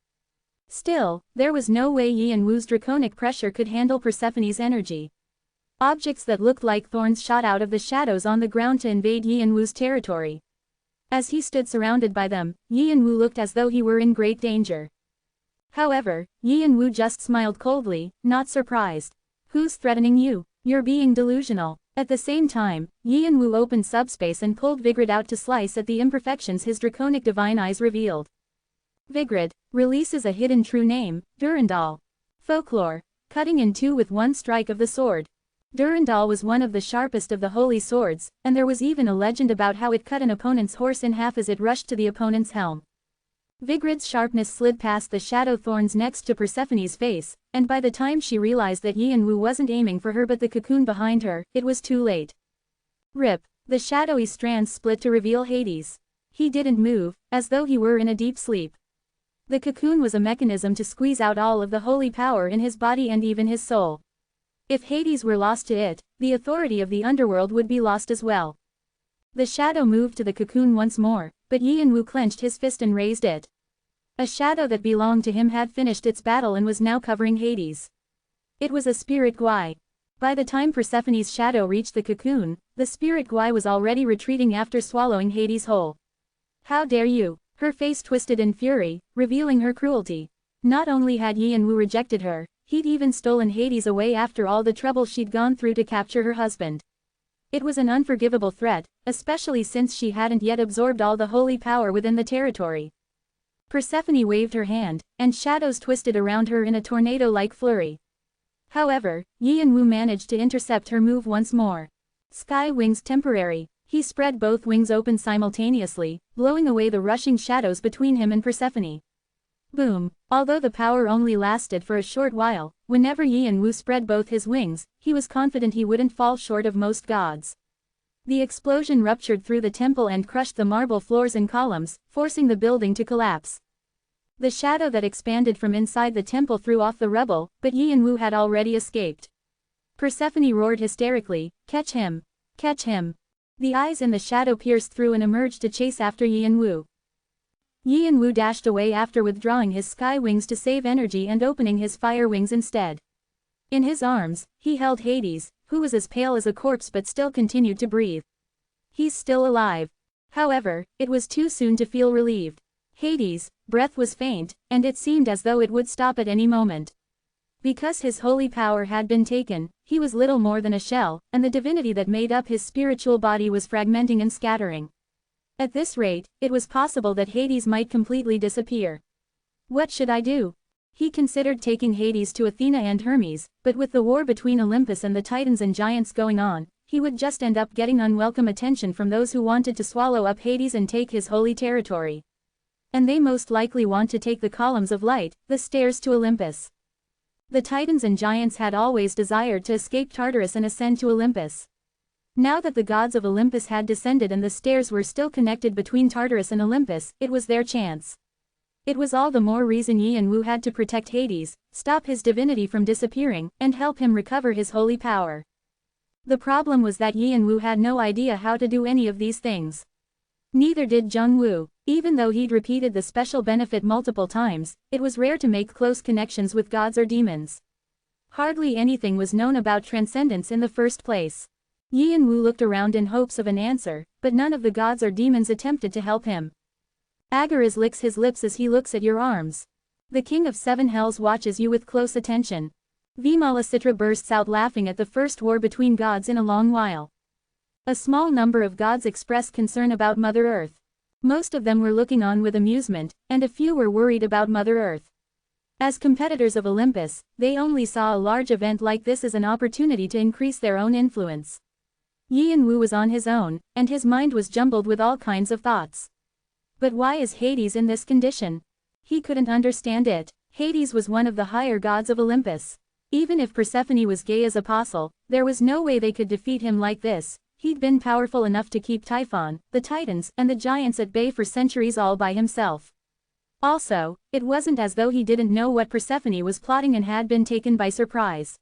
Still, there was no way Yeonwoo's draconic pressure could handle Persephone's energy. Objects that looked like thorns shot out of the shadows on the ground to invade Yeonwoo's territory. As he stood surrounded by them, Yeonwoo looked as though he were in great danger. However, Yeonwoo just smiled coldly, not surprised. Who's threatening you? You're being delusional. At the same time, Yeonwoo opened subspace and pulled Vigrid out to slice at the imperfections his draconic divine eyes revealed. Vigrid releases a hidden true name, Durandal. Folklore. Cutting in two with one strike of the sword. Durandal was one of the sharpest of the holy swords, and there was even a legend about how it cut an opponent's horse in half as it rushed to the opponent's helm. Vigrid's sharpness slid past the shadow thorns next to Persephone's face, and by the time she realized that Yeonwoo wasn't aiming for her but the cocoon behind her, it was too late. Rip. The shadowy strands split to reveal Hades. He didn't move, as though he were in a deep sleep. The cocoon was a mechanism to squeeze out all of the holy power in his body and even his soul. If Hades were lost to it, the authority of the underworld would be lost as well. The shadow moved to the cocoon once more, but Yeonwoo clenched his fist and raised it. A shadow that belonged to him had finished its battle and was now covering Hades. It was a spirit guai. By the time Persephone's shadow reached the cocoon, the spirit guai was already retreating after swallowing Hades whole. How dare you? Her face twisted in fury, revealing her cruelty. Not only had Yanwu rejected her, he'd even stolen Hades away after all the trouble she'd gone through to capture her husband. It was an unforgivable threat, especially since she hadn't yet absorbed all the holy power within the territory. Persephone waved her hand, and shadows twisted around her in a tornado-like flurry. However, Yanwu managed to intercept her move once more. Sky wings temporary. He spread both wings open simultaneously, blowing away the rushing shadows between him and Persephone. Boom! Although the power only lasted for a short while, whenever Yanwu spread both his wings, he was confident he wouldn't fall short of most gods. The explosion ruptured through the temple and crushed the marble floors and columns, forcing the building to collapse. The shadow that expanded from inside the temple threw off the rubble, but Yanwu had already escaped. Persephone roared hysterically, "Catch him! Catch him!" The eyes in the shadow pierced through and emerged to chase after Yanwu. Yanwu dashed away after withdrawing his sky wings to save energy and opening his fire wings instead. In his arms, he held Hades, who was as pale as a corpse but still continued to breathe. He's still alive. However, it was too soon to feel relieved. Hades' breath was faint, and it seemed as though it would stop at any moment. Because his holy power had been taken, he was little more than a shell, and the divinity that made up his spiritual body was fragmenting and scattering. At this rate, it was possible that Hades might completely disappear. What should I do? He considered taking Hades to Athena and Hermes, but with the war between Olympus and the Titans and Giants going on, he would just end up getting unwelcome attention from those who wanted to swallow up Hades and take his holy territory. And they most likely want to take the columns of light, the stairs to Olympus. The Titans and Giants had always desired to escape Tartarus and ascend to Olympus. Now that the gods of Olympus had descended and the stairs were still connected between Tartarus and Olympus, it was their chance. It was all the more reason Yanwu had to protect Hades, stop his divinity from disappearing, and help him recover his holy power. The problem was that Yanwu had no idea how to do any of these things. Neither did Jungwoo. Even though he'd repeated the special benefit multiple times, it was rare to make close connections with gods or demons. Hardly anything was known about transcendence in the first place. Yanwu looked around in hopes of an answer, but none of the gods or demons attempted to help him. Agaras licks his lips as he looks at your arms. The king of seven hells watches you with close attention. Vimalasitra bursts out laughing at the first war between gods in a long while. A small number of gods expressed concern about Mother Earth. Most of them were looking on with amusement, and a few were worried about Mother Earth. As competitors of Olympus, they only saw a large event like this as an opportunity to increase their own influence. Yanwu was on his own, and his mind was jumbled with all kinds of thoughts. But why is Hades in this condition? He couldn't understand it. Hades was one of the higher gods of Olympus. Even if Persephone was Gaia's apostle, there was no way they could defeat him like this. He'd been powerful enough to keep Typhon, the Titans, and the Giants at bay for centuries all by himself. Also, it wasn't as though he didn't know what Persephone was plotting and had been taken by surprise.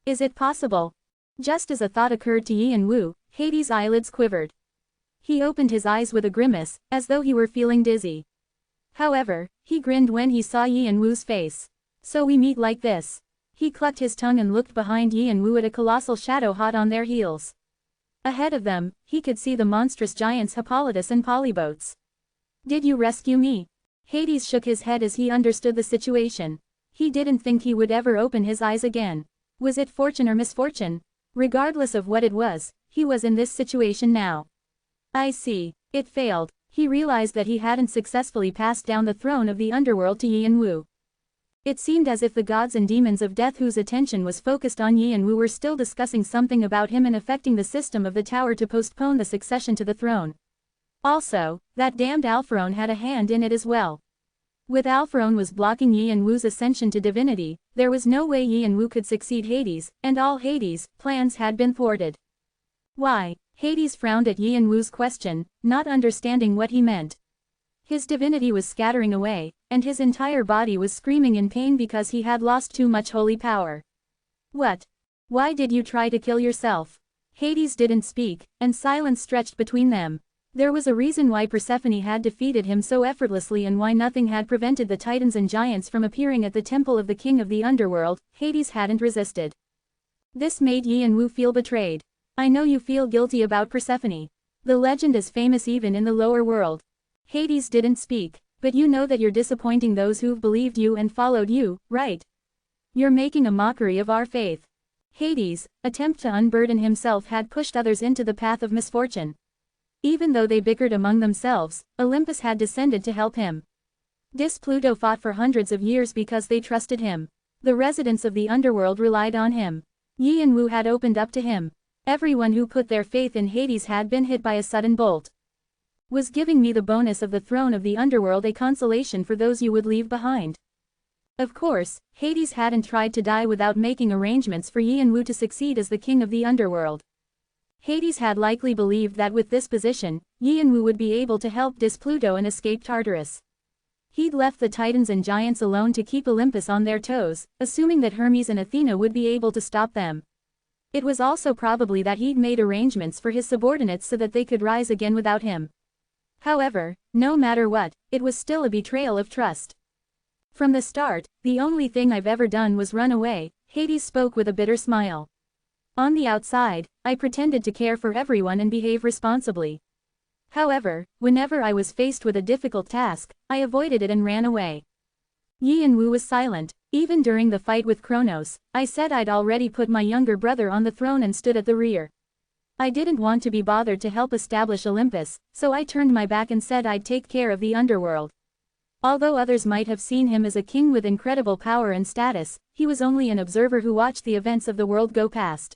Is it possible? Just as a thought occurred to Yanwu, Hades' eyelids quivered. He opened his eyes with a grimace, as though he were feeling dizzy. However, he grinned when he saw Yanwu's face. So we meet like this. He clucked his tongue and looked behind Yanwu at a colossal shadow hot on their heels. Ahead of them, he could see the monstrous giants Hippolytus and Polybotes. Did you rescue me? Hades shook his head as he understood the situation. He didn't think he would ever open his eyes again. Was it fortune or misfortune? Regardless of what it was, he was in this situation now. I see. It failed. He realized that he hadn't successfully passed down the throne of the underworld to Yanwu. It seemed as if the gods and demons of death whose attention was focused on Yanwu were still discussing something about him and affecting the system of the tower to postpone the succession to the throne. Also, that damned Alpharon had a hand in it as well. With Alpharon was blocking Yanwu's ascension to divinity, there was no way Yanwu could succeed Hades, and all Hades' plans had been thwarted. Why? Hades frowned at Yanwu's question, not understanding what he meant. His divinity was scattering away, and his entire body was screaming in pain because he had lost too much holy power. What? Why did you try to kill yourself? Hades didn't speak, and silence stretched between them. There was a reason why Persephone had defeated him so effortlessly and why nothing had prevented the titans and giants from appearing at the temple of the king of the underworld. Hades hadn't resisted. This made Yi and Wu feel betrayed. I know you feel guilty about Persephone. The legend is famous even in the lower world. Hades didn't speak, but you know that you're disappointing those who've believed you and followed you, right? You're making a mockery of our faith. Hades' attempt to unburden himself had pushed others into the path of misfortune. Even though they bickered among themselves, Olympus had descended to help him. Pluto fought for hundreds of years because they trusted him. The residents of the underworld relied on him. Yi and Wu had opened up to him. Everyone who put their faith in Hades had been hit by a sudden bolt. Was giving me the bonus of the throne of the underworld a consolation for those you would leave behind? Of course, Hades hadn't tried to die without making arrangements for Yi and Wu to succeed as the king of the underworld. Hades had likely believed that with this position, Yi and Wu would be able to help Pluto and escape Tartarus. He'd left the titans and giants alone to keep Olympus on their toes, assuming that Hermes and Athena would be able to stop them. It was also probably that he'd made arrangements for his subordinates so that they could rise again without him. However, no matter what, it was still a betrayal of trust. From the start, the only thing I've ever done was run away, Hades spoke with a bitter smile. On the outside, I pretended to care for everyone and behave responsibly. However, whenever I was faced with a difficult task, I avoided it and ran away. Yi and Wu was silent. Even during the fight with Kronos, I said I'd already put my younger brother on the throne and stood at the rear. I didn't want to be bothered to help establish Olympus, so I turned my back and said I'd take care of the underworld. Although others might have seen him as a king with incredible power and status, he was only an observer who watched the events of the world go past.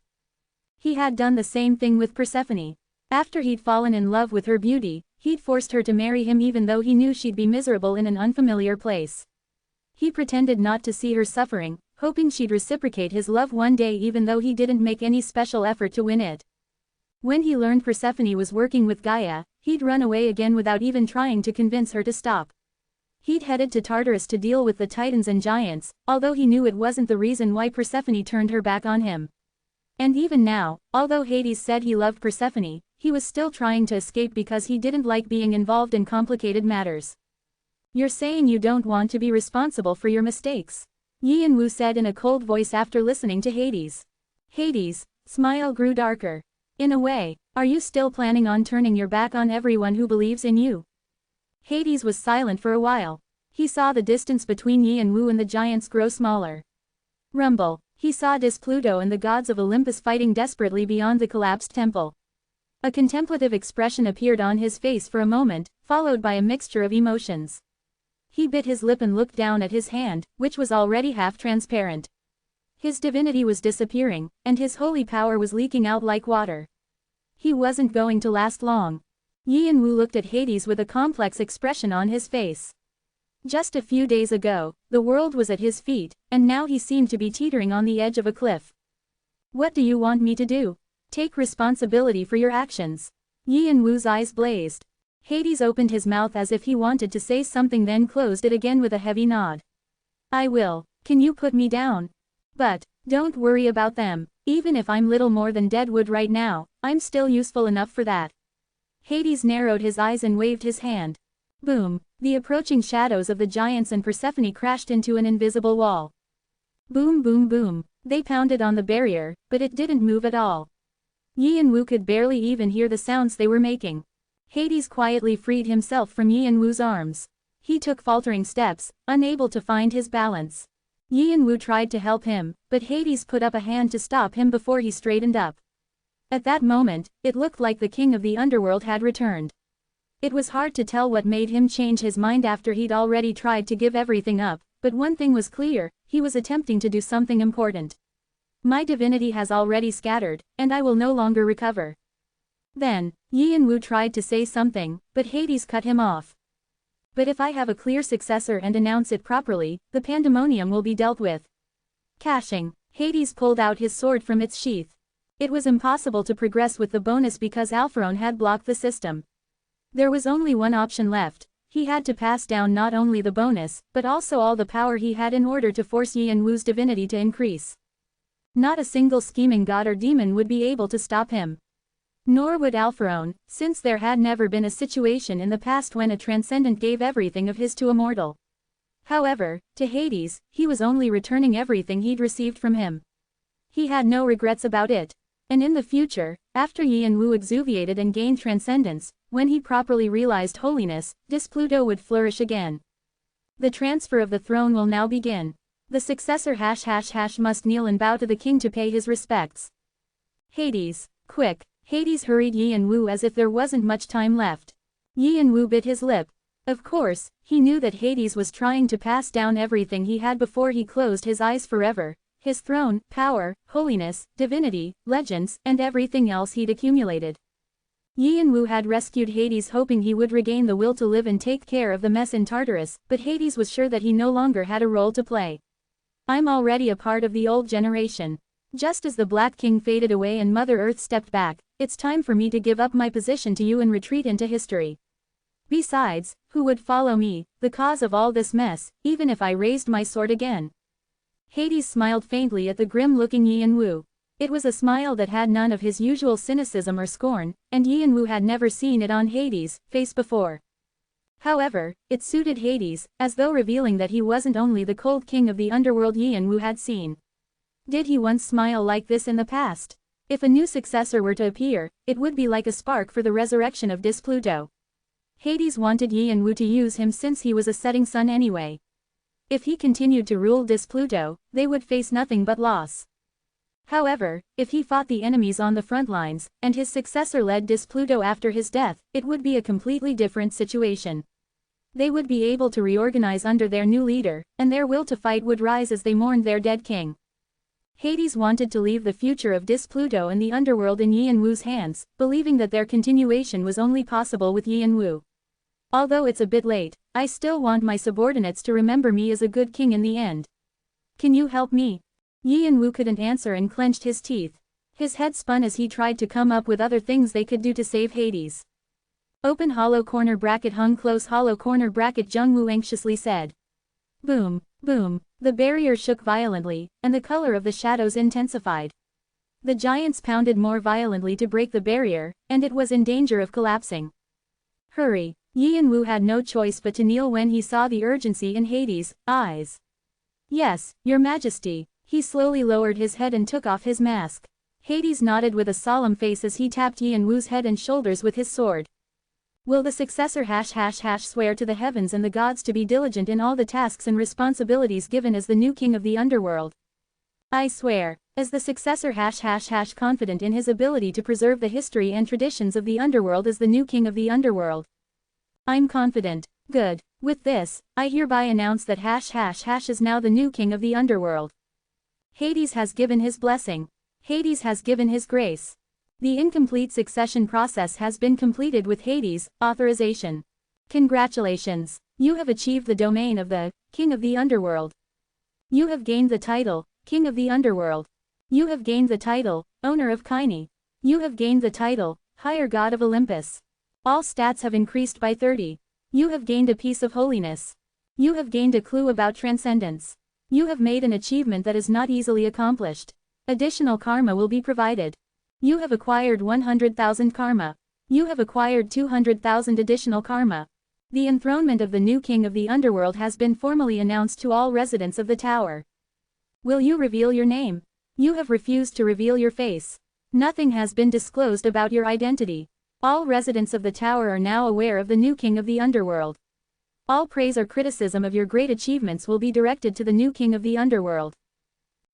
He had done the same thing with Persephone. After he'd fallen in love with her beauty, he'd forced her to marry him even though he knew she'd be miserable in an unfamiliar place. He pretended not to see her suffering, hoping she'd reciprocate his love one day even though he didn't make any special effort to win it. When he learned Persephone was working with Gaia, he'd run away again without even trying to convince her to stop. He'd headed to Tartarus to deal with the titans and giants, although he knew it wasn't the reason why Persephone turned her back on him. And even now, although Hades said he loved Persephone, he was still trying to escape because he didn't like being involved in complicated matters. You're saying you don't want to be responsible for your mistakes? Yi and Wu said in a cold voice after listening to Hades. Hades' smile grew darker. In a way, are you still planning on turning your back on everyone who believes in you? Hades was silent for a while. He saw the distance between Yi and Wu and the giants grow smaller. Rumble. He saw Pluto and the gods of Olympus fighting desperately beyond the collapsed temple. A contemplative expression appeared on his face for a moment, followed by a mixture of emotions. He bit his lip and looked down at his hand, which was already half transparent. His divinity was disappearing, and his holy power was leaking out like water. He wasn't going to last long. Yi and Wu looked at Hades with a complex expression on his face. Just a few days ago, the world was at his feet, and now he seemed to be teetering on the edge of a cliff. What do you want me to do? Take responsibility for your actions. Yi and Wu's eyes blazed. Hades opened his mouth as if he wanted to say something, then closed it again with a heavy nod. I will. Can you put me down? But, don't worry about them. Even if I'm little more than dead wood right now, I'm still useful enough for that. Hades narrowed his eyes and waved his hand. Boom. The approaching shadows of the giants and Persephone crashed into an invisible wall. Boom boom boom. They pounded on the barrier, but it didn't move at all. Yi and Wu could barely even hear the sounds they were making. Hades quietly freed himself from Yi and Wu's arms. He took faltering steps, unable to find his balance. Yi and Wu tried to help him, but Hades put up a hand to stop him before he straightened up. At that moment, it looked like the king of the underworld had returned. It was hard to tell what made him change his mind after he'd already tried to give everything up, but one thing was clear, he was attempting to do something important. My divinity has already scattered, and I will no longer recover. Then, Yi and Wu tried to say something, but Hades cut him off. But if I have a clear successor and announce it properly, the pandemonium will be dealt with. Cashing. Hades pulled out his sword from its sheath. It was impossible to progress with the bonus because Alpharon had blocked the system. There was only one option left. He had to pass down not only the bonus, but also all the power he had in order to force Yi and Wu's divinity to increase. Not a single scheming god or demon would be able to stop him. Nor would Alpharon, since there had never been a situation in the past when a transcendent gave everything of his to a mortal. However, to Hades, he was only returning everything he'd received from him. He had no regrets about it. And in the future, after Yin Wu exuviated and gained transcendence, when he properly realized holiness, Pluto would flourish again. The transfer of the throne will now begin. The successor -- must kneel and bow to the king to pay his respects. Hades, quick! Hades hurried Yin Wu as if there wasn't much time left. Yin Wu bit his lip. Of course, he knew that Hades was trying to pass down everything he had before he closed his eyes forever. His throne, power, holiness, divinity, legends, and everything else he'd accumulated. Yin Wu had rescued Hades hoping he would regain the will to live and take care of the mess in Tartarus, but Hades was sure that he no longer had a role to play. I'm already a part of the old generation. Just as the Black King faded away and Mother Earth stepped back, it's time for me to give up my position to you and retreat into history. Besides, who would follow me, the cause of all this mess, even if I raised my sword again? Hades smiled faintly at the grim-looking Yin Wu. It was a smile that had none of his usual cynicism or scorn, and Yin Wu had never seen it on Hades' face before. However, it suited Hades, as though revealing that he wasn't only the cold king of the underworld Yin Wu had seen. Did he once smile like this in the past? If a new successor were to appear, it would be like a spark for the resurrection of Pluto. Hades wanted Yin Wu to use him since he was a setting sun anyway. If he continued to rule Pluto, they would face nothing but loss. However, if he fought the enemies on the front lines, and his successor led Pluto after his death, it would be a completely different situation. They would be able to reorganize under their new leader, and their will to fight would rise as they mourned their dead king. Hades wanted to leave the future of Pluto and the underworld in Yin Wu's hands, believing that their continuation was only possible with Yin Wu. Although it's a bit late, I still want my subordinates to remember me as a good king in the end. Can you help me? Yin Wu couldn't answer and clenched his teeth. His head spun as he tried to come up with other things they could do to save Hades. Open hollow corner bracket hung close hollow corner bracket Jung Wu anxiously said. Boom, boom, the barrier shook violently, and the color of the shadows intensified. The giants pounded more violently to break the barrier, and it was in danger of collapsing. Hurry! Yin Wu had no choice but to kneel when he saw the urgency in Hades' eyes. Yes, Your Majesty. He slowly lowered his head and took off his mask. Hades nodded with a solemn face as he tapped Yin Wu's head and shoulders with his sword. Will the successor -- swear to the heavens and the gods to be diligent in all the tasks and responsibilities given as the new king of the underworld? I swear. As the successor -- confident in his ability to preserve the history and traditions of the underworld as the new king of the underworld. I'm confident. Good. With this, I hereby announce that -- is now the new king of the underworld. Hades has given his blessing. Hades has given his grace. The incomplete succession process has been completed with Hades' authorization. Congratulations. You have achieved the domain of the King of the Underworld. You have gained the title, King of the Underworld. You have gained the title, Owner of Kine. You have gained the title, Higher God of Olympus. All stats have increased by 30. You have gained a piece of holiness. You have gained a clue about transcendence. You have made an achievement that is not easily accomplished. Additional karma will be provided. You have acquired 100,000 karma. You have acquired 200,000 additional karma. The enthronement of the new king of the underworld has been formally announced to all residents of the tower. Will you reveal your name? You have refused to reveal your face. Nothing has been disclosed about your identity. All residents of the tower are now aware of the new king of the underworld. All praise or criticism of your great achievements will be directed to the new king of the underworld.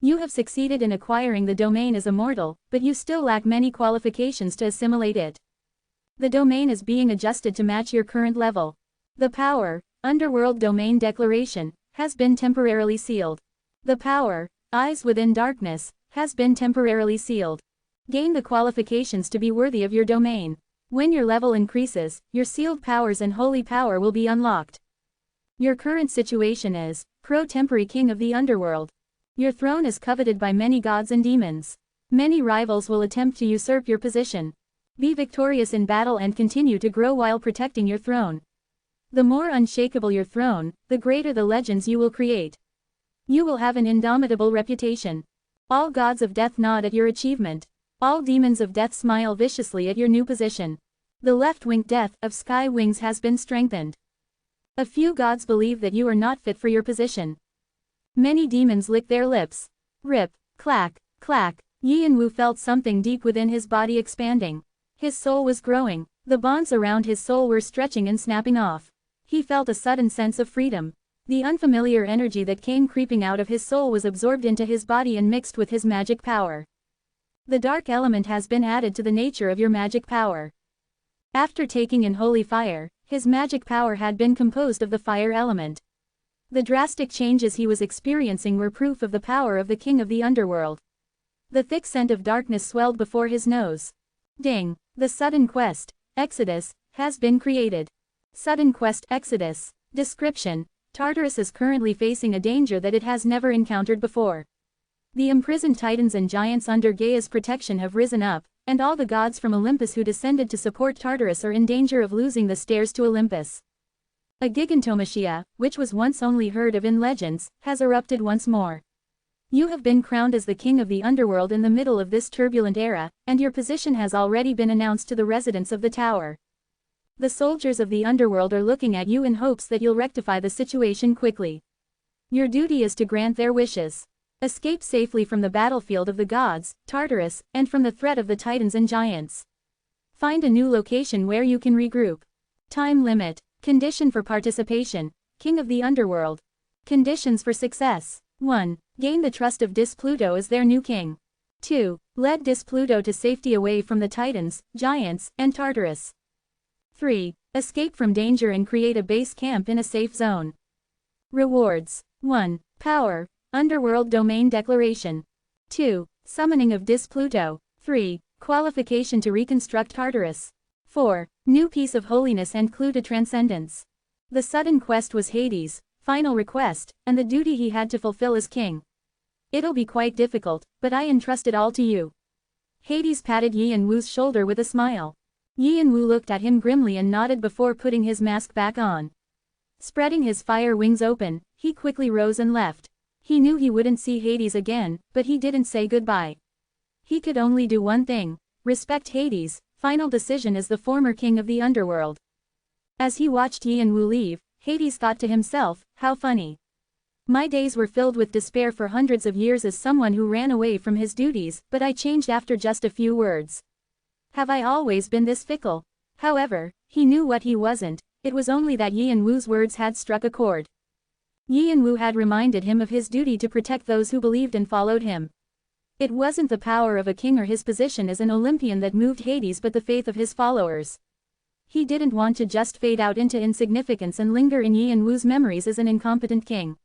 You have succeeded in acquiring the domain as a mortal, but you still lack many qualifications to assimilate it. The domain is being adjusted to match your current level. The power, Underworld Domain Declaration, has been temporarily sealed. The power, Eyes Within Darkness, has been temporarily sealed. Gain the qualifications to be worthy of your domain. When your level increases, your sealed powers and holy power will be unlocked. Your current situation is pro-temporary king of the underworld. Your throne is coveted by many gods and demons. Many rivals will attempt to usurp your position. Be victorious in battle and continue to grow while protecting your throne. The more unshakable your throne, the greater the legends you will create. You will have an indomitable reputation. All gods of death nod at your achievement. All demons of death smile viciously at your new position. The left wing death of sky wings has been strengthened. A few gods believe that you are not fit for your position. Many demons lick their lips. Rip, clack, clack. Yin Wu felt something deep within his body expanding. His soul was growing. The bonds around his soul were stretching and snapping off. He felt a sudden sense of freedom. The unfamiliar energy that came creeping out of his soul was absorbed into his body and mixed with his magic power. The dark element has been added to the nature of your magic power. After taking in holy fire, his magic power had been composed of the fire element. The drastic changes he was experiencing were proof of the power of the king of the underworld. The thick scent of darkness swelled before his nose. Ding! The sudden quest, Exodus, has been created. Sudden quest Exodus. Description: Tartarus is currently facing a danger that it has never encountered before. The imprisoned titans and giants under Gaia's protection have risen up, and all the gods from Olympus who descended to support Tartarus are in danger of losing the stairs to Olympus. A gigantomachia, which was once only heard of in legends, has erupted once more. You have been crowned as the king of the underworld in the middle of this turbulent era, and your position has already been announced to the residents of the tower. The soldiers of the underworld are looking at you in hopes that you'll rectify the situation quickly. Your duty is to grant their wishes. Escape safely from the battlefield of the gods, Tartarus, and from the threat of the titans and giants. Find a new location where you can regroup. Time limit. Condition for participation: King of the Underworld. Conditions for success: 1. Gain the trust of Dis Pluto as their new king. 2. Lead Dis Pluto to safety away from the titans, giants, and Tartarus. 3. Escape from danger and create a base camp in a safe zone. Rewards: 1. Power, Underworld Domain Declaration. 2. Summoning of Dis Pluto. 3. Qualification to reconstruct Tartarus. 4. New piece of holiness and clue to transcendence. The sudden quest was Hades' final request, and the duty he had to fulfill as king. It'll be quite difficult, but I entrust it all to you. Hades patted Yin Wu's shoulder with a smile. Yin Wu looked at him grimly and nodded before putting his mask back on. Spreading his fire wings open, he quickly rose and left. He knew he wouldn't see Hades again, but he didn't say goodbye. He could only do one thing: respect Hades' final decision as the former king of the underworld. As he watched Yin Wu leave, Hades thought to himself, how funny. My days were filled with despair for hundreds of years as someone who ran away from his duties, but I changed after just a few words. Have I always been this fickle? However, he knew what he wasn't. It was only that Yin Wu's words had struck a chord. Yin Wu had reminded him of his duty to protect those who believed and followed him. It wasn't the power of a king or his position as an Olympian that moved Hades but the faith of his followers. He didn't want to just fade out into insignificance and linger in Yin Wu's memories as an incompetent king.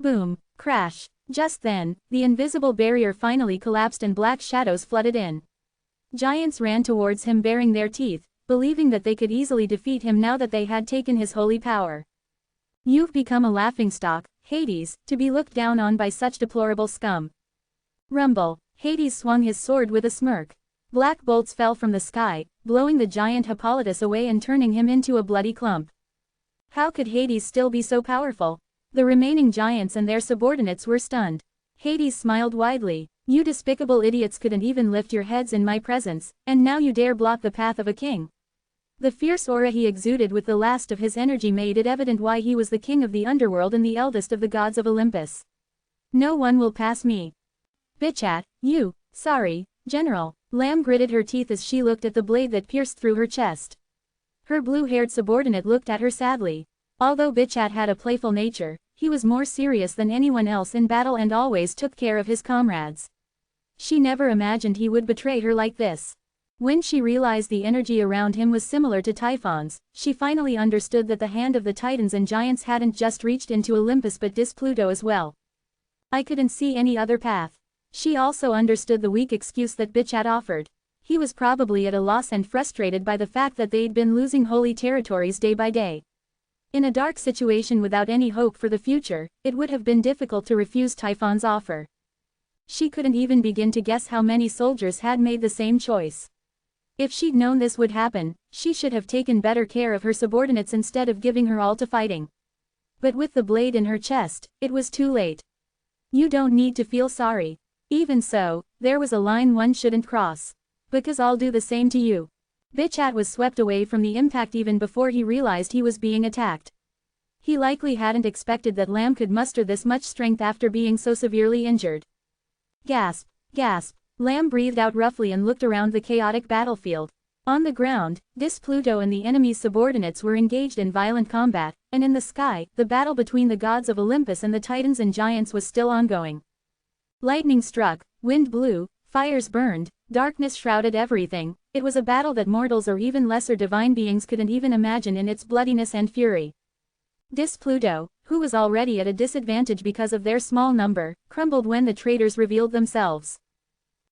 Boom, crash. Just then, the invisible barrier finally collapsed and black shadows flooded in. Giants ran towards him baring their teeth, believing that they could easily defeat him now that they had taken his holy power. You've become a laughingstock, Hades, to be looked down on by such deplorable scum. Rumble. Hades swung his sword with a smirk. Black bolts fell from the sky, blowing the giant Hippolytus away and turning him into a bloody clump. How could Hades still be so powerful? The remaining giants and their subordinates were stunned. Hades smiled widely. You despicable idiots couldn't even lift your heads in my presence, and now you dare block the path of a king. The fierce aura he exuded with the last of his energy made it evident why he was the king of the underworld and the eldest of the gods of Olympus. No one will pass me. Bitchat, you. Sorry, General. Lamb gritted her teeth as she looked at the blade that pierced through her chest. Her blue-haired subordinate looked at her sadly. Although Bitchat had a playful nature, he was more serious than anyone else in battle and always took care of his comrades. She never imagined he would betray her like this. When she realized the energy around him was similar to Typhon's, she finally understood that the hand of the titans and giants hadn't just reached into Olympus but Dis Pluto as well. I couldn't see any other path. She also understood the weak excuse that Bitchat offered. He was probably at a loss and frustrated by the fact that they'd been losing holy territories day by day. In a dark situation without any hope for the future, it would have been difficult to refuse Typhon's offer. She couldn't even begin to guess how many soldiers had made the same choice. If she'd known this would happen, she should have taken better care of her subordinates instead of giving her all to fighting. But with the blade in her chest, it was too late. You don't need to feel sorry. Even so, there was a line one shouldn't cross. Because I'll do the same to you. Bichat was swept away from the impact even before he realized he was being attacked. He likely hadn't expected that Lamb could muster this much strength after being so severely injured. Gasp, gasp. Lamb breathed out roughly and looked around the chaotic battlefield. On the ground, Pluto and the enemy's subordinates were engaged in violent combat, and in the sky, the battle between the gods of Olympus and the titans and giants was still ongoing. Lightning struck, wind blew, fires burned, darkness shrouded everything. It was a battle that mortals or even lesser divine beings couldn't even imagine in its bloodiness and fury. Pluto, who was already at a disadvantage because of their small number, crumbled when the traitors revealed themselves.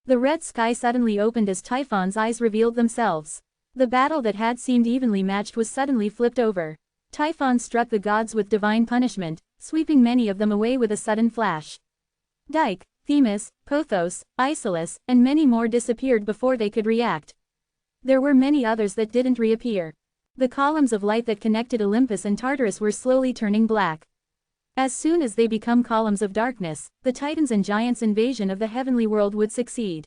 The red sky suddenly opened as Typhon's eyes revealed themselves. The battle that had seemed evenly matched was suddenly flipped over. Typhon struck the gods with divine punishment, sweeping many of them away with a sudden flash. Dike, Themis, Pothos, Isolus, and many more disappeared before they could react. There were many others that didn't reappear. The columns of light that connected Olympus and Tartarus were slowly turning black. As soon as they become columns of darkness, the Titans and Giants' invasion of the heavenly world would succeed.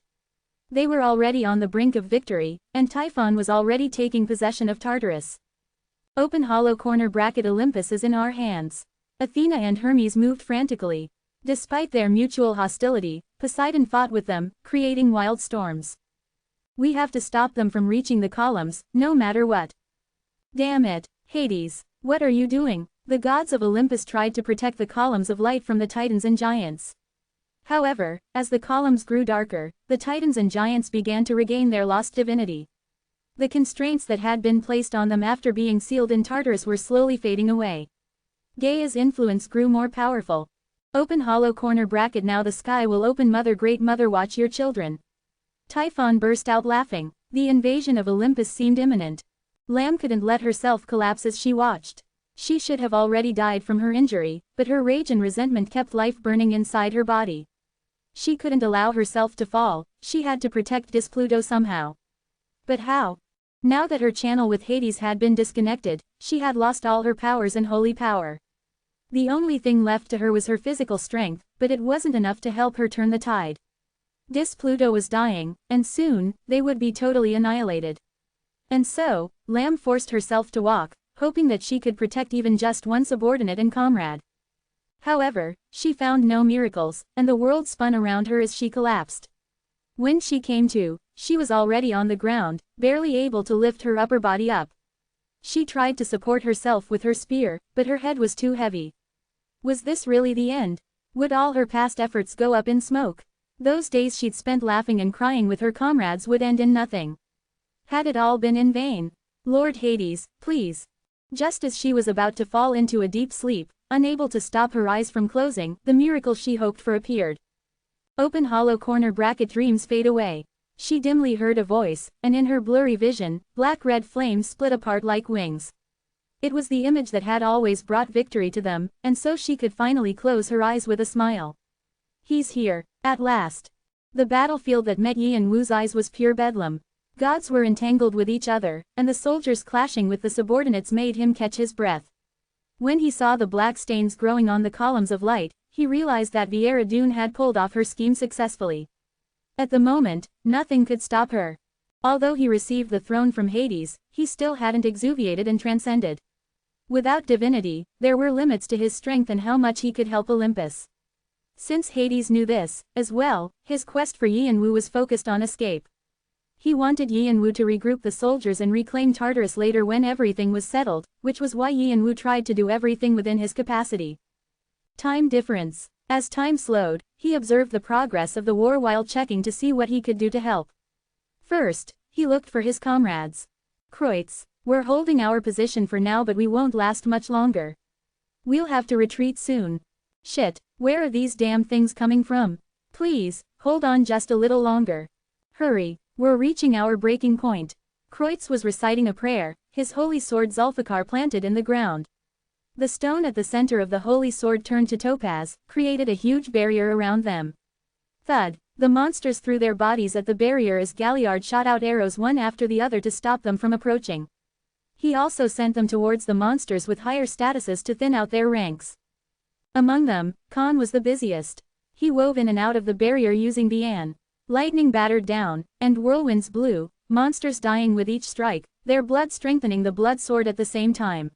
They were already on the brink of victory, and Typhon was already taking possession of Tartarus. Open hollow corner bracket Olympus is in our hands. Athena and Hermes moved frantically. Despite their mutual hostility, Poseidon fought with them, creating wild storms. We have to stop them from reaching the columns, no matter what. Damn it, Hades, what are you doing? The gods of Olympus tried to protect the columns of light from the Titans and Giants. However, as the columns grew darker, the Titans and Giants began to regain their lost divinity. The constraints that had been placed on them after being sealed in Tartarus were slowly fading away. Gaia's influence grew more powerful. Open hollow corner bracket now the sky will open mother great mother watch your children. Typhon burst out laughing. The invasion of Olympus seemed imminent. Lamb couldn't let herself collapse as she watched. She should have already died from her injury, but her rage and resentment kept life burning inside her body. She couldn't allow herself to fall, she had to protect Pluto somehow. But how? Now that her channel with Hades had been disconnected, she had lost all her powers and holy power. The only thing left to her was her physical strength, but it wasn't enough to help her turn the tide. Pluto was dying, and soon, they would be totally annihilated. And so, Lamb forced herself to walk, hoping that she could protect even just one subordinate and comrade. However, she found no miracles, and the world spun around her as she collapsed. When she came to, she was already on the ground, barely able to lift her upper body up. She tried to support herself with her spear, but her head was too heavy. Was this really the end? Would all her past efforts go up in smoke? Those days she'd spent laughing and crying with her comrades would end in nothing. Had it all been in vain? Lord Hades, please. Just as she was about to fall into a deep sleep, unable to stop her eyes from closing, the miracle she hoped for appeared. Open hollow corner bracket dreams fade away. She dimly heard a voice, and in her blurry vision, black-red flames split apart like wings. It was the image that had always brought victory to them, and so she could finally close her eyes with a smile. He's here, at last. The battlefield that met Yi and Wu's eyes was pure bedlam. Gods were entangled with each other, and the soldiers clashing with the subordinates made him catch his breath. When he saw the black stains growing on the columns of light, he realized that Viera Dune had pulled off her scheme successfully. At the moment, nothing could stop her. Although he received the throne from Hades, he still hadn't exuviated and transcended. Without divinity, there were limits to his strength and how much he could help Olympus. Since Hades knew this, as well, his quest for Yi and Wu was focused on escape. He wanted Yi and Wu to regroup the soldiers and reclaim Tartarus later when everything was settled, which was why Yi and Wu tried to do everything within his capacity. Time difference. As time slowed, he observed the progress of the war while checking to see what he could do to help. First, he looked for his comrades. Kreutz, we're holding our position for now but we won't last much longer. We'll have to retreat soon. Shit, where are these damn things coming from? Please, hold on just a little longer. Hurry. We're reaching our breaking point. Kreutz was reciting a prayer, his holy sword Zulfikar planted in the ground. The stone at the center of the holy sword turned to topaz, created a huge barrier around them. Thud, the monsters threw their bodies at the barrier as Galliard shot out arrows one after the other to stop them from approaching. He also sent them towards the monsters with higher statuses to thin out their ranks. Among them, Khan was the busiest. He wove in and out of the barrier using the an. Lightning battered down, and whirlwinds blew, monsters dying with each strike, their blood strengthening the blood sword at the same time.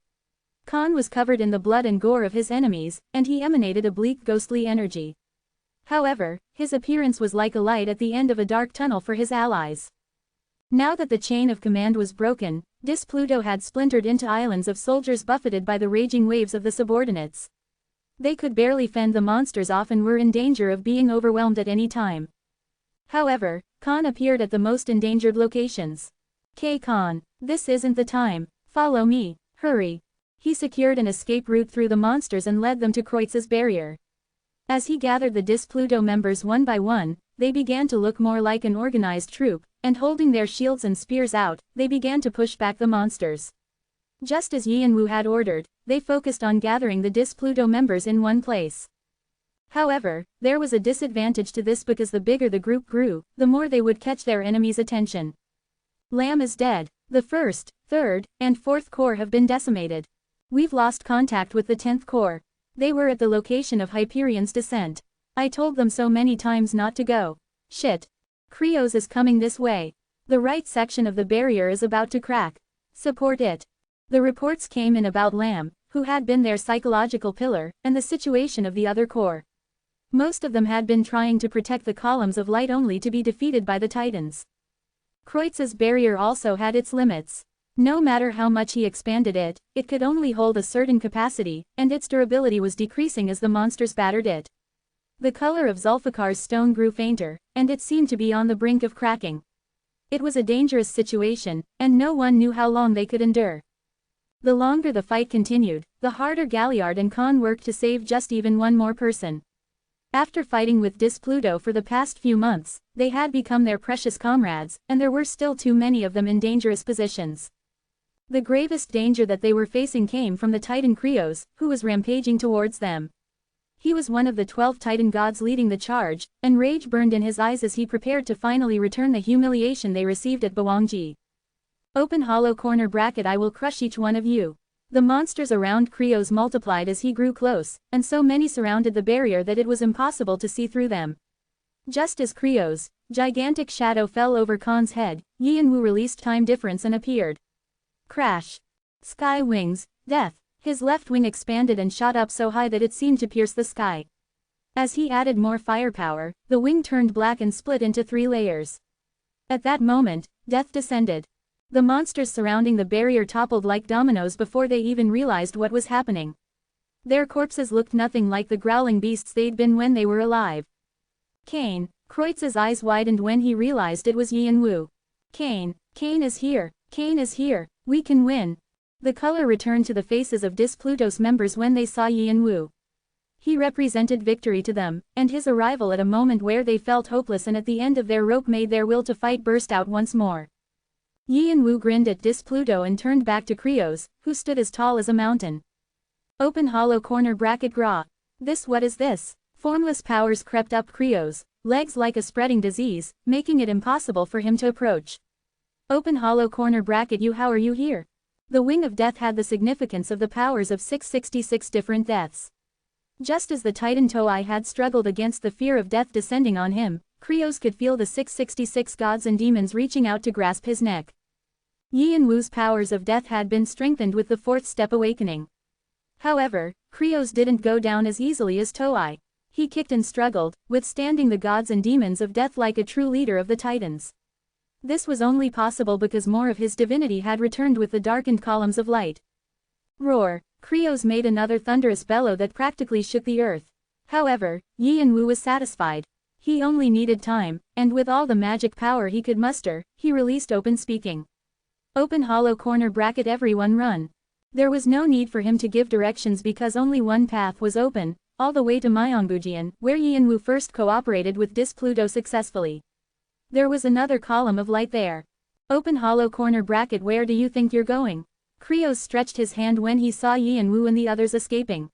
Khan was covered in the blood and gore of his enemies, and he emanated a bleak ghostly energy. However, his appearance was like a light at the end of a dark tunnel for his allies. Now that the chain of command was broken, Pluto had splintered into islands of soldiers buffeted by the raging waves of the subordinates. They could barely fend the monsters off and were in danger of being overwhelmed at any time. However, Khan appeared at the most endangered locations. Khan, this isn't the time. Follow me, hurry. He secured an escape route through the monsters and led them to Kreutz's barrier. As he gathered the Pluto members one by one, they began to look more like an organized troop, and holding their shields and spears out, they began to push back the monsters. Just as Yanwu had ordered, they focused on gathering the Pluto members in one place. However, there was a disadvantage to this because the bigger the group grew, the more they would catch their enemy's attention. Lamb is dead. The 1st, 3rd, and 4th Corps have been decimated. We've lost contact with the 10th Corps. They were at the location of Hyperion's descent. I told them so many times not to go. Shit. Krios is coming this way. The right section of the barrier is about to crack. Support it. The reports came in about Lamb, who had been their psychological pillar, and the situation of the other corps. Most of them had been trying to protect the columns of light only to be defeated by the Titans. Kreutz's barrier also had its limits. No matter how much he expanded it, it could only hold a certain capacity, and its durability was decreasing as the monsters battered it. The color of Zulfikar's stone grew fainter, and it seemed to be on the brink of cracking. It was a dangerous situation, and no one knew how long they could endure. The longer the fight continued, the harder Galliard and Khan worked to save just even one more person. After fighting with Pluto for the past few months, they had become their precious comrades, and there were still too many of them in dangerous positions. The gravest danger that they were facing came from the Titan Krios, who was rampaging towards them. He was one of the 12 Titan gods leading the charge, and rage burned in his eyes as he prepared to finally return the humiliation they received at Bawangji. Open hollow corner bracket. I will crush each one of you. The monsters around Krios multiplied as he grew close, and so many surrounded the barrier that it was impossible to see through them. Just as Krios' gigantic shadow fell over Khan's head, Yanwu released time difference and appeared. Crash. Sky wings, death. His left wing expanded and shot up so high that it seemed to pierce the sky. As he added more firepower, the wing turned black and split into 3 layers. At that moment, death descended. The monsters surrounding the barrier toppled like dominoes before they even realized what was happening. Their corpses looked nothing like the growling beasts they'd been when they were alive. Kreutz's eyes widened when he realized it was Yanwu. Kane is here. Kane is here. We can win. The color returned to the faces of Pluto's members when they saw Yanwu. He represented victory to them, and his arrival at a moment where they felt hopeless and at the end of their rope made their will to fight burst out once more. Yanwu grinned at Pluto and turned back to Krios, who stood as tall as a mountain. Open hollow corner bracket gra. What is this? Formless powers crept up Krios' legs like a spreading disease, making it impossible for him to approach. Open hollow corner bracket. How are you here? The wing of death had the significance of the powers of 666 different deaths. Just as the Titan Toei had struggled against the fear of death descending on him, Krios could feel the 666 gods and demons reaching out to grasp his neck. Yanwu's powers of death had been strengthened with the 4th step awakening. However, Krios didn't go down as easily as Toei. He kicked and struggled, withstanding the gods and demons of death like a true leader of the Titans. This was only possible because more of his divinity had returned with the darkened columns of light. Roar! Krios made another thunderous bellow that practically shook the earth. However, Yanwu was satisfied. He only needed time, and with all the magic power he could muster, he released open speaking. Open hollow corner bracket. Everyone run. There was no need for him to give directions because only one path was open, all the way to Myeongbujian, where Yanwu first cooperated with Pluto successfully. There was another column of light there. Open hollow corner bracket. Where do you think you're going? Krios stretched his hand when he saw Yanwu and the others escaping.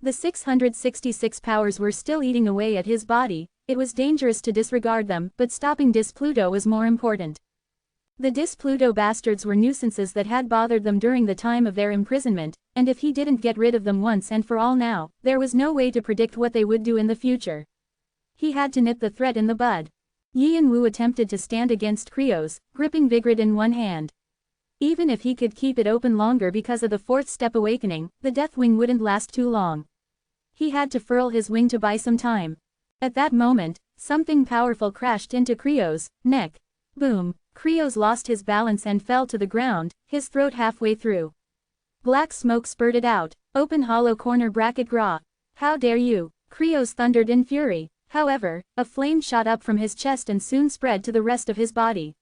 The 666 powers were still eating away at his body. It was dangerous to disregard them, but stopping Pluto was more important. The Pluto bastards were nuisances that had bothered them during the time of their imprisonment, and if he didn't get rid of them once and for all now, there was no way to predict what they would do in the future. He had to nip the threat in the bud. Yi and Wu attempted to stand against Krios, gripping Vigrid in one hand. Even if he could keep it open longer because of the fourth step awakening, the death wing wouldn't last too long. He had to furl his wing to buy some time. At that moment, something powerful crashed into Krios' neck. Boom! Krios lost his balance and fell to the ground, his throat halfway through. Black smoke spurted out. Open hollow corner bracket gra. How dare you! Krios thundered in fury. However, a flame shot up from his chest and soon spread to the rest of his body.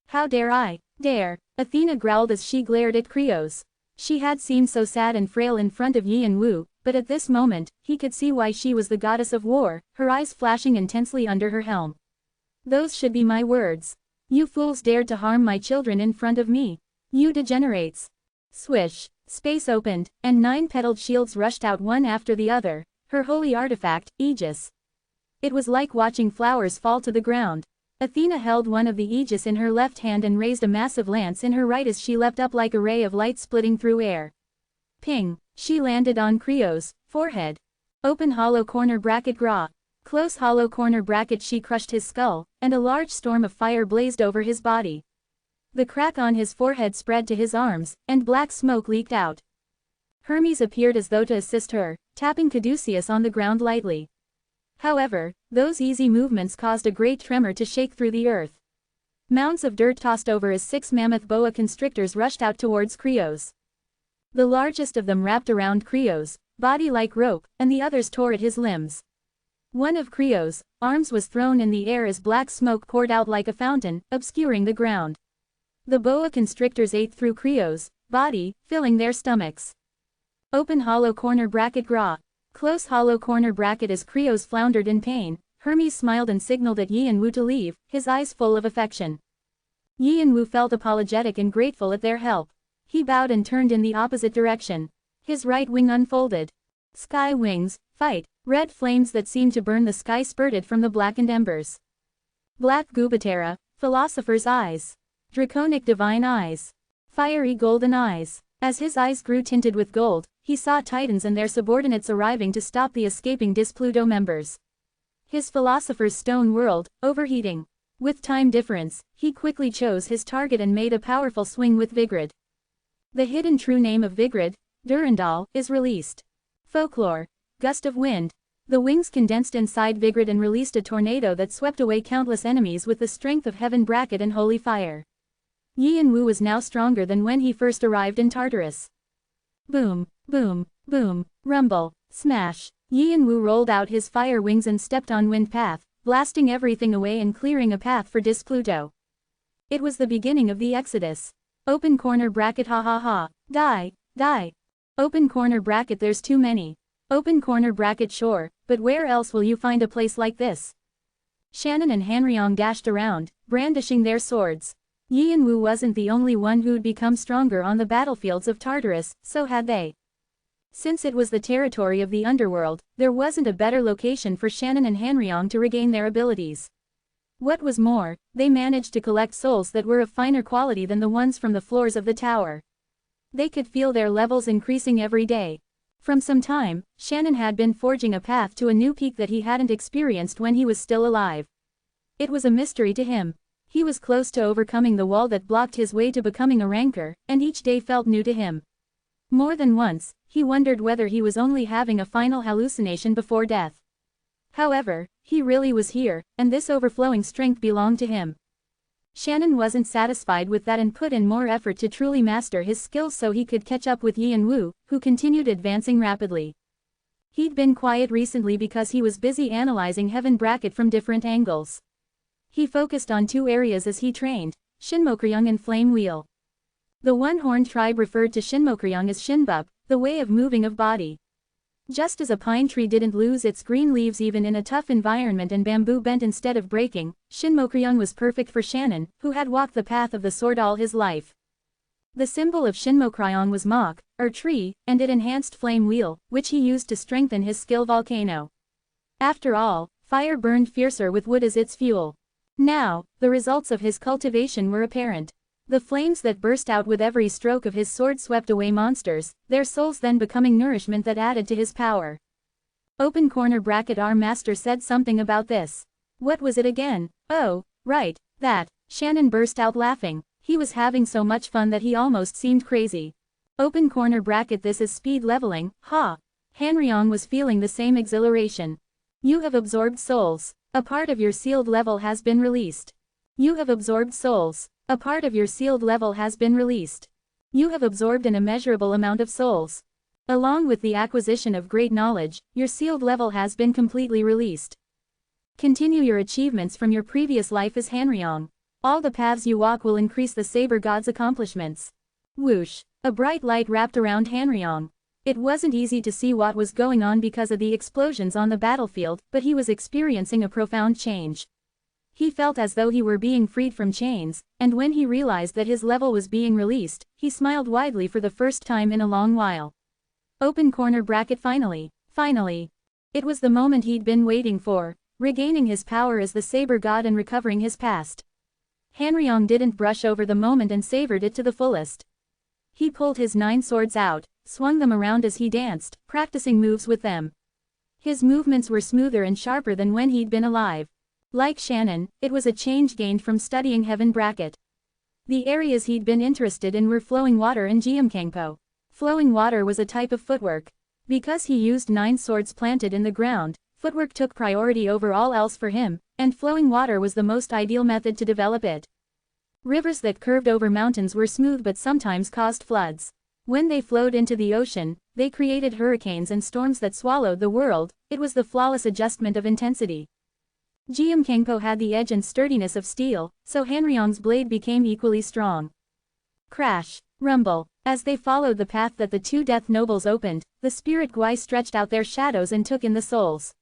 How dare I? Dare! Athena growled as she glared at Krios. She had seemed so sad and frail in front of Yi and Wu, but at this moment, he could see why she was the goddess of war, her eyes flashing intensely under her helm. Those should be my words. You fools dared to harm my children in front of me. You degenerates. Swish. Space opened, and 9-petaled shields rushed out one after the other, her holy artifact, Aegis. It was like watching flowers fall to the ground. Athena held one of the Aegis in her left hand and raised a massive lance in her right as she leapt up like a ray of light splitting through air. Ping! She landed on Krios' forehead. Open hollow corner bracket gra. Close hollow corner bracket. She crushed his skull, and a large storm of fire blazed over his body. The crack on his forehead spread to his arms, and black smoke leaked out. Hermes appeared as though to assist her, tapping Caduceus on the ground lightly. However, those easy movements caused a great tremor to shake through the earth. Mounds of dirt tossed over as 6 mammoth boa constrictors rushed out towards Krios. The largest of them wrapped around Krios' body like rope, and the others tore at his limbs. One of Krios' arms was thrown in the air as black smoke poured out like a fountain, obscuring the ground. The boa constrictors ate through Krios' body, filling their stomachs. Open hollow corner bracket gra. Close hollow corner bracket. As Krios floundered in pain, Hermes smiled and signaled at Yi and Wu to leave, his eyes full of affection. Yi and Wu felt apologetic and grateful at their help. He bowed and turned in the opposite direction. His right wing unfolded. Sky wings, fight. Red flames that seemed to burn the sky spurted from the blackened embers. Black Gubatera, philosopher's eyes. Draconic divine eyes. Fiery golden eyes. As his eyes grew tinted with gold, he saw Titans and their subordinates arriving to stop the escaping Displuto members. His philosopher's stone world, overheating. With time difference, he quickly chose his target and made a powerful swing with Vigrid. The hidden true name of Vigrid, Durandal, is released. Folklore. Gust of wind. The wings condensed inside Vigrid and released a tornado that swept away countless enemies with the strength of heaven bracket and holy fire. Yi and Wu was now stronger than when he first arrived in Tartarus. Boom, boom, boom, rumble, smash. Yi and Wu rolled out his fire wings and stepped on wind path, blasting everything away and clearing a path for Displuto. It was the beginning of the exodus. Open corner bracket ha ha ha. Die, die. Open corner bracket. There's too many. Open corner bracket. Sure, but where else will you find a place like this? Shannon and Hanryong dashed around, brandishing their swords. Yi and Wu wasn't the only one who'd become stronger on the battlefields of Tartarus, so had they. Since it was the territory of the underworld, there wasn't a better location for Shannon and Hanryong to regain their abilities. What was more, they managed to collect souls that were of finer quality than the ones from the floors of the tower. They could feel their levels increasing every day. From some time, Shannon had been forging a path to a new peak that he hadn't experienced when he was still alive. It was a mystery to him. He was close to overcoming the wall that blocked his way to becoming a ranker, and each day felt new to him. More than once, he wondered whether he was only having a final hallucination before death. However, he really was here, and this overflowing strength belonged to him. Shannon wasn't satisfied with that and put in more effort to truly master his skills so he could catch up with Yi and Wu, who continued advancing rapidly. He'd been quiet recently because he was busy analyzing heaven bracket from different angles. He focused on 2 areas as he trained, Shinmokryung and Flame Wheel. The one-horned tribe referred to Shinmokryung as Shinbup, the way of moving of body. Just as a pine tree didn't lose its green leaves even in a tough environment and bamboo bent instead of breaking, Shinmokryung was perfect for Shannon, who had walked the path of the sword all his life. The symbol of Shinmokryung was Mok, or tree, and it enhanced Flame Wheel, which he used to strengthen his skill volcano. After all, fire burned fiercer with wood as its fuel. Now, the results of his cultivation were apparent. The flames that burst out with every stroke of his sword swept away monsters, their souls then becoming nourishment that added to his power. Open corner bracket our master said something about this. What was it again? Oh, right, that. Shannon burst out laughing. He was having so much fun that he almost seemed crazy. Open corner bracket this is speed leveling, ha. Hanryong was feeling the same exhilaration. You have absorbed souls. A part of your sealed level has been released. You have absorbed souls. A part of your sealed level has been released. You have absorbed an immeasurable amount of souls. Along with the acquisition of great knowledge, your sealed level has been completely released. Continue your achievements from your previous life as Hanryong. All the paths you walk will increase the Saber God's accomplishments. Whoosh! A bright light wrapped around Hanryong. It wasn't easy to see what was going on because of the explosions on the battlefield, but he was experiencing a profound change. He felt as though he were being freed from chains, and when he realized that his level was being released, he smiled widely for the first time in a long while. Open corner bracket finally. It was the moment he'd been waiting for, regaining his power as the Saber God and recovering his past. Hanryong didn't brush over the moment and savored it to the fullest. He pulled his 9 swords out, swung them around as he danced, practicing moves with them. His movements were smoother and sharper than when he'd been alive. Like Shannon, it was a change gained from studying Heaven bracket. The areas he'd been interested in were flowing water and Jeomkangpo. Flowing water was a type of footwork. Because he used 9 swords planted in the ground, footwork took priority over all else for him, and flowing water was the most ideal method to develop it. Rivers that curved over mountains were smooth but sometimes caused floods. When they flowed into the ocean, they created hurricanes and storms that swallowed the world. It was the flawless adjustment of intensity. Jeomkangpo had the edge and sturdiness of steel, so Hanryong's blade became equally strong. Crash! Rumble! As they followed the path that the 2 death nobles opened, the spirit Gwai stretched out their shadows and took in the souls.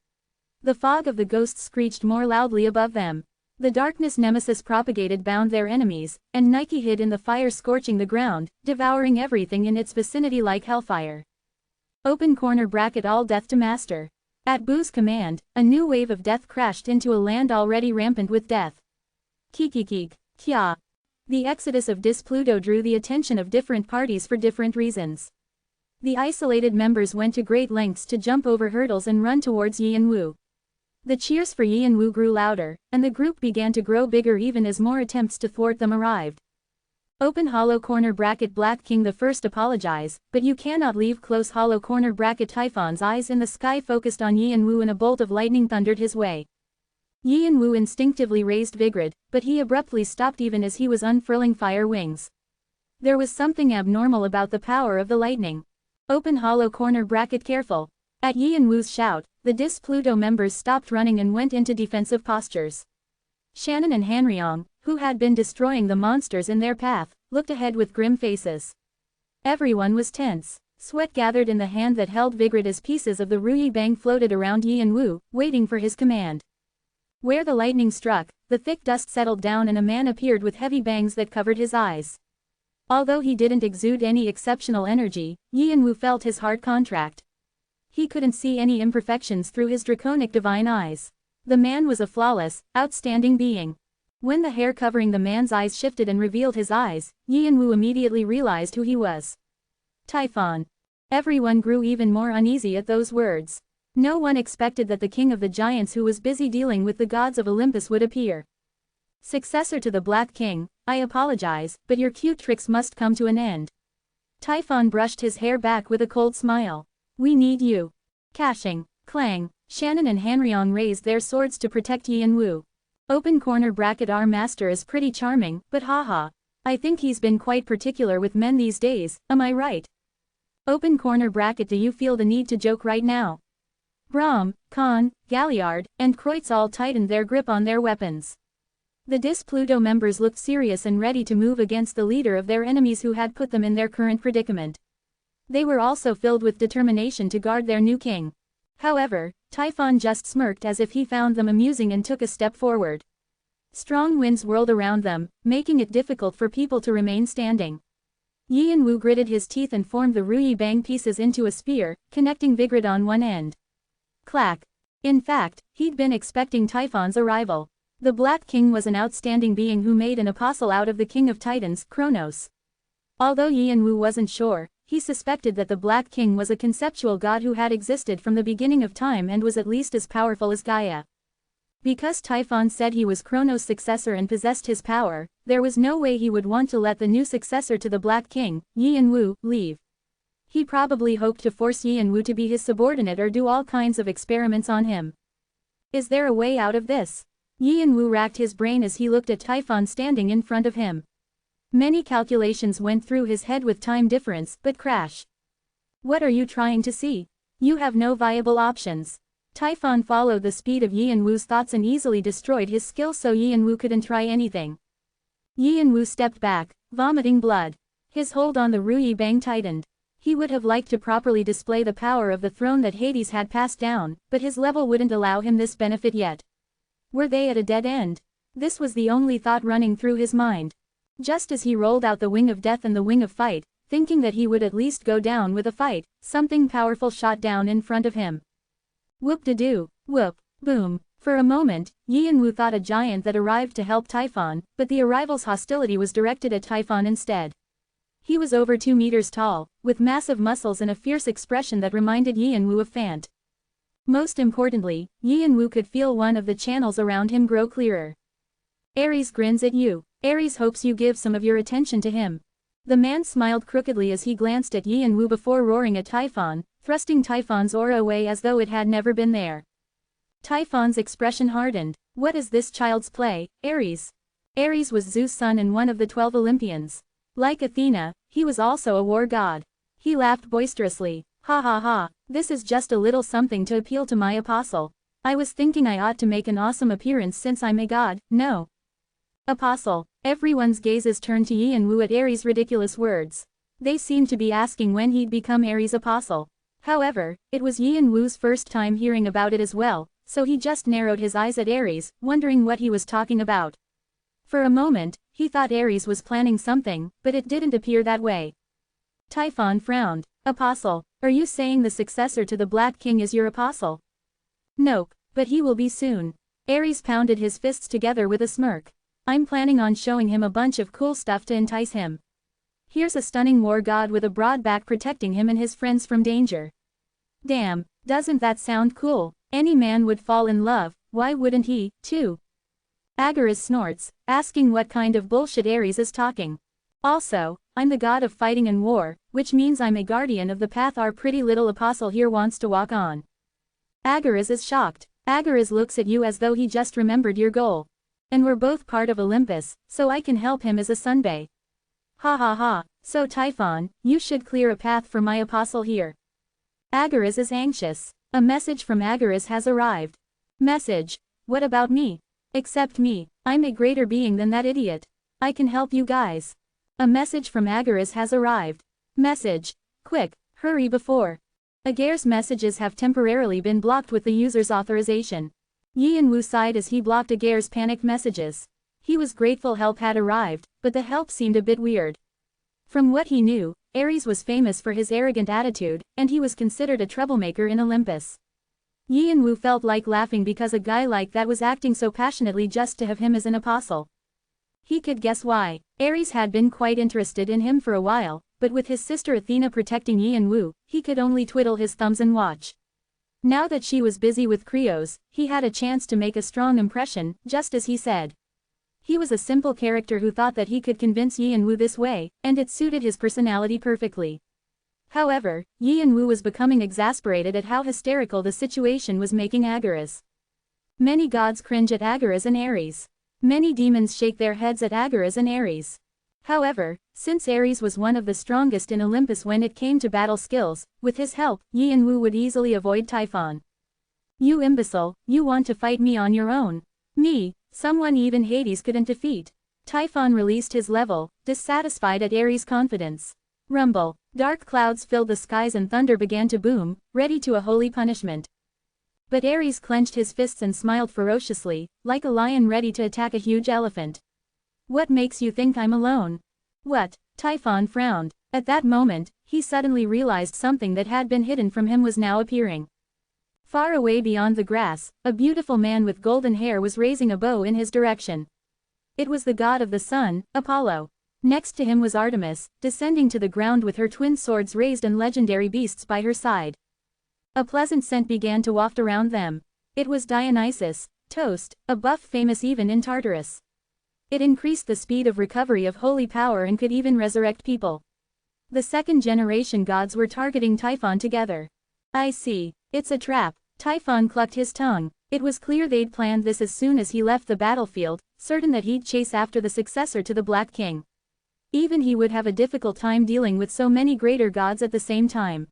The fog of the ghosts screeched more loudly above them. The darkness nemesis propagated bound their enemies, and Nike hid in the fire scorching the ground, devouring everything in its vicinity like hellfire. Open corner bracket all death to master. At Bu's command, a new wave of death crashed into a land already rampant with death. Kikikik, kya. The exodus of Pluto drew the attention of different parties for different reasons. The isolated members went to great lengths to jump over hurdles and run towards Yi and Wu. The cheers for Yi and Wu grew louder, and the group began to grow bigger even as more attempts to thwart them arrived. Open hollow corner bracket Black King the first apologize, but you cannot leave close hollow corner bracket Typhon's eyes in the sky focused on Yi and Wu and a bolt of lightning thundered his way. Yi and Wu instinctively raised Vigrid, but he abruptly stopped even as he was unfurling fire wings. There was something abnormal about the power of the lightning. Open hollow corner bracket careful. At Yi and Wu's shout, the Pluto members stopped running and went into defensive postures. Shannon and Hanryong, who had been destroying the monsters in their path, looked ahead with grim faces. Everyone was tense. Sweat gathered in the hand that held Vigrid as pieces of the Ruyi Bang floated around Yi and Wu, waiting for his command. Where the lightning struck, the thick dust settled down and a man appeared with heavy bangs that covered his eyes. Although he didn't exude any exceptional energy, Yi and Wu felt his heart contract. He couldn't see any imperfections through his draconic divine eyes. The man was a flawless, outstanding being. When the hair covering the man's eyes shifted and revealed his eyes, Yi and Wu immediately realized who he was. Typhon. Everyone grew even more uneasy at those words. No one expected that the king of the giants who was busy dealing with the gods of Olympus would appear. Successor to the Black King, I apologize, but your cute tricks must come to an end. Typhon brushed his hair back with a cold smile. We need you. Cashing, clang, Shannon and Hanryong raised their swords to protect Yi and Wu. Open corner bracket our master is pretty charming, but haha. I think he's been quite particular with men these days, am I right? Open corner bracket do you feel the need to joke right now? Brahm, Khan, Galliard, and Kreutz all tightened their grip on their weapons. The Pluto members looked serious and ready to move against the leader of their enemies who had put them in their current predicament. They were also filled with determination to guard their new king. However, Typhon just smirked as if he found them amusing and took a step forward. Strong winds whirled around them, making it difficult for people to remain standing. Yi and Wu gritted his teeth and formed the Ruyi Bang pieces into a spear, connecting Vigrid on one end. Clack. In fact, he'd been expecting Typhon's arrival. The Black King was an outstanding being who made an apostle out of the King of Titans, Kronos. Although Yi and Wu wasn't sure, He suspected that the Black King was a conceptual god who had existed from the beginning of time and was at least as powerful as Gaia. Because Typhon said he was Kronos' successor and possessed his power, there was no way he would want to let the new successor to the Black King, Yi and Wu, leave. He probably hoped to force Yi and Wu to be his subordinate or do all kinds of experiments on him. Is there a way out of this? Yi and Wu racked his brain as he looked at Typhon standing in front of him. Many calculations went through his head with time difference, but crash. What are you trying to see? You have no viable options. Typhon followed the speed of Yi and Wu's thoughts and easily destroyed his skill so Yi and Wu couldn't try anything. Yi and Wu stepped back, vomiting blood. His hold on the Ruyi Bang tightened. He would have liked to properly display the power of the throne that Hades had passed down, but his level wouldn't allow him this benefit yet. Were they at a dead end? This was the only thought running through his mind. Just as he rolled out the wing of death and the wing of fight, thinking that he would at least go down with a fight, something powerful shot down in front of him. Whoop-de-doo, whoop, boom. For a moment, Yi and Wu thought a giant that arrived to help Typhon, but the arrival's hostility was directed at Typhon instead. He was over 2 meters tall, with massive muscles and a fierce expression that reminded Yi and Wu of Fant. Most importantly, Yi and Wu could feel one of the channels around him grow clearer. Ares grins at you. Ares hopes you give some of your attention to him. The man smiled crookedly as he glanced at Yi and Wu before roaring at Typhon, thrusting Typhon's aura away as though it had never been there. Typhon's expression hardened. What is this child's play, Ares? Ares was Zeus' son and one of the 12 Olympians. Like Athena, he was also a war god. He laughed boisterously. Ha ha ha, this is just a little something to appeal to my apostle. I was thinking I ought to make an awesome appearance since I'm a god, no. Apostle. Everyone's gazes turned to Yi and Wu at Ares' ridiculous words. They seemed to be asking when he'd become Ares' apostle. However, it was Yi and Wu's first time hearing about it as well, so he just narrowed his eyes at Ares, wondering what he was talking about. For a moment, he thought Ares was planning something, but it didn't appear that way. Typhon frowned. Apostle, are you saying the successor to the Black King is your apostle? Nope, but he will be soon. Ares pounded his fists together with a smirk. I'm planning on showing him a bunch of cool stuff to entice him. Here's a stunning war god with a broad back protecting him and his friends from danger. Damn, doesn't that sound cool? Any man would fall in love, why wouldn't he, too? Agares snorts, asking what kind of bullshit Ares is talking. Also, I'm the god of fighting and war, which means I'm a guardian of the path our pretty little apostle here wants to walk on. Agares is shocked. Agares looks at you as though he just remembered your goal. And we're both part of Olympus, so I can help him as a sunbae. Ha ha ha, so Typhon, you should clear a path for my apostle here. Agares is anxious. A message from Agares has arrived. Message. What about me? Except me, I'm a greater being than that idiot. I can help you guys. A message from Agares has arrived. Message. Quick, hurry before. Agares' messages have temporarily been blocked with the user's authorization. Yi and Wu sighed as he blocked Agares' panicked messages. He was grateful help had arrived, but the help seemed a bit weird. From what he knew, Ares was famous for his arrogant attitude, and he was considered a troublemaker in Olympus. Yi and Wu felt like laughing because a guy like that was acting so passionately just to have him as an apostle. He could guess why. Ares had been quite interested in him for a while, but with his sister Athena protecting Yi and Wu, he could only twiddle his thumbs and watch. Now that she was busy with Krios, he had a chance to make a strong impression, just as he said. He was a simple character who thought that he could convince Yi and Wu this way, and it suited his personality perfectly. However, Yi and Wu was becoming exasperated at how hysterical the situation was making Agares. Many gods cringe at Agares and Ares. Many demons shake their heads at Agares and Ares. However, since Ares was one of the strongest in Olympus when it came to battle skills, with his help, Yi and Wu would easily avoid Typhon. You imbecile, you want to fight me on your own. Me, someone even Hades couldn't defeat. Typhon released his level, dissatisfied at Ares' confidence. Rumble. Dark clouds filled the skies and thunder began to boom, ready to a holy punishment. But Ares clenched his fists and smiled ferociously, like a lion ready to attack a huge elephant. What makes you think I'm alone? What? Typhon frowned. At that moment, he suddenly realized something that had been hidden from him was now appearing. Far away beyond the grass, a beautiful man with golden hair was raising a bow in his direction. It was the god of the sun, Apollo. Next to him was Artemis, descending to the ground with her twin swords raised and legendary beasts by her side. A pleasant scent began to waft around them. It was Dionysus, toast, a buff famous even in Tartarus. It increased the speed of recovery of holy power and could even resurrect people. The second-generation gods were targeting Typhon together. I see. It's a trap. Typhon clucked his tongue. It was clear they'd planned this as soon as he left the battlefield, certain that he'd chase after the successor to the Black King. Even he would have a difficult time dealing with so many greater gods at the same time.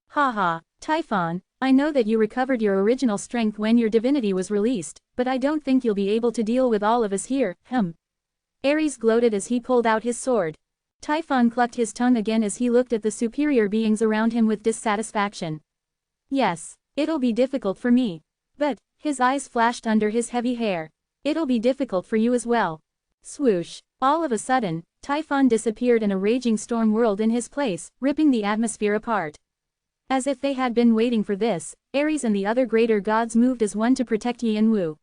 Haha, Typhon, I know that you recovered your original strength when your divinity was released, but I don't think you'll be able to deal with all of us here, Ares gloated as he pulled out his sword. Typhon clucked his tongue again as he looked at the superior beings around him with dissatisfaction. Yes, it'll be difficult for me. But, his eyes flashed under his heavy hair. It'll be difficult for you as well. Swoosh. All of a sudden, Typhon disappeared and a raging storm whirled in his place, ripping the atmosphere apart. As if they had been waiting for this, Ares and the other greater gods moved as one to protect Yi-and-Wu.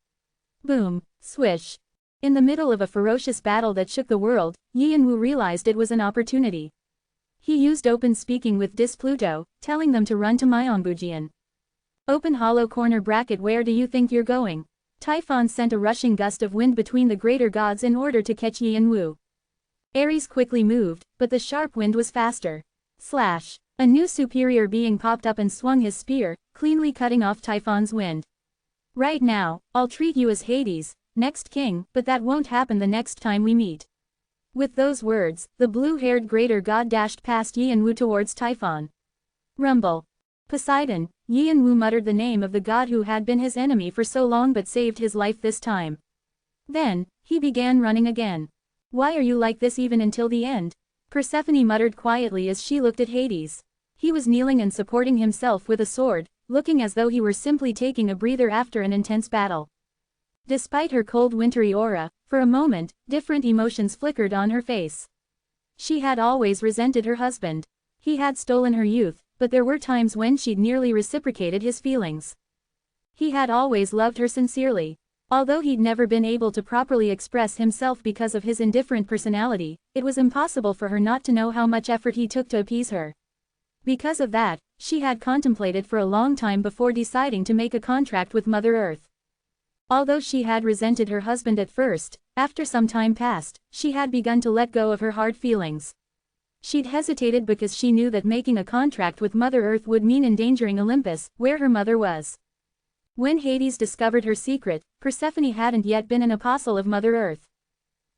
Boom, swish. In the middle of a ferocious battle that shook the world, Yi-and-Wu realized it was an opportunity. He used open speaking with Dis-Pluto, telling them to run to Myeonbujian. Open hollow corner bracket, where do you think you're going? Typhon sent a rushing gust of wind between the greater gods in order to catch Yi-and-Wu. Ares quickly moved, but the sharp wind was faster. Slash. A new superior being popped up and swung his spear, cleanly cutting off Typhon's wind. Right now, I'll treat you as Hades, next king, but that won't happen the next time we meet. With those words, the blue-haired greater god dashed past Yi-and-Wu towards Typhon. Rumble. Poseidon, Yi-and-Wu muttered the name of the god who had been his enemy for so long but saved his life this time. Then, he began running again. Why are you like this even until the end? Persephone muttered quietly as she looked at Hades. He was kneeling and supporting himself with a sword, looking as though he were simply taking a breather after an intense battle. Despite her cold wintry aura, for a moment, different emotions flickered on her face. She had always resented her husband. He had stolen her youth, but there were times when she'd nearly reciprocated his feelings. He had always loved her sincerely. Although he'd never been able to properly express himself because of his indifferent personality, it was impossible for her not to know how much effort he took to appease her. Because of that, she had contemplated for a long time before deciding to make a contract with Mother Earth. Although she had resented her husband at first, after some time passed, she had begun to let go of her hard feelings. She'd hesitated because she knew that making a contract with Mother Earth would mean endangering Olympus, where her mother was. When Hades discovered her secret, Persephone hadn't yet been an apostle of Mother Earth.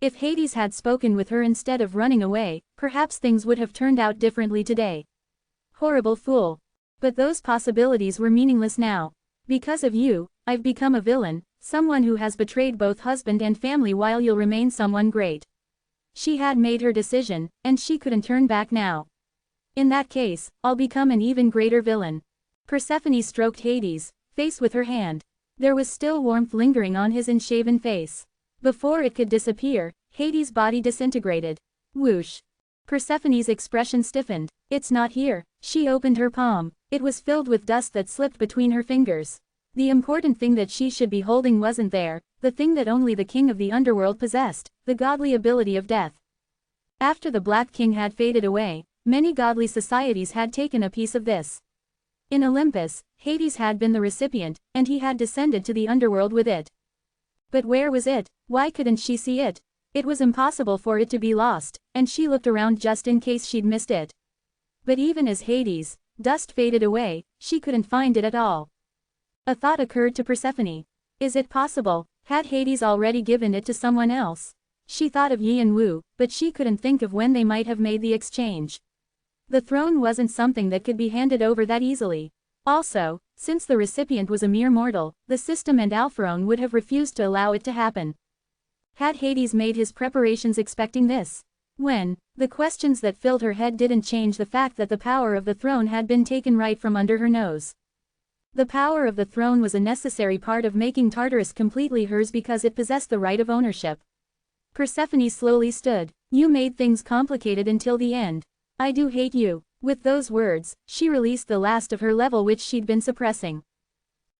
If Hades had spoken with her instead of running away, perhaps things would have turned out differently today. Horrible fool. But those possibilities were meaningless now. Because of you, I've become a villain, someone who has betrayed both husband and family while you'll remain someone great. She had made her decision, and she couldn't turn back now. In that case, I'll become an even greater villain. Persephone stroked Hades' face with her hand. There was still warmth lingering on his unshaven face. Before it could disappear, Hades' body disintegrated. Whoosh. Persephone's expression stiffened. It's not here. She opened her palm. It was filled with dust that slipped between her fingers. The important thing that she should be holding wasn't there, the thing that only the king of the underworld possessed, the godly ability of death. After the Black King had faded away, many godly societies had taken a piece of this. In Olympus, Hades had been the recipient, and he had descended to the underworld with it. But where was it? Why couldn't she see it? It was impossible for it to be lost, and she looked around just in case she'd missed it. But even as Hades' dust faded away, she couldn't find it at all. A thought occurred to Persephone. Is it possible? Had Hades already given it to someone else? She thought of Yi-and-Wu, but she couldn't think of when they might have made the exchange. The throne wasn't something that could be handed over that easily. Also, since the recipient was a mere mortal, the system and Alpharon would have refused to allow it to happen. Had Hades made his preparations expecting this? When? The questions that filled her head didn't change the fact that the power of the throne had been taken right from under her nose. The power of the throne was a necessary part of making Tartarus completely hers because it possessed the right of ownership. Persephone slowly stood. You made things complicated until the end. I do hate you. With those words, she released the last of her level which she'd been suppressing.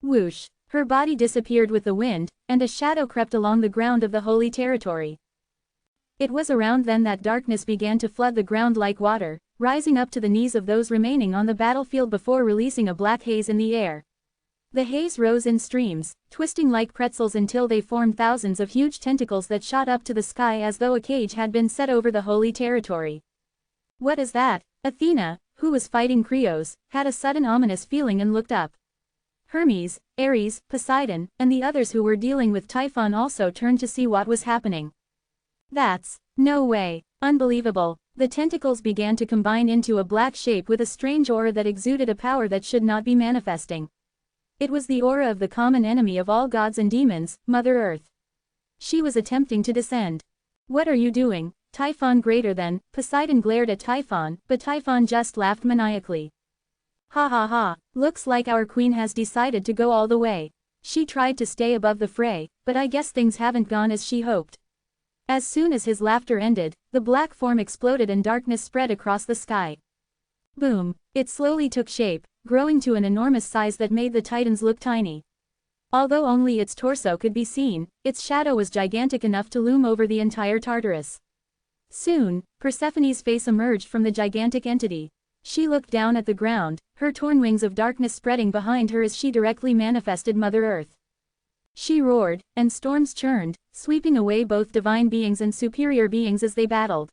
Whoosh. Her body disappeared with the wind, and a shadow crept along the ground of the holy territory. It was around then that darkness began to flood the ground like water, rising up to the knees of those remaining on the battlefield before releasing a black haze in the air. The haze rose in streams, twisting like pretzels until they formed thousands of huge tentacles that shot up to the sky as though a cage had been set over the holy territory. What is that? Athena, who was fighting Krios, had a sudden ominous feeling and looked up. Hermes, Ares, Poseidon, and the others who were dealing with Typhon also turned to see what was happening. That's no way. Unbelievable. The tentacles began to combine into a black shape with a strange aura that exuded a power that should not be manifesting. It was the aura of the common enemy of all gods and demons, Mother Earth. She was attempting to descend. What are you doing, Typhon greater than? Poseidon glared at Typhon, but Typhon just laughed maniacally. Ha ha ha, looks like our queen has decided to go all the way. She tried to stay above the fray, but I guess things haven't gone as she hoped. As soon as his laughter ended, the black form exploded and darkness spread across the sky. Boom, it slowly took shape, growing to an enormous size that made the Titans look tiny. Although only its torso could be seen, its shadow was gigantic enough to loom over the entire Tartarus. Soon, Persephone's face emerged from the gigantic entity. She looked down at the ground, her torn wings of darkness spreading behind her as she directly manifested Mother Earth. She roared, and storms churned, sweeping away both divine beings and superior beings as they battled.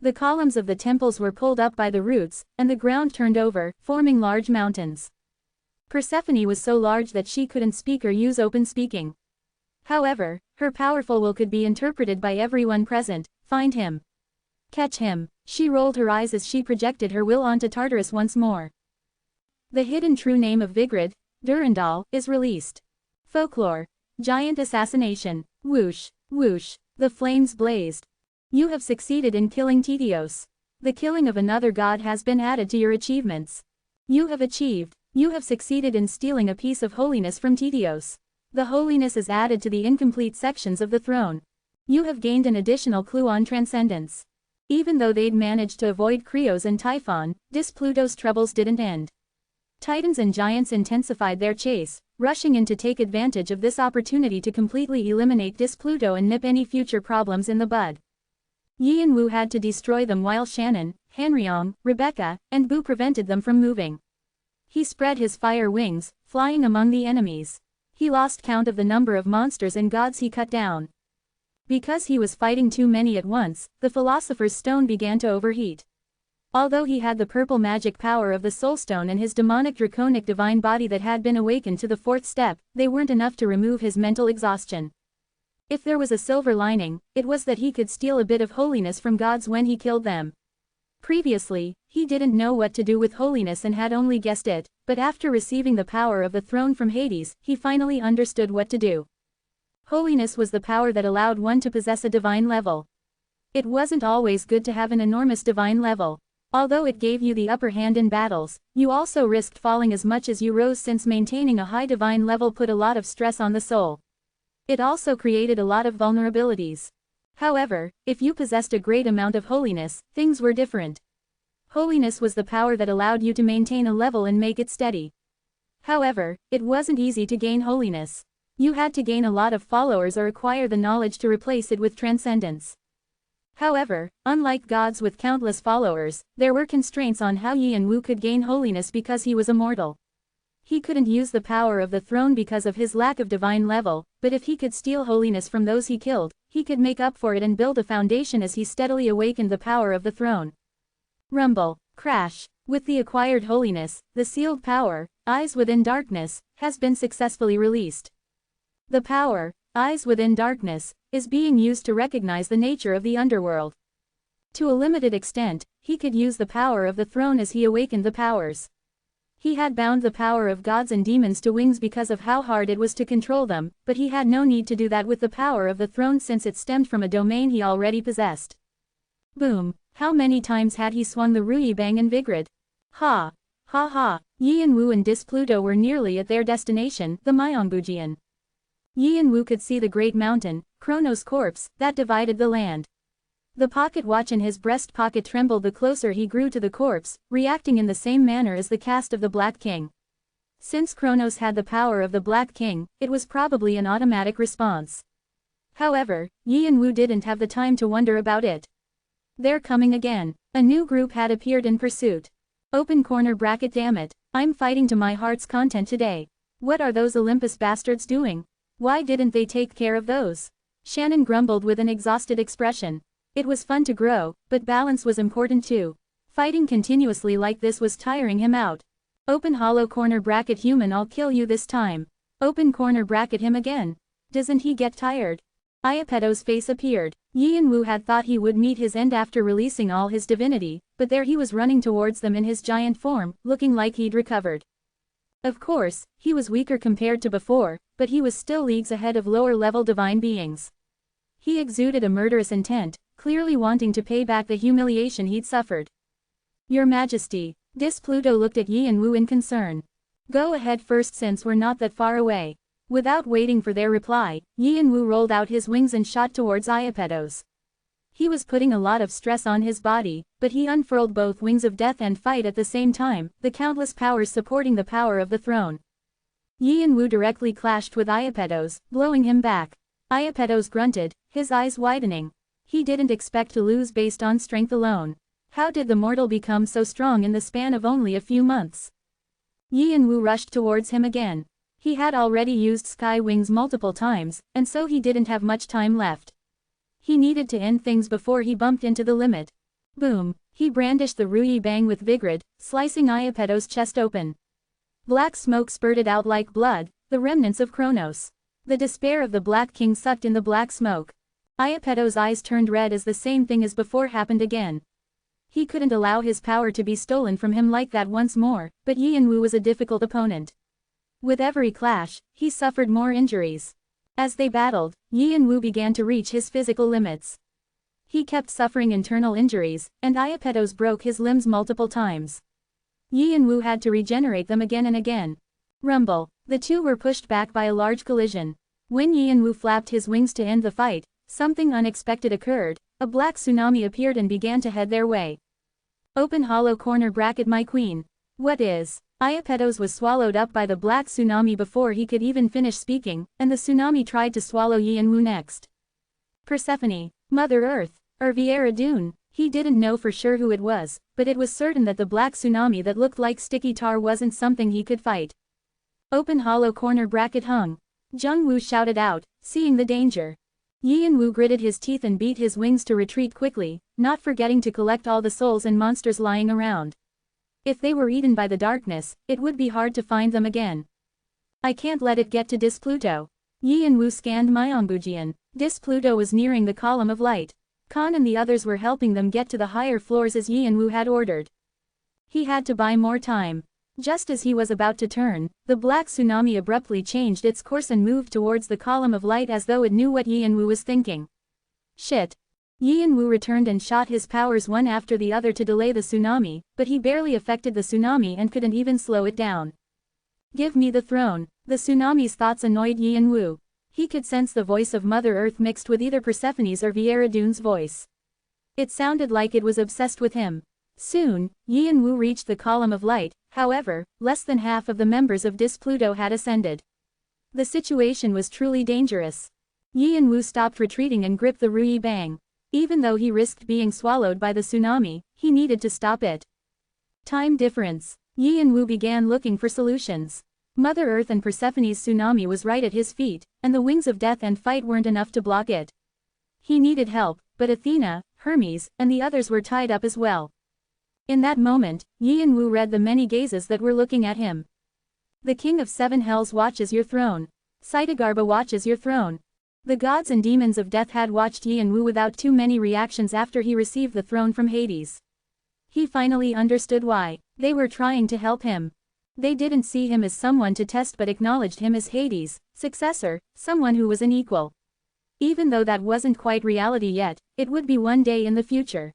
The columns of the temples were pulled up by the roots, and the ground turned over, forming large mountains. Persephone was so large that she couldn't speak or use open speaking. However, her powerful will could be interpreted by everyone present. Find him. Catch him. She rolled her eyes as she projected her will onto Tartarus once more. The hidden true name of Vigrid, Durandal, is released. Folklore. Giant assassination. Whoosh, whoosh. The flames blazed. You have succeeded in killing Tityos. The killing of another god has been added to your achievements. You have achieved. You have succeeded in stealing a piece of holiness from Tityos. The holiness is added to the incomplete sections of the throne. You have gained an additional clue on transcendence. Even though they'd managed to avoid Krios and Typhon, Pluto's troubles didn't end. Titans and giants intensified their chase, rushing in to take advantage of this opportunity to completely eliminate Pluto and nip any future problems in the bud. Yi and Wu had to destroy them while Shannon, Hanryong, Rebecca, and Bu prevented them from moving. He spread his fire wings, flying among the enemies. He lost count of the number of monsters and gods he cut down. Because he was fighting too many at once, the Philosopher's Stone began to overheat. Although he had the purple magic power of the Soul Stone and his demonic draconic divine body that had been awakened to the fourth step, they weren't enough to remove his mental exhaustion. If there was a silver lining, it was that he could steal a bit of holiness from gods when he killed them. Previously, he didn't know what to do with holiness and had only guessed it, but after receiving the power of the throne from Hades, he finally understood what to do. Holiness was the power that allowed one to possess a divine level. It wasn't always good to have an enormous divine level. Although it gave you the upper hand in battles, you also risked falling as much as you rose since maintaining a high divine level put a lot of stress on the soul. It also created a lot of vulnerabilities. However, if you possessed a great amount of holiness, things were different. Holiness was the power that allowed you to maintain a level and make it steady. However, it wasn't easy to gain holiness. You had to gain a lot of followers or acquire the knowledge to replace it with transcendence. However, unlike gods with countless followers, there were constraints on how Yi and Wu could gain holiness because he was immortal. He couldn't use the power of the throne because of his lack of divine level, but if he could steal holiness from those he killed, he could make up for it and build a foundation as he steadily awakened the power of the throne. Rumble, crash. With the acquired holiness, the sealed power, Eyes Within Darkness, has been successfully released. The power, Eyes Within Darkness, is being used to recognize the nature of the underworld. To a limited extent, he could use the power of the throne as he awakened the powers. He had bound the power of gods and demons to wings because of how hard it was to control them, but he had no need to do that with the power of the throne since it stemmed from a domain he already possessed. Boom! How many times had he swung the Ruyi-Bang and Vigrid? Ha! Ha ha! Yi and Wu and Pluto were nearly at their destination, the Myeongbujian. Yi and Wu could see the great mountain, Kronos' corpse, that divided the land. The pocket watch in his breast pocket trembled the closer he grew to the corpse, reacting in the same manner as the cast of the Black King. Since Kronos had the power of the Black King, it was probably an automatic response. However, Yi and Wu didn't have the time to wonder about it. They're coming again. A new group had appeared in pursuit. Open corner bracket, damn it. I'm fighting to my heart's content today. What are those Olympus bastards doing? Why didn't they take care of those? Shannon grumbled with an exhausted expression. It was fun to grow, but balance was important too. Fighting continuously like this was tiring him out. Open hollow corner bracket, human, I'll kill you this time. Open corner bracket, him again. Doesn't he get tired? Iapeto's face appeared. Yi and Wu had thought he would meet his end after releasing all his divinity, but there he was running towards them in his giant form, looking like he'd recovered. Of course, he was weaker compared to before, but he was still leagues ahead of lower-level divine beings. He exuded a murderous intent, clearly wanting to pay back the humiliation he'd suffered. Your Majesty. Pluto looked at Yi and Wu in concern. Go ahead first since we're not that far away. Without waiting for their reply, Yi and Wu rolled out his wings and shot towards Iapeto's. He was putting a lot of stress on his body, but he unfurled both wings of death and fight at the same time, the countless powers supporting the power of the throne. Yi and Wu directly clashed with Iapeto's, blowing him back. Iapeto's grunted, his eyes widening. He didn't expect to lose based on strength alone. How did the mortal become so strong in the span of only a few months? Yi and Wu rushed towards him again. He had already used sky wings multiple times, and so he didn't have much time left. He needed to end things before he bumped into the limit. Boom! He brandished the Ruyi Bang with vigor, slicing Iapeto's chest open. Black smoke spurted out like blood, the remnants of Kronos. The despair of the Black King sucked in the black smoke. Iapeto's eyes turned red as the same thing as before happened again. He couldn't allow his power to be stolen from him like that once more, but Yi and Wu was a difficult opponent. With every clash, he suffered more injuries. As they battled, Yi and Wu began to reach his physical limits. He kept suffering internal injuries, and Iapeto's broke his limbs multiple times. Yi and Wu had to regenerate them again and again. Rumble. The two were pushed back by a large collision. When Yi and Wu flapped his wings to end the fight, something unexpected occurred. A black tsunami appeared and began to head their way. Open hollow corner bracket, my queen. What is? Iapeto's was swallowed up by the black tsunami before he could even finish speaking, and the tsunami tried to swallow Yi and Wu next. Persephone, Mother Earth, or Viera Dune. He didn't know for sure who it was, but it was certain that the black tsunami that looked like sticky tar wasn't something he could fight. Open hollow corner bracket, hung. Jung Wu shouted out, seeing the danger. Yi and Wu gritted his teeth and beat his wings to retreat quickly, not forgetting to collect all the souls and monsters lying around. If they were eaten by the darkness, it would be hard to find them again. I can't let it get to Pluto. Yi and Wu scanned Myongbujian. Pluto was nearing the column of light. Khan and the others were helping them get to the higher floors as Yi and Wu had ordered. He had to buy more time. Just as he was about to turn, the black tsunami abruptly changed its course and moved towards the column of light as though it knew what Yi and Wu was thinking. Shit. Yi and Wu returned and shot his powers one after the other to delay the tsunami, but he barely affected the tsunami and couldn't even slow it down. Give me the throne. The tsunami's thoughts annoyed Yi and Wu. He could sense the voice of Mother Earth mixed with either Persephone's or Viera Dune's voice. It sounded like it was obsessed with him. Soon, Yi and Wu reached the column of light. However, less than half of the members of Pluto had ascended. The situation was truly dangerous. Yi and Wu stopped retreating and gripped the Ruyi Bang. Even though he risked being swallowed by the tsunami, he needed to stop it. Time difference. Yi and Wu began looking for solutions. Mother Earth and Persephone's tsunami was right at his feet, and the wings of death and fight weren't enough to block it. He needed help, but Athena, Hermes, and the others were tied up as well. In that moment, Yi and Wu read the many gazes that were looking at him. The King of Seven Hells watches your throne. Saitagarba watches your throne. The gods and demons of death had watched Yi and Wu without too many reactions after he received the throne from Hades. He finally understood why. They were trying to help him. They didn't see him as someone to test but acknowledged him as Hades' successor, someone who was an equal. Even though that wasn't quite reality yet, it would be one day in the future.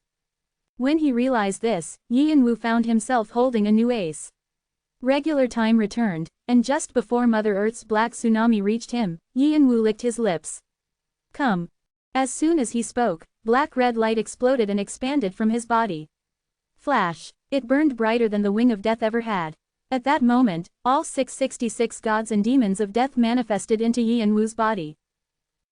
When he realized this, Yi and Wu found himself holding a new ace. Regular time returned, and just before Mother Earth's black tsunami reached him, Yi and Wu licked his lips. Come. As soon as he spoke, black-red light exploded and expanded from his body. Flash. It burned brighter than the wing of death ever had. At that moment, all 666 gods and demons of death manifested into Yi and Wu's body.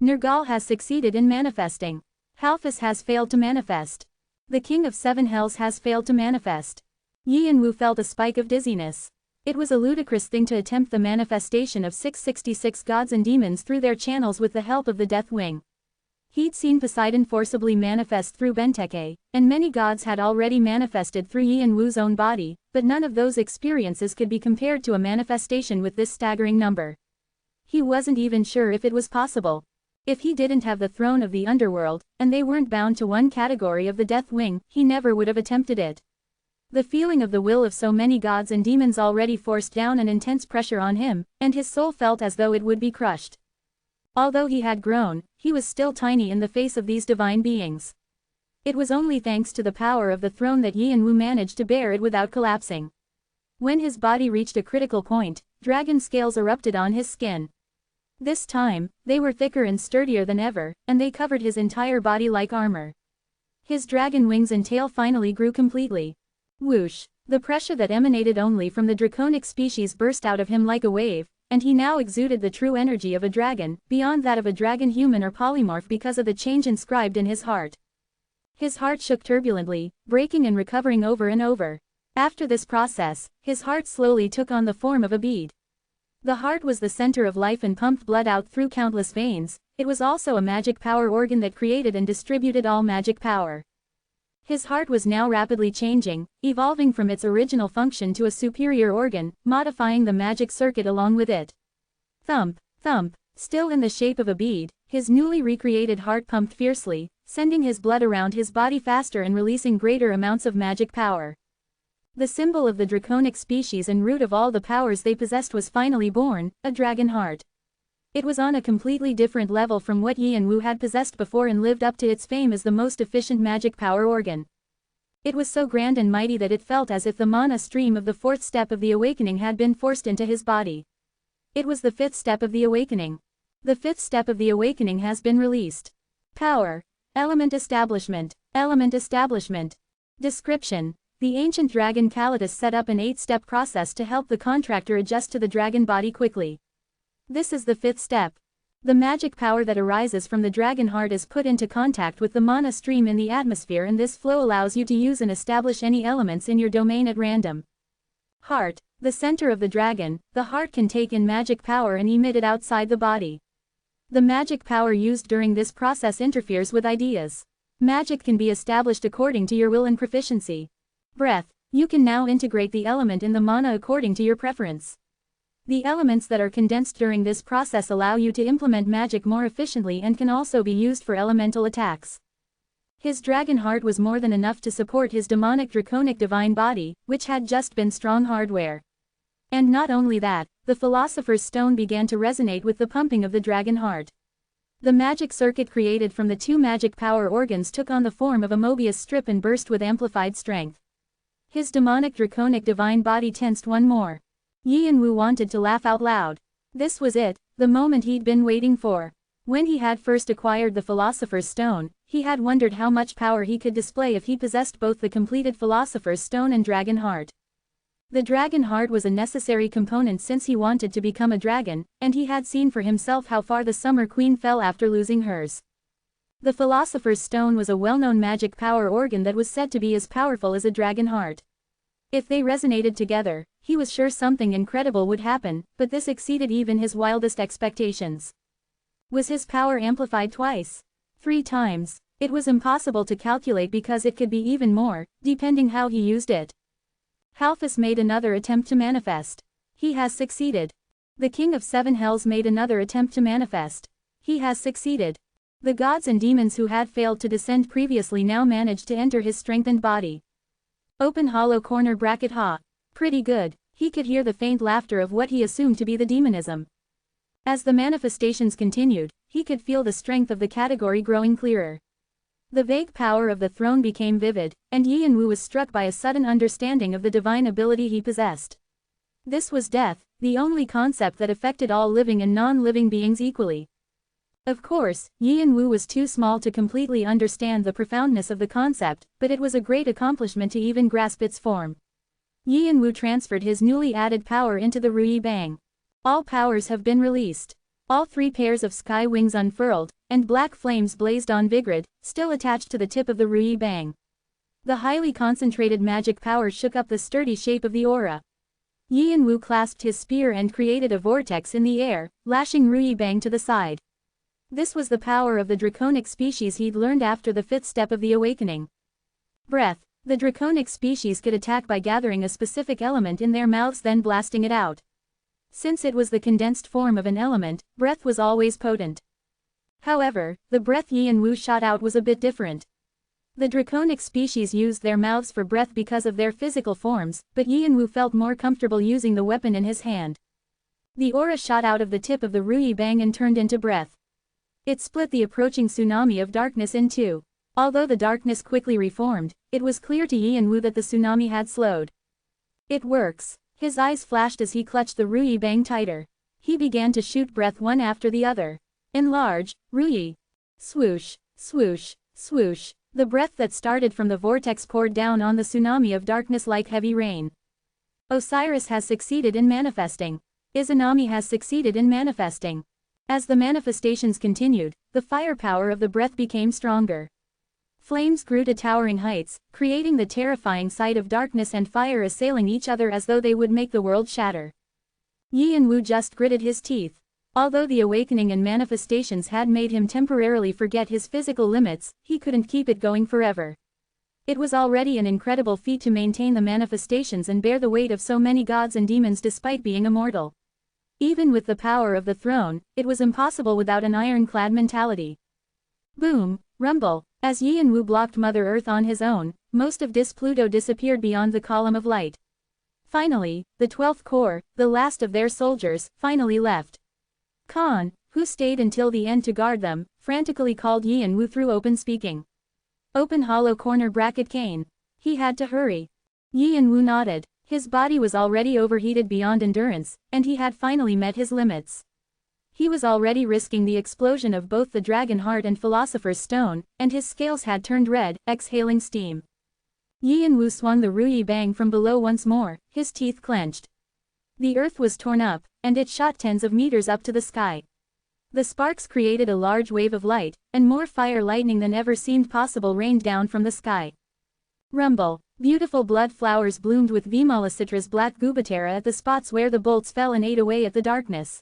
Nergal has succeeded in manifesting. Halfus has failed to manifest. The King of Seven Hells has failed to manifest. Yi and Wu felt a spike of dizziness. It was a ludicrous thing to attempt the manifestation of 666 gods and demons through their channels with the help of the Death Wing. He'd seen Poseidon forcibly manifest through Benteke, and many gods had already manifested through Yi and Wu's own body, but none of those experiences could be compared to a manifestation with this staggering number. He wasn't even sure if it was possible. If he didn't have the throne of the underworld, and they weren't bound to one category of the Death Wing, he never would have attempted it. The feeling of the will of so many gods and demons already forced down an intense pressure on him, and his soul felt as though it would be crushed. Although he had grown, he was still tiny in the face of these divine beings. It was only thanks to the power of the throne that Yi and Wu managed to bear it without collapsing. When his body reached a critical point, dragon scales erupted on his skin. This time, they were thicker and sturdier than ever, and they covered his entire body like armor. His dragon wings and tail finally grew completely. Whoosh! The pressure that emanated only from the draconic species burst out of him like a wave, and he now exuded the true energy of a dragon, beyond that of a dragon human or polymorph because of the change inscribed in his heart. His heart shook turbulently, breaking and recovering over and over. After this process, his heart slowly took on the form of a bead. The heart was the center of life and pumped blood out through countless veins. It was also a magic power organ that created and distributed all magic power. His heart was now rapidly changing, evolving from its original function to a superior organ, modifying the magic circuit along with it. Thump, thump, still in the shape of a bead, his newly recreated heart pumped fiercely, sending his blood around his body faster and releasing greater amounts of magic power. The symbol of the draconic species and root of all the powers they possessed was finally born, a dragon heart. It was on a completely different level from what Yi and Wu had possessed before and lived up to its fame as the most efficient magic power organ. It was so grand and mighty that it felt as if the mana stream of the fourth step of the awakening had been forced into his body. It was the fifth step of the awakening. The fifth step of the awakening has been released. Power. Element establishment. Element establishment. Description. The ancient dragon Kalidas set up an 8-step process to help the contractor adjust to the dragon body quickly. This is the fifth step. The magic power that arises from the dragon heart is put into contact with the mana stream in the atmosphere, and this flow allows you to use and establish any elements in your domain at random. Heart. The center of the dragon, the heart can take in magic power and emit it outside the body. The magic power used during this process interferes with ideas. Magic can be established according to your will and proficiency. Breath. You can now integrate the element in the mana according to your preference. The elements that are condensed during this process allow you to implement magic more efficiently and can also be used for elemental attacks. His dragon heart was more than enough to support his demonic draconic divine body, which had just been strong hardware. And not only that, the Philosopher's Stone began to resonate with the pumping of the dragon heart. The magic circuit created from the two magic power organs took on the form of a Mobius strip and burst with amplified strength. His demonic draconic divine body tensed one more. Yi and Wu wanted to laugh out loud. This was it, the moment he'd been waiting for. When he had first acquired the Philosopher's Stone, he had wondered how much power he could display if he possessed both the completed Philosopher's Stone and Dragon Heart. The Dragon Heart was a necessary component since he wanted to become a dragon, and he had seen for himself how far the Summer Queen fell after losing hers. The Philosopher's Stone was a well-known magic power organ that was said to be as powerful as a dragon heart. If they resonated together, he was sure something incredible would happen, but this exceeded even his wildest expectations. Was his power amplified twice? 3 times? It was impossible to calculate because it could be even more, depending how he used it. Halfus made another attempt to manifest. He has succeeded. The King of Seven Hells made another attempt to manifest. He has succeeded. The gods and demons who had failed to descend previously now managed to enter his strengthened body. Open hollow corner bracket ha. Pretty good. He could hear the faint laughter of what he assumed to be the demonism. As the manifestations continued, he could feel the strength of the category growing clearer. The vague power of the throne became vivid, and Yi and Wu was struck by a sudden understanding of the divine ability he possessed. This was death, the only concept that affected all living and non-living beings equally. Of course, Yi and Wu was too small to completely understand the profoundness of the concept, but it was a great accomplishment to even grasp its form. Yi and Wu transferred his newly added power into the Ruyi Bang. All powers have been released. All 3 pairs of sky wings unfurled, and black flames blazed on Vigrid, still attached to the tip of the Rui Bang. The highly concentrated magic power shook up the sturdy shape of the aura. Yianwu clasped his spear and created a vortex in the air, lashing Rui Bang to the side. This was the power of the draconic species he'd learned after the fifth step of the awakening. Breath. The draconic species could attack by gathering a specific element in their mouths then blasting it out. Since it was the condensed form of an element, breath was always potent. However, the breath Yianwu shot out was a bit different. The draconic species used their mouths for breath because of their physical forms, but Yianwu felt more comfortable using the weapon in his hand. The aura shot out of the tip of the Rui Bang and turned into breath. It split the approaching tsunami of darkness in two. Although the darkness quickly reformed, it was clear to Yianwu that the tsunami had slowed. It works. His eyes flashed as he clutched the Rui Bang tighter. He began to shoot breath one after the other. Enlarge, Rui. Swoosh, swoosh, swoosh. The breath that started from the vortex poured down on the tsunami of darkness like heavy rain. Osiris has succeeded in manifesting. Izanami has succeeded in manifesting. As the manifestations continued, the firepower of the breath became stronger. Flames grew to towering heights, creating the terrifying sight of darkness and fire assailing each other as though they would make the world shatter. Yianwu just gritted his teeth. Although the awakening and manifestations had made him temporarily forget his physical limits, he couldn't keep it going forever. It was already an incredible feat to maintain the manifestations and bear the weight of so many gods and demons despite being immortal. Even with the power of the throne, it was impossible without an ironclad mentality. Boom, rumble. As Yianwu blocked Mother Earth on his own, most of Pluto disappeared beyond the column of light. Finally, the 12th Corps, the last of their soldiers, finally left. Khan, who stayed until the end to guard them, frantically called Yianwu through open speaking. Open hollow corner bracket Kane. He had to hurry. Yianwu nodded. His body was already overheated beyond endurance, and he had finally met his limits. He was already risking the explosion of both the Dragon Heart and Philosopher's Stone, and his scales had turned red, exhaling steam. Yianwu swung the Rui Bang from below once more, his teeth clenched. The earth was torn up, and it shot tens of meters up to the sky. The sparks created a large wave of light, and more fire lightning than ever seemed possible rained down from the sky. Rumble. Beautiful blood flowers bloomed with Vimalicitra's black Gubatera at the spots where the bolts fell and ate away at the darkness.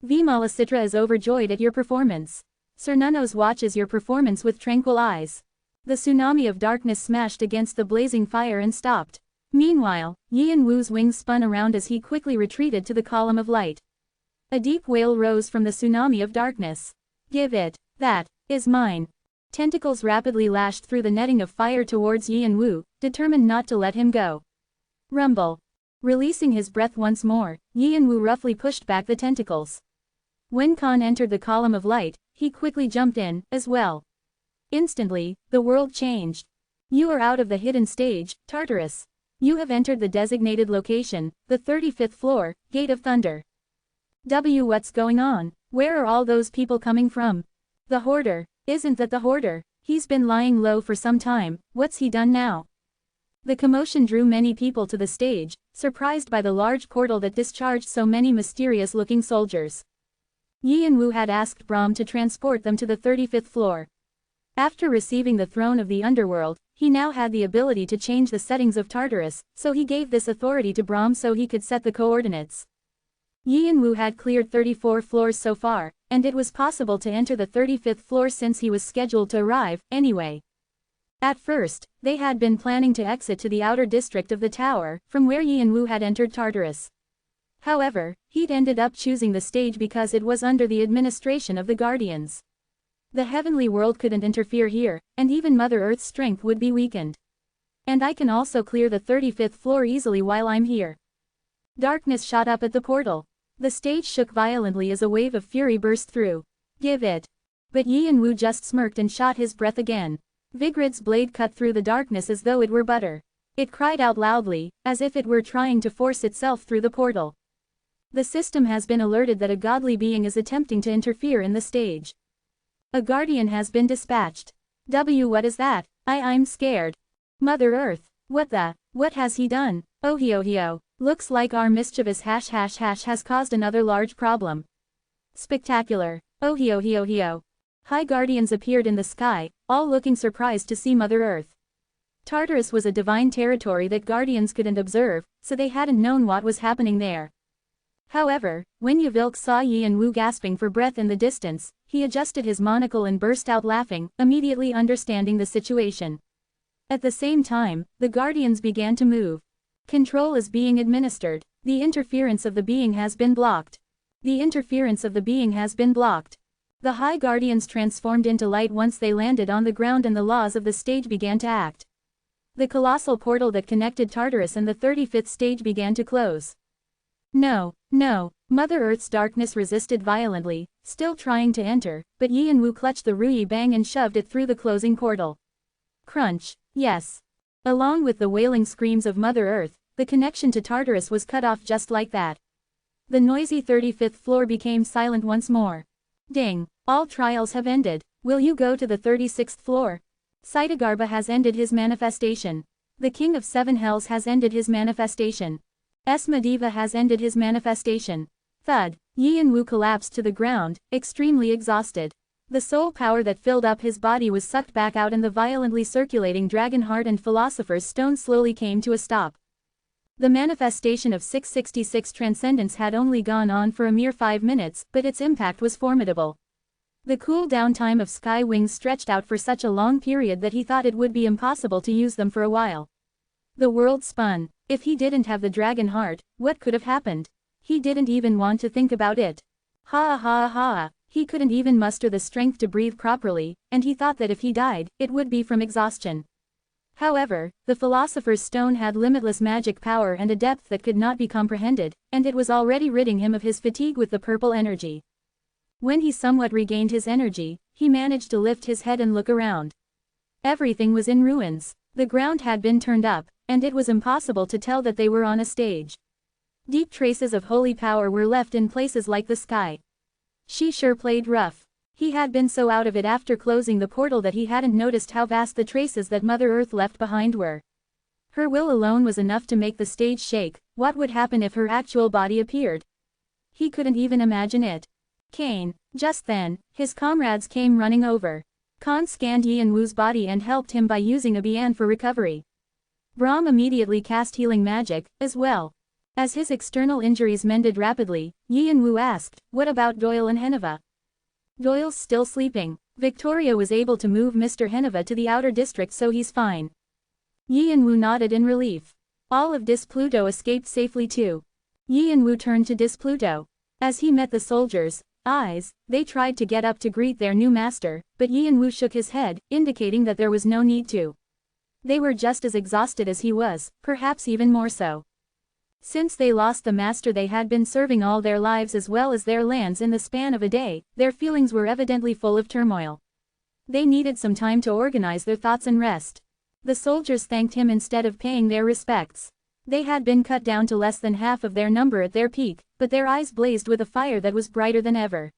Vimalicitra is overjoyed at your performance. Cernunos watches your performance with tranquil eyes. The tsunami of darkness smashed against the blazing fire and stopped. Meanwhile, Yianwu's wings spun around as he quickly retreated to the column of light. A deep wail rose from the tsunami of darkness. Give it. That is mine. Tentacles rapidly lashed through the netting of fire towards Yianwu, determined not to let him go. Rumble. Releasing his breath once more, Yianwu roughly pushed back the tentacles. When Khan entered the column of light, he quickly jumped in, as well. Instantly, the world changed. You are out of the hidden stage, Tartarus. You have entered the designated location, the 35th floor, Gate of Thunder. What's going on? Where are all those people coming from? The Hoarder. Isn't that the Hoarder? He's been lying low for some time, what's he done now? The commotion drew many people to the stage, surprised by the large portal that discharged so many mysterious-looking soldiers. Yianwu had asked Brahm to transport them to the 35th floor. After receiving the throne of the underworld, he now had the ability to change the settings of Tartarus, so he gave this authority to Brahm so he could set the coordinates. Yianwu had cleared 34 floors so far, and it was possible to enter the 35th floor since he was scheduled to arrive, anyway. At first, they had been planning to exit to the outer district of the tower, from where Yianwu had entered Tartarus. However, he'd ended up choosing the stage because it was under the administration of the Guardians. The heavenly world couldn't interfere here, and even Mother Earth's strength would be weakened. And I can also clear the 35th floor easily while I'm here. Darkness shot up at the portal. The stage shook violently as a wave of fury burst through. Give it. But Yianwu just smirked and shot his breath again. Vigrid's blade cut through the darkness as though it were butter. It cried out loudly, as if it were trying to force itself through the portal. The system has been alerted that a godly being is attempting to interfere in the stage. A guardian has been dispatched. What is that? I'm scared. Mother Earth. What has he done? Oh. Looks like our mischievous .. has caused another large problem. Spectacular. Oh. High guardians appeared in the sky, all looking surprised to see Mother Earth. Tartarus was a divine territory that guardians couldn't observe, so they hadn't known what was happening there. However, when Yvilk saw Yi and Wu gasping for breath in the distance, he adjusted his monocle and burst out laughing, immediately understanding the situation. At the same time, the guardians began to move. Control is being administered. The interference of the being has been blocked. The interference of the being has been blocked. The high guardians transformed into light once they landed on the ground and the laws of the stage began to act. The colossal portal that connected Tartarus and the 35th stage began to close. No, no, Mother Earth's darkness resisted violently, still trying to enter, but Yi and Wu clutched the Ruyi Bang and shoved it through the closing portal. Crunch, yes. Along with the wailing screams of Mother Earth, the connection to Tartarus was cut off just like that. The noisy 35th floor became silent once more. Ding, all trials have ended. Will you go to the 36th floor? Saitagarbha has ended his manifestation. The King of Seven Hells has ended his manifestation. Esmadiva has ended his manifestation. Thud, Yi and Wu collapsed to the ground, extremely exhausted. The soul power that filled up his body was sucked back out and the violently circulating dragon heart and philosopher's stone slowly came to a stop. The manifestation of 666 Transcendence had only gone on for a mere 5 minutes, but its impact was formidable. The cool-down time of Sky Wings stretched out for such a long period that he thought it would be impossible to use them for a while. The world spun. If he didn't have the dragon heart, what could have happened? He didn't even want to think about it. Ha ha ha. He couldn't even muster the strength to breathe properly, and he thought that if he died, it would be from exhaustion. However, the Philosopher's Stone had limitless magic power and a depth that could not be comprehended, and it was already ridding him of his fatigue with the purple energy. When he somewhat regained his energy, he managed to lift his head and look around. Everything was in ruins. The ground had been turned up, and it was impossible to tell that they were on a stage. Deep traces of holy power were left in places like the sky. She sure played rough. He had been so out of it after closing the portal that he hadn't noticed how vast the traces that Mother Earth left behind were. Her will alone was enough to make the stage shake. What would happen if her actual body appeared? He couldn't even imagine it. Kane. Just then, his comrades came running over. Khan scanned Yi and Wu's body and helped him by using a Bian for recovery. Brahm immediately cast healing magic, as well. As his external injuries mended rapidly, Yi and Wu asked, "What about Doyle and Heneva?" "Doyle's still sleeping. Victoria was able to move Mr. Heneva to the outer district so he's fine." Yi and Wu nodded in relief. All of Displuto escaped safely too. Yi and Wu turned to Displuto. As he met the soldiers' eyes, they tried to get up to greet their new master, but Yi and Wu shook his head, indicating that there was no need to. They were just as exhausted as he was, perhaps even more so. Since they lost the master they had been serving all their lives as well as their lands in the span of a day, their feelings were evidently full of turmoil. They needed some time to organize their thoughts and rest. The soldiers thanked him instead of paying their respects. They had been cut down to less than half of their number at their peak, but their eyes blazed with a fire that was brighter than ever.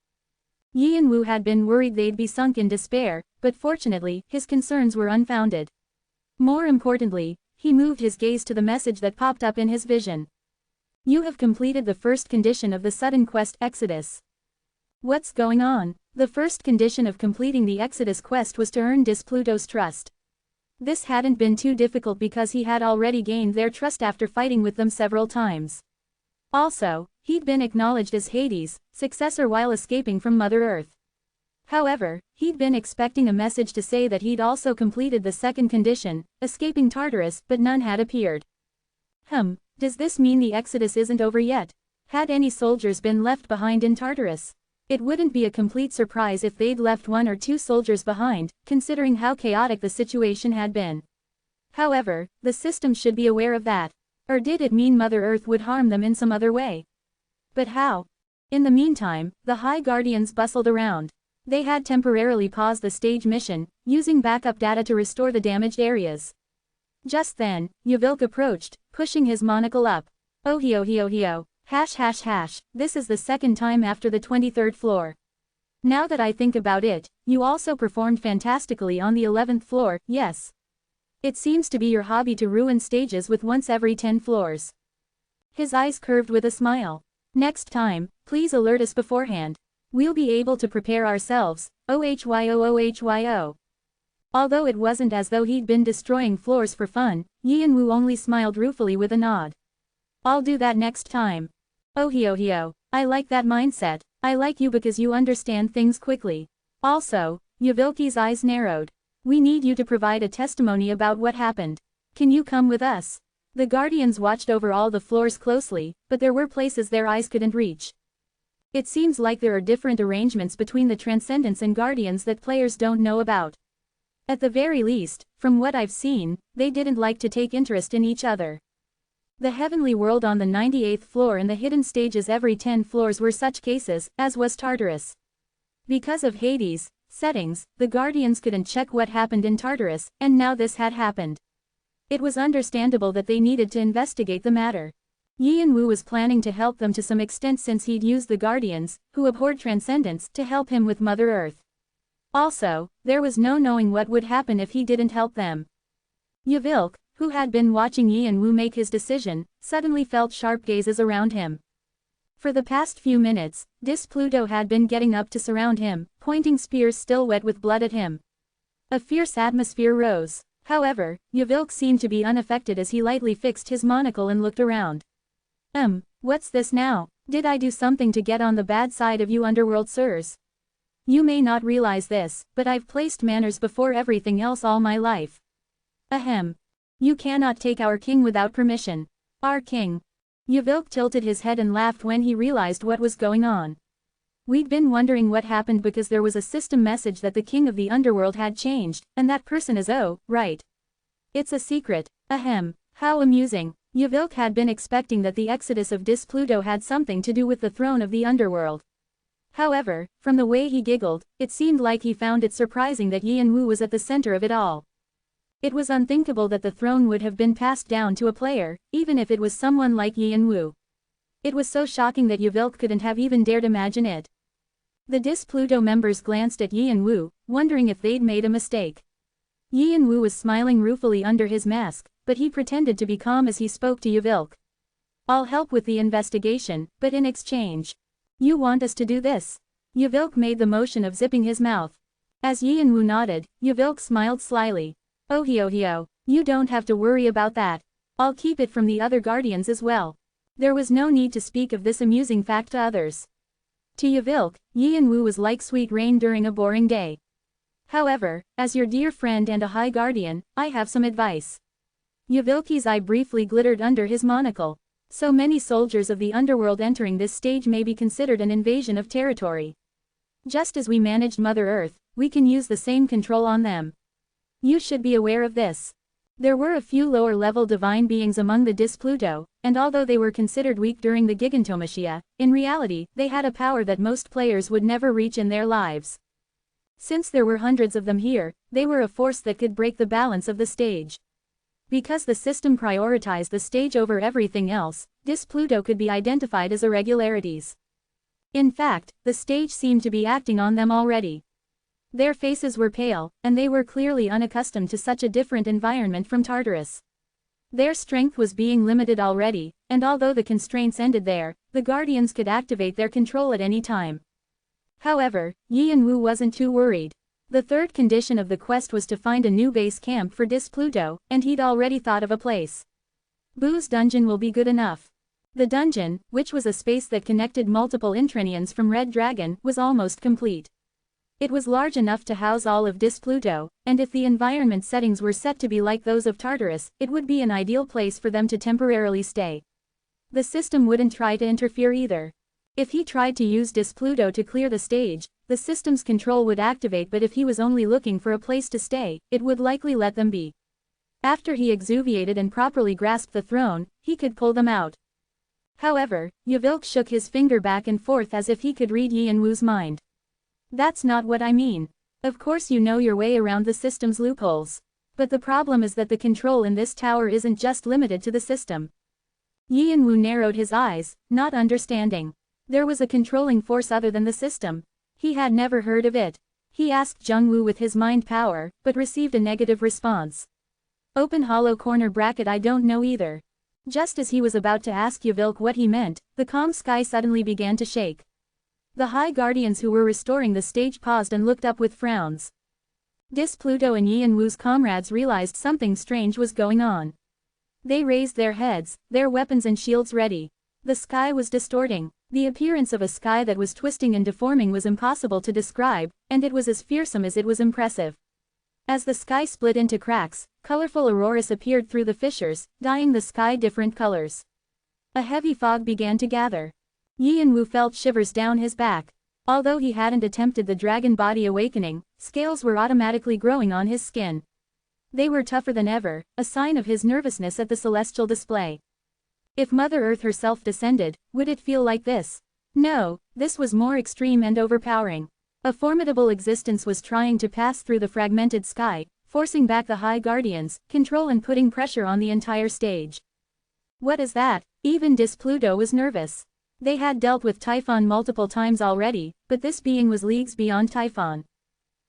Yi and Wu had been worried they'd be sunk in despair, but fortunately, his concerns were unfounded. More importantly, he moved his gaze to the message that popped up in his vision. "You have completed the first condition of the sudden quest Exodus." What's going on? The first condition of completing the Exodus quest was to earn Displuto's trust. This hadn't been too difficult because he had already gained their trust after fighting with them several times. Also, he'd been acknowledged as Hades' successor while escaping from Mother Earth. However, he'd been expecting a message to say that he'd also completed the second condition, escaping Tartarus, but none had appeared. Does this mean the Exodus isn't over yet? Had any soldiers been left behind in Tartarus? It wouldn't be a complete surprise if they'd left 1 or 2 soldiers behind, considering how chaotic the situation had been. However, the system should be aware of that. Or did it mean Mother Earth would harm them in some other way? But how? In the meantime, the High Guardians bustled around. They had temporarily paused the stage mission, using backup data to restore the damaged areas. Just then, Yvilk approached, pushing his monocle up. Oh, hash, this is the second time after the 23rd floor. Now that I think about it, you also performed fantastically on the 11th floor, yes. It seems to be your hobby to ruin stages with once every 10 floors. His eyes curved with a smile. Next time, please alert us beforehand. We'll be able to prepare ourselves. ohyo. Although it wasn't as though he'd been destroying floors for fun, Yi and Wu only smiled ruefully with a nod. I'll do that next time. Ohyo. I like that mindset. I like you because you understand things quickly. Also, Yavilki's eyes narrowed. We need you to provide a testimony about what happened. Can you come with us? The guardians watched over all the floors closely, but there were places their eyes couldn't reach. It seems like there are different arrangements between the Transcendents and Guardians that players don't know about. At the very least, from what I've seen, they didn't like to take interest in each other. The heavenly world on the 98th floor and the hidden stages every 10 floors were such cases, as was Tartarus. Because of Hades' settings, the Guardians couldn't check what happened in Tartarus, and now this had happened. It was understandable that they needed to investigate the matter. Yi and Wu was planning to help them to some extent since he'd used the Guardians, who abhorred Transcendence, to help him with Mother Earth. Also, there was no knowing what would happen if he didn't help them. Yavilk, who had been watching Yi and Wu make his decision, suddenly felt sharp gazes around him. For the past few minutes, Pluto had been getting up to surround him, pointing spears still wet with blood at him. A fierce atmosphere rose. However, Yavilk seemed to be unaffected as he lightly fixed his monocle and looked around. What's this now? Did I do something to get on the bad side of you underworld sirs? You may not realize this, but I've placed manners before everything else all my life. Ahem. You cannot take our king without permission. Our king. Yavilk tilted his head and laughed when he realized what was going on. We'd been wondering what happened because there was a system message that the king of the underworld had changed, and that person is right. It's a secret. Ahem. How amusing. Yavilk had been expecting that the exodus of Pluto had something to do with the throne of the underworld. However, from the way he giggled, it seemed like he found it surprising that Yi and Wu was at the center of it all. It was unthinkable that the throne would have been passed down to a player, even if it was someone like Yi and Wu. It was so shocking that Yavilk couldn't have even dared imagine it. The Pluto members glanced at Yi and Wu, wondering if they'd made a mistake. Yi and Wu was smiling ruefully under his mask, but he pretended to be calm as he spoke to Yavilk. I'll help with the investigation, but in exchange. You want us to do this? Yavilk made the motion of zipping his mouth. As Yi and Wu nodded, Yavilk smiled slyly. Ohyo, you don't have to worry about that. I'll keep it from the other guardians as well. There was no need to speak of this amusing fact to others. To Yavilk, Yi and Wu was like sweet rain during a boring day. However, as your dear friend and a high guardian, I have some advice. Yavilki's eye briefly glittered under his monocle. So many soldiers of the underworld entering this stage may be considered an invasion of territory. Just as we managed Mother Earth, we can use the same control on them. You should be aware of this. There were a few lower-level divine beings among the Pluto, and although they were considered weak during the Gigantomachia, in reality, they had a power that most players would never reach in their lives. Since there were hundreds of them here, they were a force that could break the balance of the stage. Because the system prioritized the stage over everything else, Pluto could be identified as irregularities. In fact, the stage seemed to be acting on them already. Their faces were pale, and they were clearly unaccustomed to such a different environment from Tartarus. Their strength was being limited already, and although the constraints ended there, the Guardians could activate their control at any time. However, Yi and Wu wasn't too worried. The third condition of the quest was to find a new base camp for Pluto, and he'd already thought of a place. Bu's dungeon will be good enough. The dungeon, which was a space that connected multiple Intrenians from Red Dragon, was almost complete. It was large enough to house all of Pluto, and if the environment settings were set to be like those of Tartarus, it would be an ideal place for them to temporarily stay. The system wouldn't try to interfere either. If he tried to use Pluto to clear the stage, the system's control would activate, but if he was only looking for a place to stay, it would likely let them be. After he exuviated and properly grasped the throne, he could pull them out. However, Yavilk shook his finger back and forth as if he could read Yi and Wu's mind. That's not what I mean. Of course you know your way around the system's loopholes. But the problem is that the control in this tower isn't just limited to the system. Yi and Wu narrowed his eyes, not understanding. There was a controlling force other than the system. He had never heard of it. He asked Jungwoo with his mind power, but received a negative response. Open hollow corner bracket I don't know either. Just as he was about to ask Yavilk what he meant, the calm sky suddenly began to shake. The High Guardians who were restoring the stage paused and looked up with frowns. Pluto and Yi and Wu's comrades realized something strange was going on. They raised their heads, their weapons and shields ready. The sky was distorting. The appearance of a sky that was twisting and deforming was impossible to describe, and it was as fearsome as it was impressive. As the sky split into cracks, colorful auroras appeared through the fissures, dyeing the sky different colors. A heavy fog began to gather. Yi and Wu felt shivers down his back. Although he hadn't attempted the dragon body awakening, scales were automatically growing on his skin. They were tougher than ever, a sign of his nervousness at the celestial display. If Mother Earth herself descended, would it feel like this? No, this was more extreme and overpowering. A formidable existence was trying to pass through the fragmented sky, forcing back the High Guardians, control and putting pressure on the entire stage. What is that? Even Pluto was nervous. They had dealt with Typhon multiple times already, but this being was leagues beyond Typhon.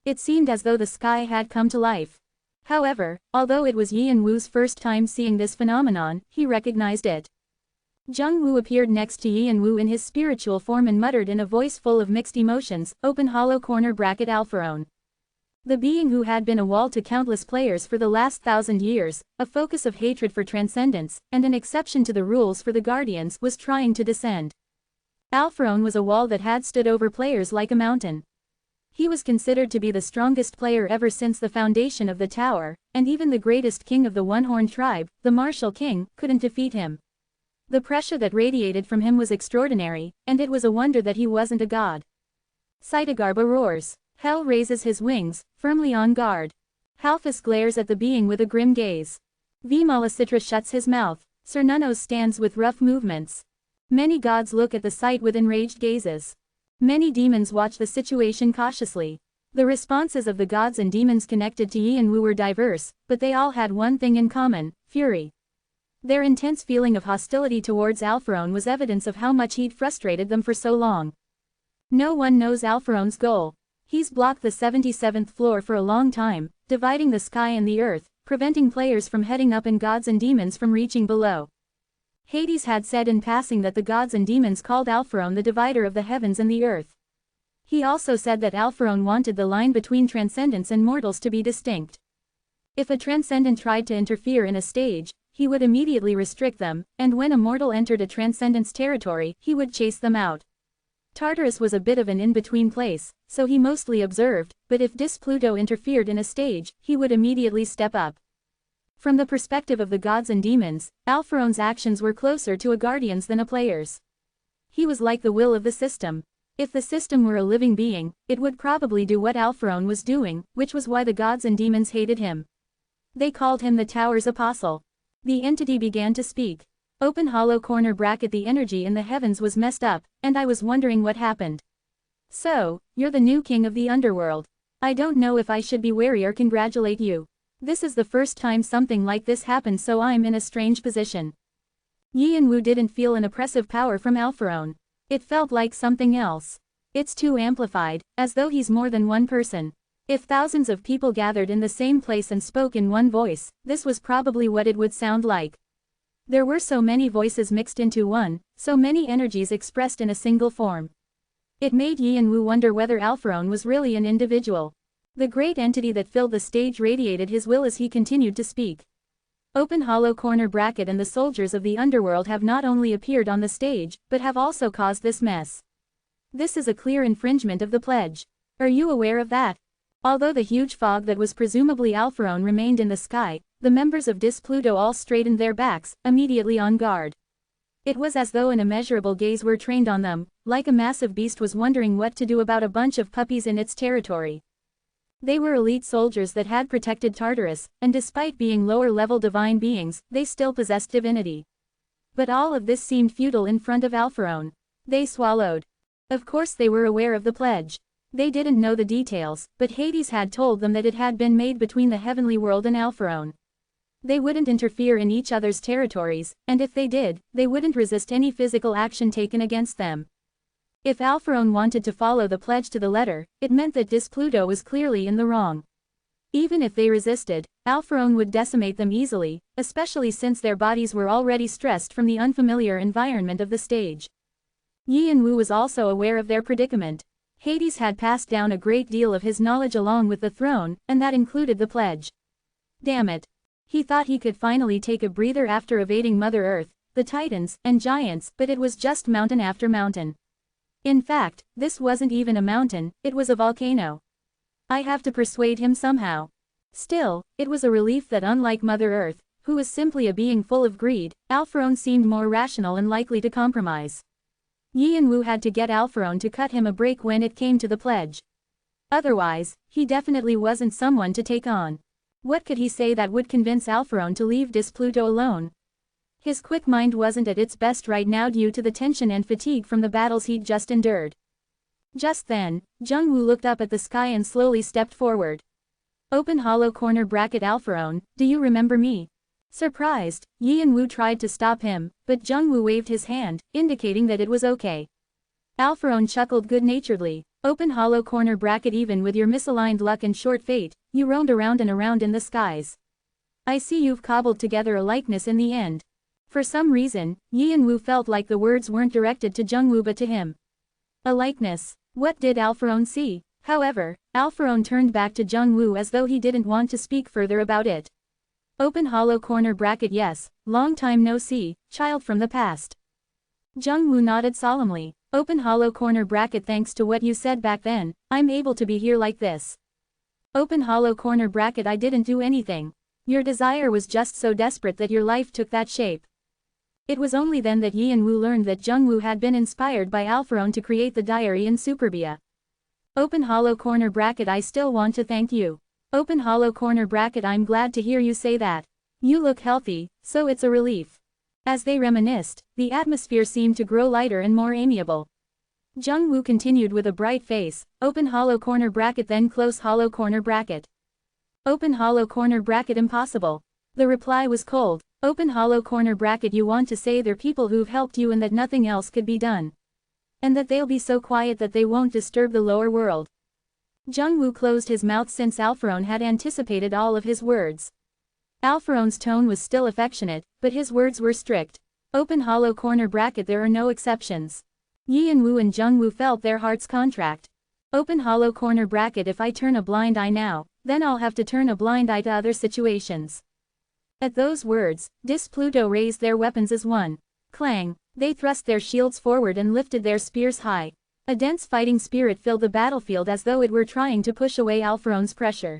It seemed as though the sky had come to life. However, although it was Yi and Wu's first time seeing this phenomenon, he recognized it. Jung Wu appeared next to Yi and Wu in his spiritual form and muttered in a voice full of mixed emotions, open hollow corner bracket Alpharon. The being who had been a wall to countless players for the last 1,000 years, a focus of hatred for transcendence, and an exception to the rules for the Guardians, was trying to descend. Alpharon was a wall that had stood over players like a mountain. He was considered to be the strongest player ever since the foundation of the tower, and even the greatest king of the One-Horned tribe, the Martial King, couldn't defeat him. The pressure that radiated from him was extraordinary, and it was a wonder that he wasn't a god. Citagarba roars. Hell raises his wings, firmly on guard. Halphus glares at the being with a grim gaze. Vimalasitra shuts his mouth. Cernunnos stands with rough movements. Many gods look at the sight with enraged gazes. Many demons watch the situation cautiously. The responses of the gods and demons connected to Yi and Wu were diverse, but they all had one thing in common: fury. Their intense feeling of hostility towards Alpharon was evidence of how much he'd frustrated them for so long. No one knows Alpharon's goal. He's blocked the 77th floor for a long time, dividing the sky and the earth, preventing players from heading up and gods and demons from reaching below. Hades had said in passing that the gods and demons called Alpharon the divider of the heavens and the earth. He also said that Alpharon wanted the line between transcendents and mortals to be distinct. If a transcendent tried to interfere in a stage, he would immediately restrict them, and when a mortal entered a transcendent's territory, he would chase them out. Tartarus was a bit of an in-between place, so he mostly observed, but if Pluto interfered in a stage, he would immediately step up. From the perspective of the gods and demons, Alpharon's actions were closer to a guardian's than a player's. He was like the will of the system. If the system were a living being, it would probably do what Alpharon was doing, which was why the gods and demons hated him. They called him the tower's apostle. The entity began to speak. Open hollow corner bracket the energy in the heavens was messed up, and I was wondering what happened. So, you're the new king of the underworld. I don't know if I should be wary or congratulate you. This is the first time something like this happened, so I'm in a strange position. Yi and Wu didn't feel an oppressive power from Alpharon. It felt like something else. It's too amplified, as though he's more than one person. If thousands of people gathered in the same place and spoke in one voice, this was probably what it would sound like. There were so many voices mixed into one, so many energies expressed in a single form. It made Yi and Wu wonder whether Alpharon was really an individual. The great entity that filled the stage radiated his will as he continued to speak. Open hollow corner bracket and the soldiers of the underworld have not only appeared on the stage, but have also caused this mess. This is a clear infringement of the pledge. Are you aware of that? Although the huge fog that was presumably Alpharon remained in the sky, the members of Pluto all straightened their backs, immediately on guard. It was as though an immeasurable gaze were trained on them, like a massive beast was wondering what to do about a bunch of puppies in its territory. They were elite soldiers that had protected Tartarus, and despite being lower-level divine beings, they still possessed divinity. But all of this seemed futile in front of Alpharon. They swallowed. Of course they were aware of the pledge. They didn't know the details, but Hades had told them that it had been made between the heavenly world and Alpharon. They wouldn't interfere in each other's territories, and if they did, they wouldn't resist any physical action taken against them. If Alpharon wanted to follow the pledge to the letter, it meant that Pluto was clearly in the wrong. Even if they resisted, Alpharon would decimate them easily, especially since their bodies were already stressed from the unfamiliar environment of the stage. Yi and Wu was also aware of their predicament. Hades had passed down a great deal of his knowledge along with the throne, and that included the pledge. Damn it. He thought he could finally take a breather after evading Mother Earth, the Titans, and giants, but it was just mountain after mountain. In fact, this wasn't even a mountain, it was a volcano. I have to persuade him somehow. Still, it was a relief that unlike Mother Earth, who was simply a being full of greed, Alpharon seemed more rational and likely to compromise. Yi and Wu had to get Alpharon to cut him a break when it came to the pledge. Otherwise, he definitely wasn't someone to take on. What could he say that would convince Alpharon to leave Pluto alone? His quick mind wasn't at its best right now due to the tension and fatigue from the battles he'd just endured. Just then, Jungwoo looked up at the sky and slowly stepped forward. Open hollow corner bracket Alpharon, do you remember me? Surprised, Yi and Wu tried to stop him, but Jungwoo waved his hand, indicating that it was okay. Alpharon chuckled good-naturedly. Open hollow corner bracket even with your misaligned luck and short fate, you roamed around and around in the skies. I see you've cobbled together a likeness in the end. For some reason, Yi and Wu felt like the words weren't directed to Jungwoo but to him. A likeness. What did Alpharon see? However, Alpharon turned back to Jungwoo as though he didn't want to speak further about it. Open hollow corner bracket yes, long time no see, child from the past. Jungwoo nodded solemnly. Open hollow corner bracket thanks to what you said back then, I'm able to be here like this. Open hollow corner bracket I didn't do anything. Your desire was just so desperate that your life took that shape. It was only then that Yi and Wu learned that Jungwoo had been inspired by Alpharon to create the diary in Superbia. Open hollow corner bracket I still want to thank you. Open hollow corner bracket I'm glad to hear you say that. You look healthy, so it's a relief. As they reminisced, the atmosphere seemed to grow lighter and more amiable. Jungwoo continued with a bright face, open hollow corner bracket then close hollow corner bracket. Open hollow corner bracket impossible. The reply was cold. Open hollow corner bracket you want to say they're people who've helped you and that nothing else could be done. And that they'll be so quiet that they won't disturb the lower world. Jungwoo closed his mouth since Alpharon had anticipated all of his words. Alpharon's tone was still affectionate, but his words were strict. Open hollow corner bracket there are no exceptions. Yi and Wu and Jungwoo felt their hearts contract. Open hollow corner bracket if I turn a blind eye now, then I'll have to turn a blind eye to other situations. At those words, Pluto raised their weapons as one. Clang, they thrust their shields forward and lifted their spears high. A dense fighting spirit filled the battlefield as though it were trying to push away Alpharon's pressure.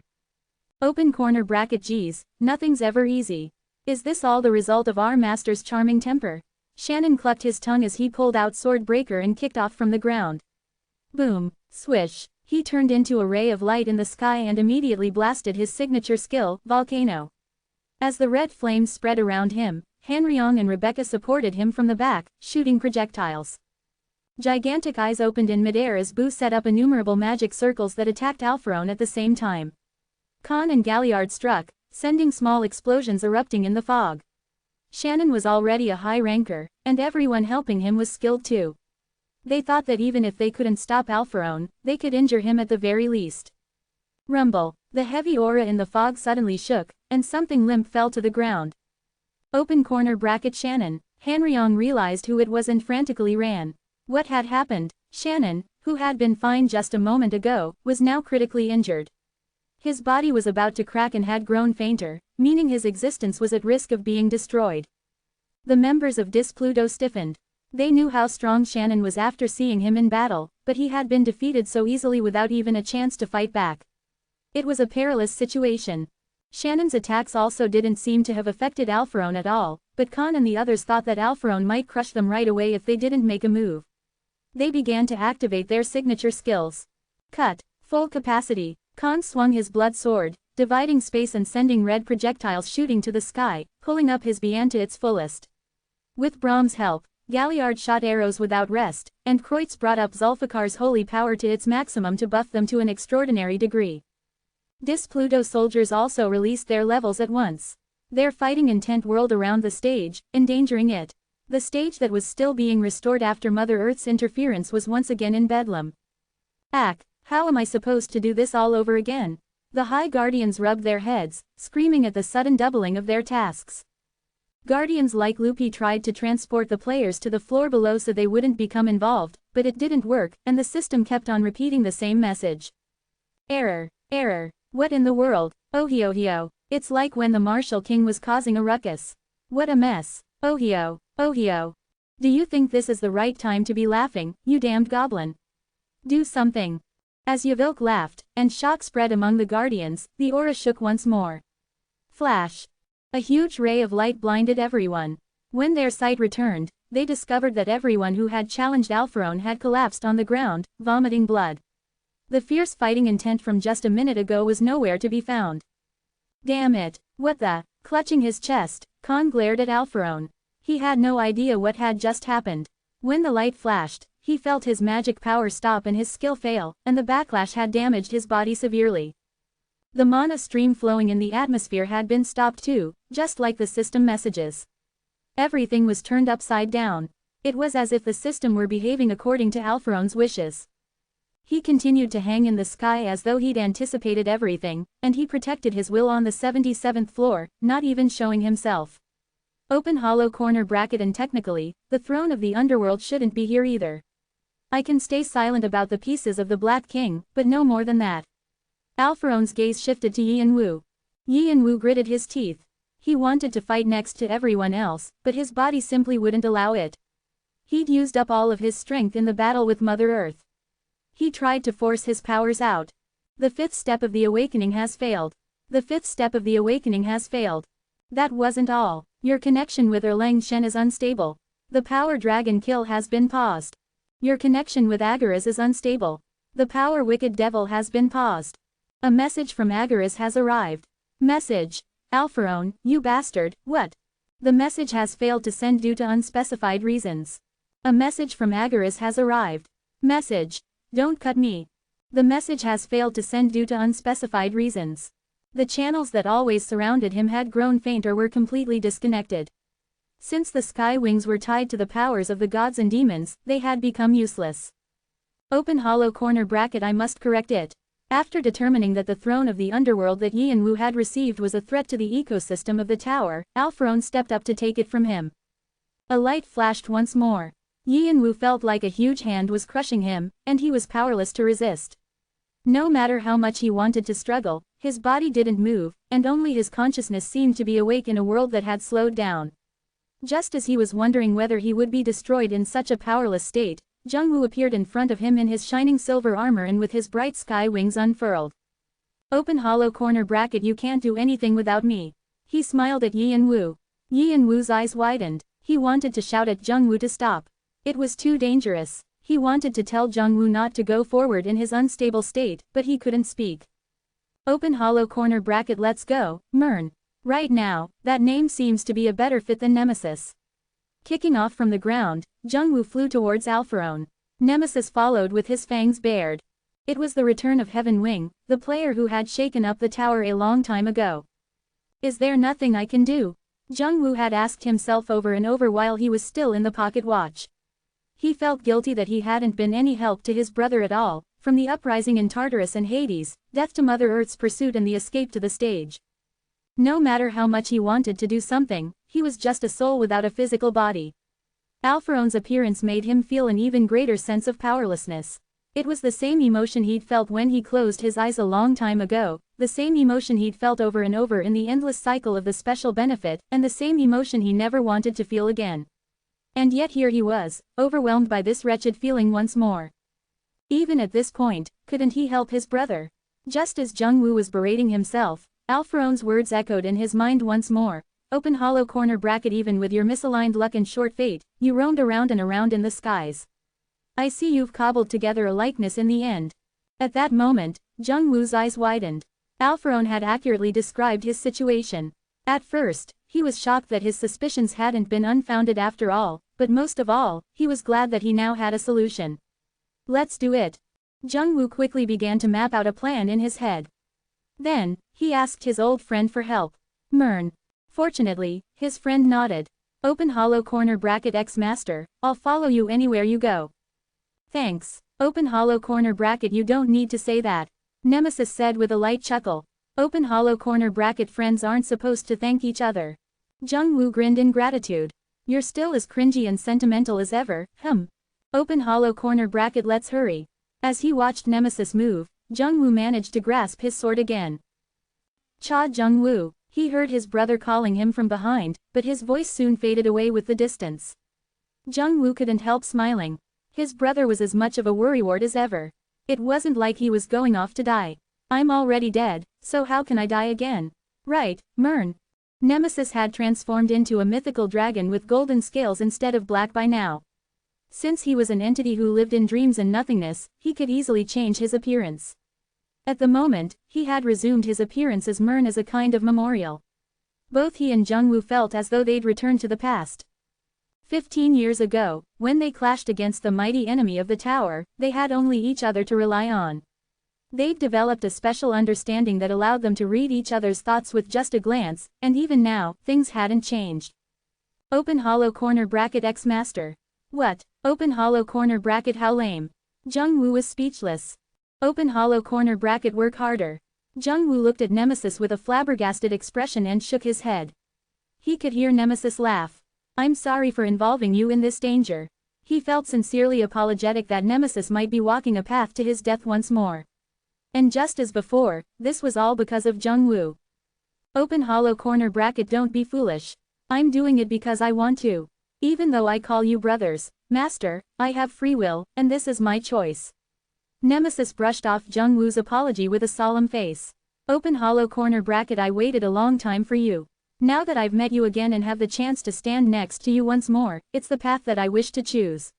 Open corner bracket geez, nothing's ever easy. Is this all the result of our master's charming temper? Shannon clucked his tongue as he pulled out sword breaker and kicked off from the ground. Boom, swish, he turned into a ray of light in the sky and immediately blasted his signature skill, volcano. As the red flames spread around him, Hanryong and Rebecca supported him from the back, shooting projectiles. Gigantic eyes opened in midair as Boo set up innumerable magic circles that attacked Alpharon at the same time. Khan and Galliard struck, sending small explosions erupting in the fog. Shannon was already a high ranker, and everyone helping him was skilled too. They thought that even if they couldn't stop Alpharon, they could injure him at the very least. Rumble, the heavy aura in the fog suddenly shook, and something limp fell to the ground. Open corner bracket Shannon, Hanryong realized who it was and frantically ran. What had happened? Shannon, who had been fine just a moment ago, was now critically injured. His body was about to crack and had grown fainter, meaning his existence was at risk of being destroyed. The members of Pluto stiffened. They knew how strong Shannon was after seeing him in battle, but he had been defeated so easily without even a chance to fight back. It was a perilous situation. Shannon's attacks also didn't seem to have affected Alpharon at all, but Khan and the others thought that Alpharon might crush them right away if they didn't make a move. They began to activate their signature skills. Cut. Full capacity. Khan swung his blood sword, dividing space and sending red projectiles shooting to the sky, pulling up his Bian to its fullest. With Brahm's help, Galliard shot arrows without rest, and Kreutz brought up Zulfikar's holy power to its maximum to buff them to an extraordinary degree. Pluto soldiers also released their levels at once. Their fighting intent whirled around the stage, endangering it. The stage that was still being restored after Mother Earth's interference was once again in bedlam. Ack, how am I supposed to do this all over again? The High Guardians rubbed their heads, screaming at the sudden doubling of their tasks. Guardians like Lupi tried to transport the players to the floor below so they wouldn't become involved, but it didn't work, and the system kept on repeating the same message. Error. Error. What in the world? Ohio. It's like when the Martial King was causing a ruckus. What a mess. Ohio. Do you think this is the right time to be laughing, you damned goblin? Do something. As Yavilk laughed, and shock spread among the Guardians, the aura shook once more. Flash. A huge ray of light blinded everyone. When their sight returned, they discovered that everyone who had challenged Alpharon had collapsed on the ground, vomiting blood. The fierce fighting intent from just a minute ago was nowhere to be found. Damn it, what the? Clutching his chest, Khan glared at Alpharon. He had no idea what had just happened. When the light flashed, he felt his magic power stop and his skill fail, and the backlash had damaged his body severely. The mana stream flowing in the atmosphere had been stopped too, just like the system messages. Everything was turned upside down. It was as if the system were behaving according to Alpharon's wishes. He continued to hang in the sky as though he'd anticipated everything, and he protected his will on the 77th floor, not even showing himself. Open hollow corner bracket and technically, the throne of the underworld shouldn't be here either. I can stay silent about the pieces of the Black King, but no more than that. Alpharon's gaze shifted to Yi Wu. Yi Wu gritted his teeth. He wanted to fight next to everyone else, but his body simply wouldn't allow it. He'd used up all of his strength in the battle with Mother Earth. He tried to force his powers out. The fifth step of the awakening has failed. The fifth step of the awakening has failed. That wasn't all. Your connection with Erlang Shen is unstable. The power dragon kill has been paused. Your connection with Agaras is unstable. The power wicked devil has been paused. A message from Agaras has arrived. Message. Alpharon, you bastard, what? The message has failed to send due to unspecified reasons. A message from Agaras has arrived. Message. Don't cut me. The message has failed to send due to unspecified reasons. The channels that always surrounded him had grown faint or were completely disconnected. Since the sky wings were tied to the powers of the gods and demons, they had become useless. Open hollow corner bracket I must correct it. After determining that the throne of the underworld that Yi Wu had received was a threat to the ecosystem of the tower, Alpharon stepped up to take it from him. A light flashed once more. Yi Wu felt like a huge hand was crushing him, and he was powerless to resist. No matter how much he wanted to struggle, his body didn't move, and only his consciousness seemed to be awake in a world that had slowed down. Just as he was wondering whether he would be destroyed in such a powerless state, Jungwoo appeared in front of him in his shining silver armor and with his bright sky wings unfurled. Open hollow corner bracket you can't do anything without me. He smiled at Yi Wu. Yi Wu's eyes widened. He wanted to shout at Jungwoo to stop. It was too dangerous. He wanted to tell Jungwoo not to go forward in his unstable state, but he couldn't speak. Open hollow corner bracket let's go, Mern. Right now, that name seems to be a better fit than Nemesis. Kicking off from the ground, Jungwoo flew towards Alpharon. Nemesis followed with his fangs bared. It was the return of Heaven Wing, the player who had shaken up the tower a long time ago. Is there nothing I can do? Jungwoo had asked himself over and over while he was still in the pocket watch. He felt guilty that he hadn't been any help to his brother at all, from the uprising in Tartarus and Hades, death to Mother Earth's pursuit and the escape to the stage. No matter how much he wanted to do something, he was just a soul without a physical body. Alpharon's appearance made him feel an even greater sense of powerlessness. It was the same emotion he'd felt when he closed his eyes a long time ago, the same emotion he'd felt over and over in the endless cycle of the special benefit, and the same emotion he never wanted to feel again. And yet here he was, overwhelmed by this wretched feeling once more. Even at this point, couldn't he help his brother? Just as Jungwoo was berating himself, Alpharon's words echoed in his mind once more. Open hollow corner bracket even with your misaligned luck and short fate, you roamed around and around in the skies. I see you've cobbled together a likeness in the end. At that moment, Jungwoo's eyes widened. Alpharon had accurately described his situation. At first, he was shocked that his suspicions hadn't been unfounded after all, but most of all, he was glad that he now had a solution. Let's do it. Jungwoo quickly began to map out a plan in his head. Then, he asked his old friend for help. Mern. Fortunately, his friend nodded. Open hollow corner bracket X Master, I'll follow you anywhere you go. Thanks. Open hollow corner bracket you don't need to say that. Nemesis said with a light chuckle. Open hollow corner bracket friends aren't supposed to thank each other. Jung-woo grinned in gratitude. You're still as cringy and sentimental as ever, Open hollow corner bracket let's hurry. As he watched Nemesis move, Jung-woo managed to grasp his sword again. Cha Jung-woo, he heard his brother calling him from behind, but his voice soon faded away with the distance. Jung-woo couldn't help smiling. His brother was as much of a worrywart as ever. It wasn't like he was going off to die. I'm already dead, so how can I die again? Right, Mern. Nemesis had transformed into a mythical dragon with golden scales instead of black by now. Since he was an entity who lived in dreams and nothingness, he could easily change his appearance. At the moment, he had resumed his appearance as Mern as a kind of memorial. Both he and Jung-woo felt as though they'd returned to the past. 15 years ago, when they clashed against the mighty enemy of the tower, they had only each other to rely on. They'd developed a special understanding that allowed them to read each other's thoughts with just a glance, and even now, things hadn't changed. Open hollow corner bracket X Master. What? Open hollow corner bracket how lame. Jung-woo was speechless. Open hollow corner bracket work harder. Jung-woo looked at Nemesis with a flabbergasted expression and shook his head. He could hear Nemesis laugh. I'm sorry for involving you in this danger. He felt sincerely apologetic that Nemesis might be walking a path to his death once more. And just as before, this was all because of Jung-woo. Open hollow corner bracket don't be foolish. I'm doing it because I want to. Even though I call you brothers, Master, I have free will, and this is my choice. Nemesis brushed off Jung-woo's apology with a solemn face. Open hollow corner bracket I waited a long time for you. Now that I've met you again and have the chance to stand next to you once more, it's the path that I wish to choose.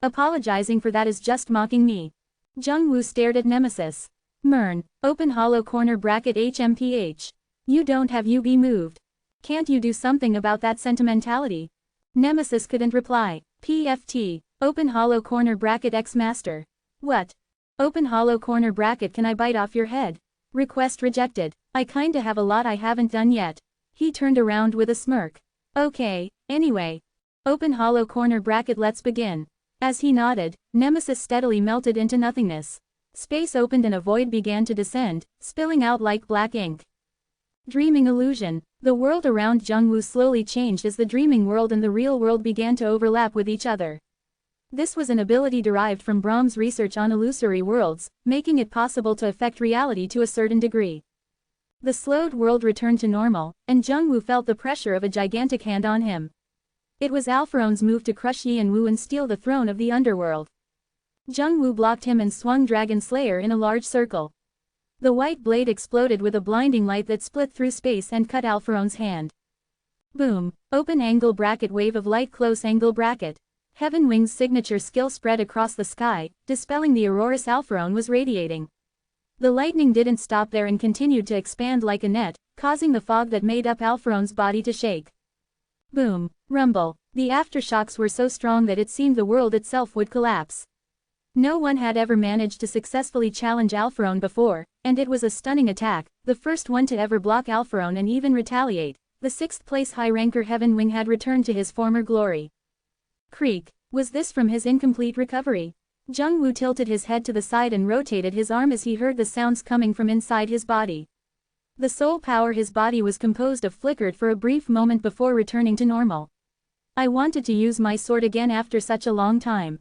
Apologizing for that is just mocking me. Jung-woo stared at Nemesis. Mern, open hollow corner bracket HMPH. You don't have you be moved. Can't you do something about that sentimentality? Nemesis couldn't reply. PFT, open hollow corner bracket X Master. What? Open hollow corner bracket can I bite off your head? Request rejected. I kinda have a lot I haven't done yet. He turned around with a smirk. Okay, anyway. Open hollow corner bracket let's begin. As he nodded, Nemesis steadily melted into nothingness. Space opened and a void began to descend, spilling out like black ink. Dreaming illusion. The world around Jung-woo slowly changed as the dreaming world and the real world began to overlap with each other. This was an ability derived from Brahms' research on illusory worlds, making it possible to affect reality to a certain degree. The slowed world returned to normal, and Jung-woo felt the pressure of a gigantic hand on him. It was Alpharone's move to crush Yi-and-woo and steal the throne of the underworld. Jung-woo blocked him and swung Dragon Slayer in a large circle. The white blade exploded with a blinding light that split through space and cut Alpharone's hand. Boom. Open angle bracket wave of light close angle bracket. Heaven Wing's signature skill spread across the sky, dispelling the auroras Alpharone was radiating. The lightning didn't stop there and continued to expand like a net, causing the fog that made up Alpharone's body to shake. Boom. Rumble. The aftershocks were so strong that it seemed the world itself would collapse. No one had ever managed to successfully challenge Alpharone before, and it was a stunning attack, the first one to ever block Alpharone and even retaliate. The 6th place high ranker Heaven Wing had returned to his former glory. Creak. Was this from his incomplete recovery? Jung-woo tilted his head to the side and rotated his arm as he heard the sounds coming from inside his body. The soul power his body was composed of flickered for a brief moment before returning to normal. I wanted to use my sword again after such a long time.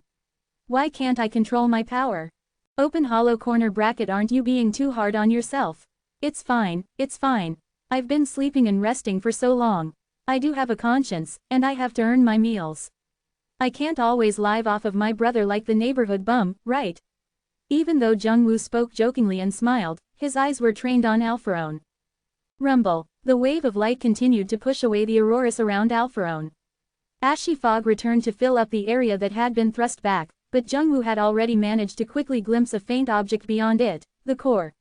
Why can't I control my power? Open hollow corner bracket aren't you being too hard on yourself? It's fine, it's fine. I've been sleeping and resting for so long. I do have a conscience, and I have to earn my meals. I can't always live off of my brother like the neighborhood bum, right? Even though Jung-woo spoke jokingly and smiled, his eyes were trained on Alpharone. Rumble. The wave of light continued to push away the auroras around Alpharone. Ashy fog returned to fill up the area that had been thrust back, but Jung-woo had already managed to quickly glimpse a faint object beyond it, the core.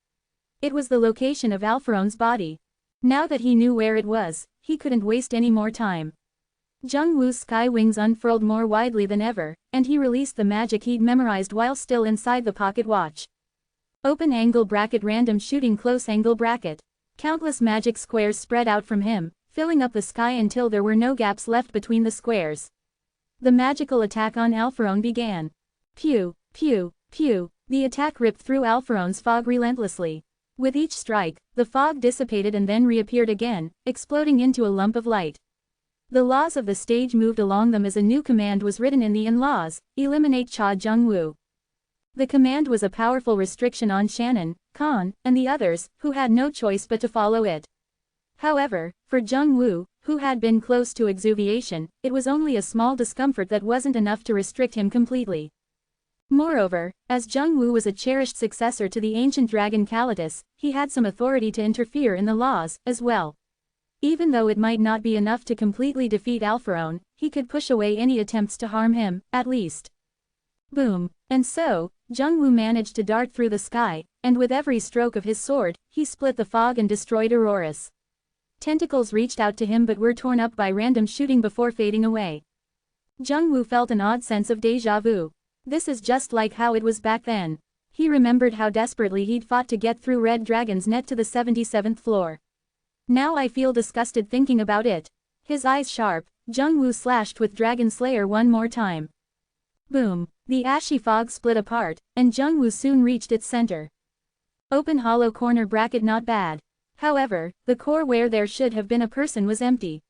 It was the location of Alpharone's body. Now that he knew where it was, he couldn't waste any more time. Jung-woo's sky wings unfurled more widely than ever, and he released the magic he'd memorized while still inside the pocket watch. Open angle bracket random shooting close angle bracket. Countless magic squares spread out from him, filling up the sky until there were no gaps left between the squares. The magical attack on Alpharone began. Pew, pew, pew. The attack ripped through Alpharone's fog relentlessly. With each strike, the fog dissipated and then reappeared again, exploding into a lump of light. The laws of the stage moved along them as a new command was written in the in-laws, eliminate Cha Jung-woo. The command was a powerful restriction on Shannon, Khan, and the others, who had no choice but to follow it. However, for Jung-woo, who had been close to exuviation, it was only a small discomfort that wasn't enough to restrict him completely. Moreover, as Jung-woo was a cherished successor to the ancient dragon Kalitas, he had some authority to interfere in the laws, as well. Even though it might not be enough to completely defeat Alpharon, he could push away any attempts to harm him, at least. Boom. And so, Jung-woo managed to dart through the sky, and with every stroke of his sword, he split the fog and destroyed Auroras. Tentacles reached out to him but were torn up by random shooting before fading away. Jung-woo felt an odd sense of déjà vu. This is just like how it was back then. He remembered how desperately he'd fought to get through Red Dragon's net to the 77th floor. Now I feel disgusted thinking about it. His eyes sharp, Jung-woo slashed with Dragon Slayer one more time. Boom. The ashy fog split apart, and Jung-woo soon reached its center. Open hollow corner bracket not bad. However, the core where there should have been a person was empty.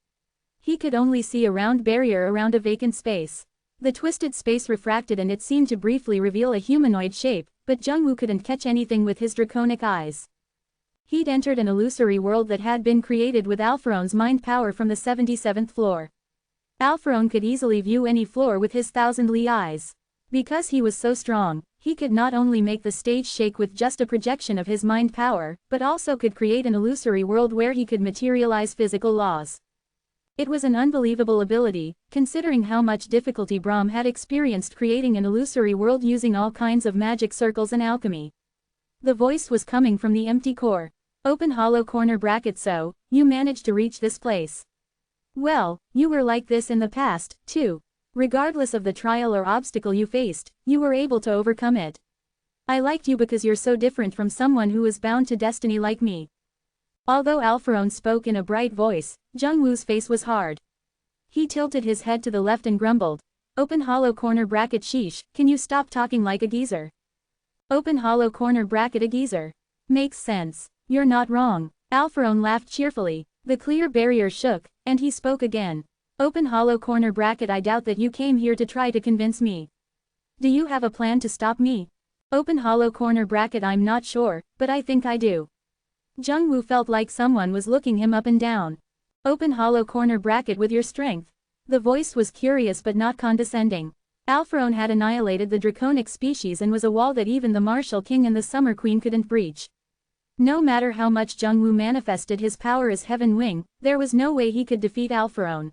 He could only see a round barrier around a vacant space. The twisted space refracted and it seemed to briefly reveal a humanoid shape, but Jung-woo couldn't catch anything with his draconic eyes. He'd entered an illusory world that had been created with Alpharon's mind power from the 77th floor. Alpharon could easily view any floor with his 1,000 Li eyes. Because he was so strong, he could not only make the stage shake with just a projection of his mind power, but also could create an illusory world where he could materialize physical laws. It was an unbelievable ability, considering how much difficulty Brahm had experienced creating an illusory world using all kinds of magic circles and alchemy. The voice was coming from the empty core. Open hollow corner bracket. So, you managed to reach this place. Well, you were like this in the past, too. Regardless of the trial or obstacle you faced, you were able to overcome it. I liked you because you're so different from someone who is bound to destiny like me. Although Alpharon spoke in a bright voice, Jung-woo's face was hard. He tilted his head to the left and grumbled. Open hollow corner bracket. Sheesh, can you stop talking like a geezer? Open hollow corner bracket. A geezer. Makes sense. You're not wrong. Alpharon laughed cheerfully. The clear barrier shook, and he spoke again. Open hollow corner bracket. I doubt that you came here to try to convince me. Do you have a plan to stop me? Open hollow corner bracket. I'm not sure, but I think I do. Jung-woo felt like someone was looking him up and down. Open hollow corner bracket. With your strength. The voice was curious but not condescending. Alpharon had annihilated the draconic species and was a wall that even the Martial King and the Summer Queen couldn't breach. No matter how much Jung-woo manifested his power as Heaven Wing, there was no way he could defeat Alpharon.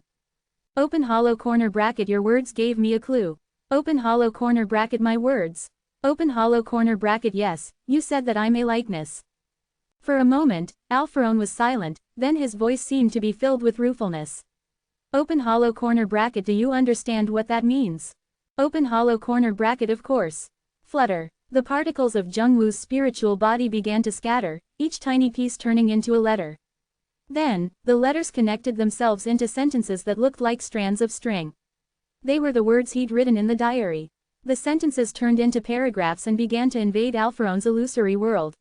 Open hollow corner bracket. Your words gave me a clue. Open hollow corner bracket. My words. Open hollow corner bracket. Yes, you said that I'm a likeness. For a moment, Alpharon was silent, then his voice seemed to be filled with ruefulness. Open hollow corner bracket. Do you understand what that means? Open hollow corner bracket. Of course. Flutter. The particles of Jung-woo's spiritual body began to scatter, each tiny piece turning into a letter. Then, the letters connected themselves into sentences that looked like strands of string. They were the words he'd written in the diary. The sentences turned into paragraphs and began to invade Alpharon's illusory world.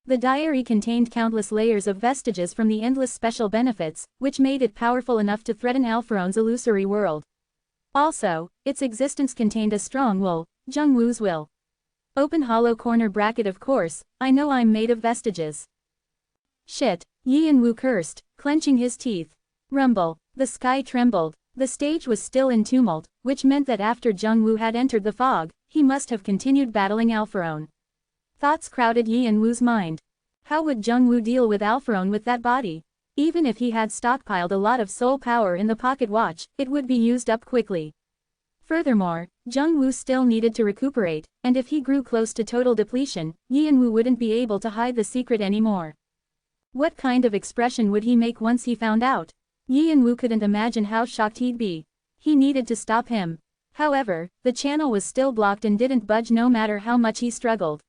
The diary contained countless layers of vestiges from the endless special benefits, which made it powerful enough to threaten Alpharon's illusory world. Also, its existence contained a strong will, Jung-woo's will. Open hollow corner bracket. Of course, I know I'm made of vestiges. Shit, Yin-woo cursed, clenching his teeth. Rumble. The sky trembled. The stage was still in tumult, which meant that after Jung-woo had entered the fog, he must have continued battling Alpharon. Thoughts crowded Yin-woo's mind. How would Jung-woo deal with Alpharon with that body? Even if he had stockpiled a lot of soul power in the pocket watch, it would be used up quickly. Furthermore, Jung-woo still needed to recuperate, and if he grew close to total depletion, Yin-woo wouldn't be able to hide the secret anymore. What kind of expression would he make once he found out? Yin-woo couldn't imagine how shocked he'd be. He needed to stop him. However, the channel was still blocked and didn't budge no matter how much he struggled.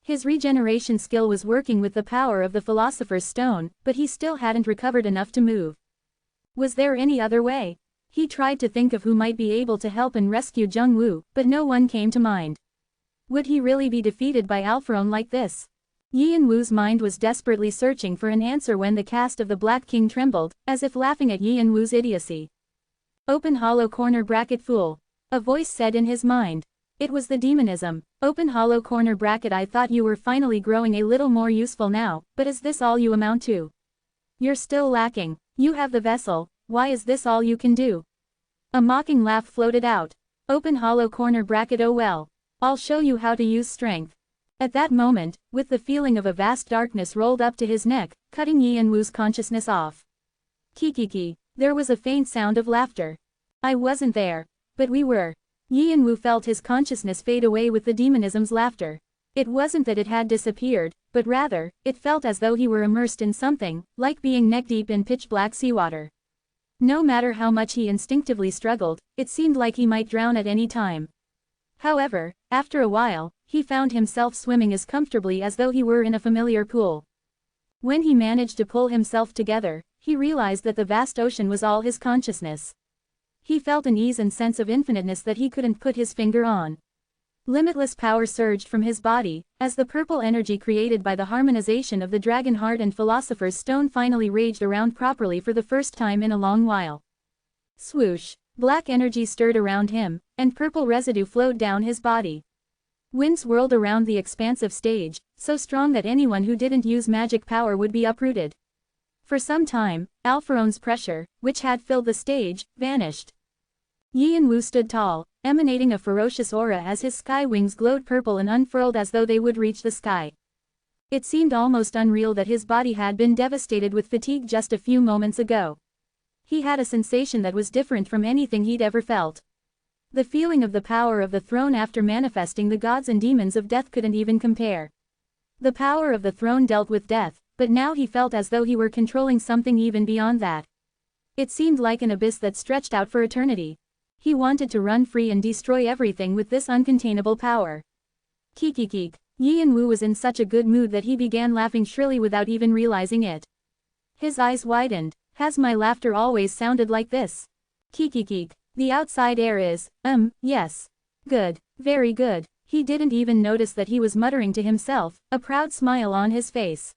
His regeneration skill was working with the power of the Philosopher's Stone, but he still hadn't recovered enough to move. Was there any other way? He tried to think of who might be able to help and rescue Jung-woo, but no one came to mind. Would he really be defeated by Alpharon like this? Yi and Wu's mind was desperately searching for an answer when the cast of the Black King trembled, as if laughing at Yi and Wu's idiocy. Open hollow corner bracket fool. A voice said in his mind. It was the demonism. Open hollow corner bracket. I thought you were finally growing a little more useful now, but is this all you amount to? You're still lacking. You have the vessel, why is this all you can do? A mocking laugh floated out. Open hollow corner bracket. Oh well. I'll show you how to use strength. At that moment, with the feeling of a vast darkness rolled up to his neck, cutting Yi and Wu's consciousness off. Kikiki. There was a faint sound of laughter. I wasn't there. But we were. Yi and Wu felt his consciousness fade away with the demonism's laughter. It wasn't that it had disappeared, but rather, it felt as though he were immersed in something, like being neck-deep in pitch-black seawater. No matter how much he instinctively struggled, it seemed like he might drown at any time. However, after a while, he found himself swimming as comfortably as though he were in a familiar pool. When he managed to pull himself together, he realized that the vast ocean was all his consciousness. He felt an ease and sense of infiniteness that he couldn't put his finger on. Limitless power surged from his body, as the purple energy created by the harmonization of the dragon heart and philosopher's stone finally raged around properly for the first time in a long while. Swoosh! Black energy stirred around him, and purple residue flowed down his body. Wind swirled around the expansive stage, so strong that anyone who didn't use magic power would be uprooted. For some time, Alpharone's pressure, which had filled the stage, vanished. Yi and Wu stood tall, emanating a ferocious aura as his sky wings glowed purple and unfurled as though they would reach the sky. It seemed almost unreal that his body had been devastated with fatigue just a few moments ago. He had a sensation that was different from anything he'd ever felt. The feeling of the power of the throne after manifesting the gods and demons of death couldn't even compare. The power of the throne dealt with death, but now he felt as though he were controlling something even beyond that. It seemed like an abyss that stretched out for eternity. He wanted to run free and destroy everything with this uncontainable power. Kikikik. Yi and Wu was in such a good mood that he began laughing shrilly without even realizing it. His eyes widened. Has my laughter always sounded like this? Kikikik. The outside air is, yes. Good. Very good. He didn't even notice that he was muttering to himself, a proud smile on his face.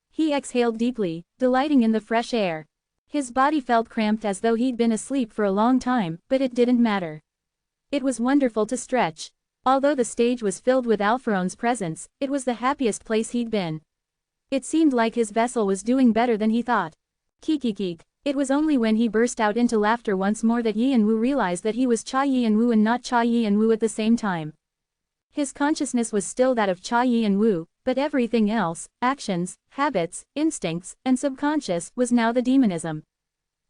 He exhaled deeply, delighting in the fresh air. His body felt cramped as though he'd been asleep for a long time, but it didn't matter. It was wonderful to stretch. Although the stage was filled with Alpharone's presence, it was the happiest place he'd been. It seemed like his vessel was doing better than he thought. Kikikik. It was only when he burst out into laughter once more that Yi and Wu realized that he was Cha Yi and Wu and not Cha Yi and Wu at the same time. His consciousness was still that of Cha Yi and Wu, but everything else, actions, habits, instincts, and subconscious, was now the demonism.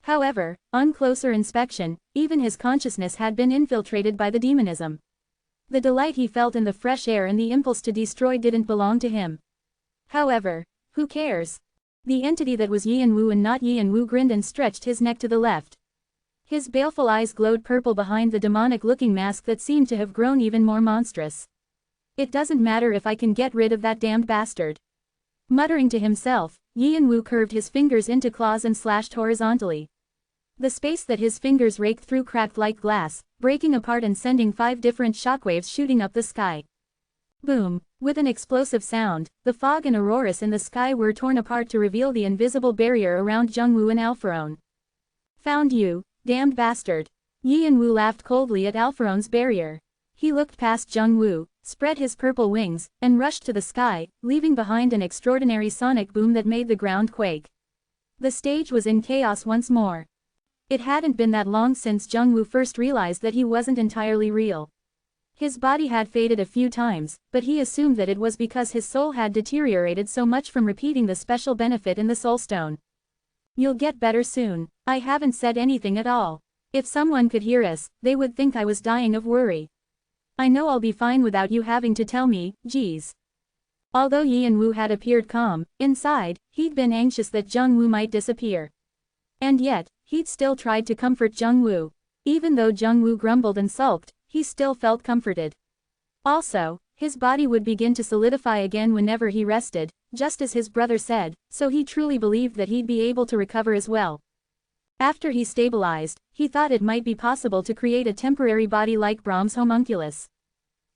However, on closer inspection, even his consciousness had been infiltrated by the demonism. The delight he felt in the fresh air and the impulse to destroy didn't belong to him. However, who cares? The entity that was Yi and Wu and not Yi and Wu grinned and stretched his neck to the left. His baleful eyes glowed purple behind the demonic-looking mask that seemed to have grown even more monstrous. It doesn't matter if I can get rid of that damned bastard. Muttering to himself, Yi and Wu curved his fingers into claws and slashed horizontally. The space that his fingers raked through cracked like glass, breaking apart and sending 5 different shockwaves shooting up the sky. Boom! With an explosive sound, the fog and auroras in the sky were torn apart to reveal the invisible barrier around Jungwoo and Alpharone. Found you, damned bastard! Yi and Wu laughed coldly at Alpharone's barrier. He looked past Jungwoo, spread his purple wings, and rushed to the sky, leaving behind an extraordinary sonic boom that made the ground quake. The stage was in chaos once more. It hadn't been that long since Jungwoo first realized that he wasn't entirely real. His body had faded a few times, but he assumed that it was because his soul had deteriorated so much from repeating the special benefit in the soul stone. You'll get better soon. I haven't said anything at all. If someone could hear us, they would think I was dying of worry. I know I'll be fine without you having to tell me, geez. Although Yi and Wu had appeared calm, inside, he'd been anxious that Jungwoo might disappear. And yet, he'd still tried to comfort Jungwoo. Even though Jungwoo grumbled and sulked, he still felt comforted. Also, his body would begin to solidify again whenever he rested, just as his brother said, so he truly believed that he'd be able to recover as well. After he stabilized, he thought it might be possible to create a temporary body like Brahm's homunculus.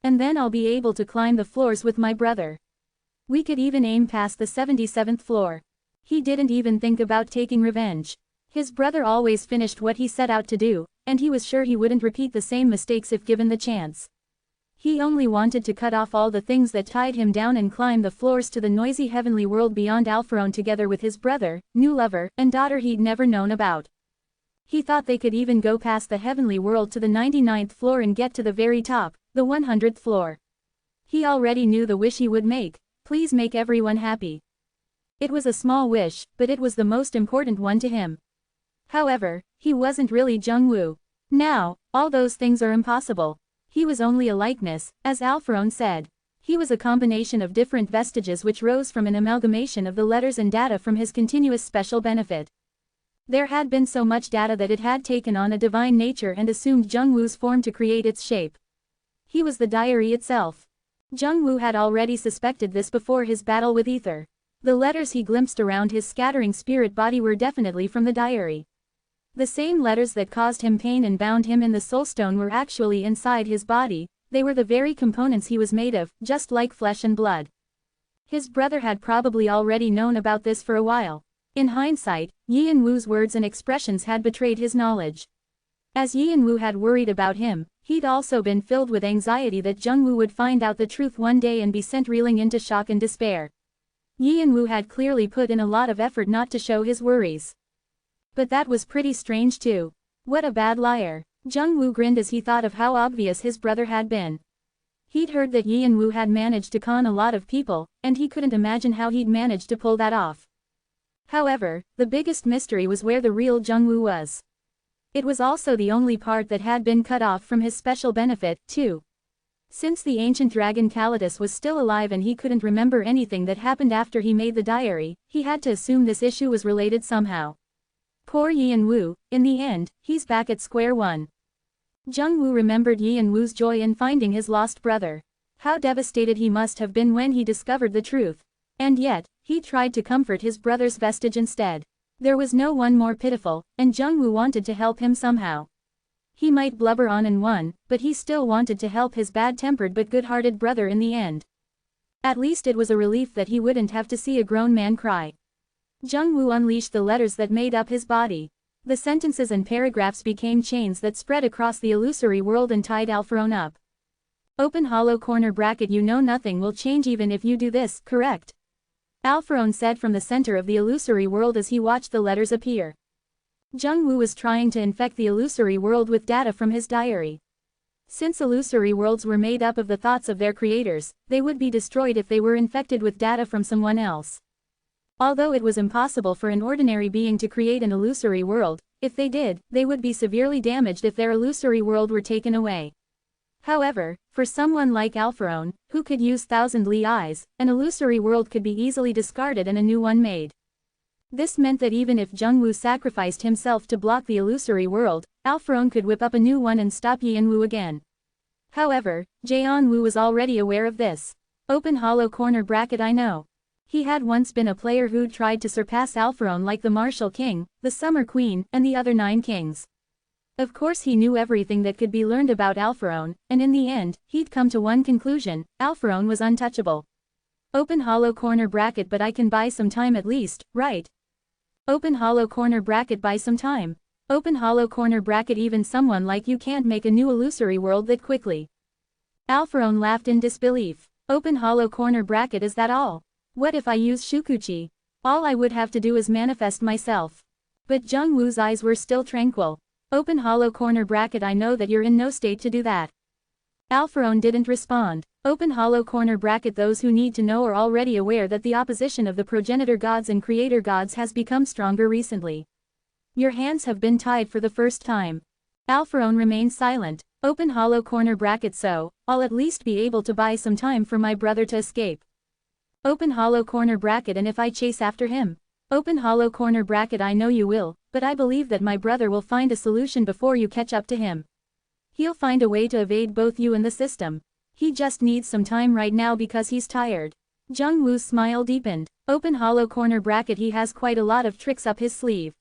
And then I'll be able to climb the floors with my brother. We could even aim past the 77th floor. He didn't even think about taking revenge. His brother always finished what he set out to do, and he was sure he wouldn't repeat the same mistakes if given the chance. He only wanted to cut off all the things that tied him down and climb the floors to the noisy heavenly world beyond Alpharon together with his brother, new lover, and daughter he'd never known about. He thought they could even go past the heavenly world to the 99th floor and get to the very top, the 100th floor. He already knew the wish he would make: please make everyone happy. It was a small wish, but it was the most important one to him. However, he wasn't really Jungwoo. Now, all those things are impossible. He was only a likeness, as Alpharon said. He was a combination of different vestiges which rose from an amalgamation of the letters and data from his continuous special benefit. There had been so much data that it had taken on a divine nature and assumed Jungwoo's form to create its shape. He was the diary itself. Jungwoo had already suspected this before his battle with Ether. The letters he glimpsed around his scattering spirit body were definitely from the diary. The same letters that caused him pain and bound him in the soulstone were actually inside his body. They were the very components he was made of, just like flesh and blood. His brother had probably already known about this for a while. In hindsight, Yi and Woo's words and expressions had betrayed his knowledge. As Yi and Woo had worried about him, he'd also been filled with anxiety that Jungwoo would find out the truth one day and be sent reeling into shock and despair. Yi and Woo had clearly put in a lot of effort not to show his worries. But that was pretty strange too. What a bad liar. Jungwoo grinned as he thought of how obvious his brother had been. He'd heard that Yi and Woo had managed to con a lot of people, and he couldn't imagine how he'd managed to pull that off. However, the biggest mystery was where the real Jungwoo was. It was also the only part that had been cut off from his special benefit, too. Since the ancient dragon Calidus was still alive and he couldn't remember anything that happened after he made the diary, he had to assume this issue was related somehow. Poor Yi and Woo, in the end, he's back at square one. Jungwoo remembered Yi and Woo's joy in finding his lost brother. How devastated he must have been when he discovered the truth. And yet, he tried to comfort his brother's vestige instead. There was no one more pitiful, and Jungwoo wanted to help him somehow. He might blubber on and won, but he still wanted to help his bad-tempered but good-hearted brother in the end. At least it was a relief that he wouldn't have to see a grown man cry. Jungwoo unleashed the letters that made up his body. The sentences and paragraphs became chains that spread across the illusory world and tied Alpharon up. Open hollow corner bracket. You know nothing will change even if you do this, correct? Alpharon said from the center of the illusory world as he watched the letters appear. Jungwoo was trying to infect the illusory world with data from his diary. Since illusory worlds were made up of the thoughts of their creators, they would be destroyed if they were infected with data from someone else. Although it was impossible for an ordinary being to create an illusory world, if they did, they would be severely damaged if their illusory world were taken away. However, for someone like Alpharon, who could use thousandly eyes, an illusory world could be easily discarded and a new one made. This meant that even if Jungwoo sacrificed himself to block the illusory world, Alpharon could whip up a new one and stop Yi and Woo again. However, Jaeon-woo was already aware of this. Open hollow corner bracket. I know. He had once been a player who'd tried to surpass Alpharon like the Martial King, the Summer Queen, and the other 9 kings. Of course he knew everything that could be learned about Alpharon, and in the end, he'd come to one conclusion: Alpharon was untouchable. Open hollow corner bracket. But I can buy some time at least, right? Open hollow corner bracket. Buy some time. Open hollow corner bracket. Even someone like you can't make a new illusory world that quickly. Alpharon laughed in disbelief. Open hollow corner bracket. Is that all? What if I use Shukuchi? All I would have to do is manifest myself. But Jungwoo's eyes were still tranquil. Open hollow corner bracket. I know that you're in no state to do that. Alpharon didn't respond. Open hollow corner bracket. Those who need to know are already aware that the opposition of the progenitor gods and creator gods has become stronger recently. Your hands have been tied for the first time. Alpharon remained silent. Open hollow corner bracket. So, I'll at least be able to buy some time for my brother to escape. Open hollow corner bracket. And if I chase after him? Open hollow corner bracket. I know you will, but I believe that my brother will find a solution before you catch up to him. He'll find a way to evade both you and the system. He just needs some time right now because he's tired. Jungwoo's smile deepened. Open hollow corner bracket. He has quite a lot of tricks up his sleeve.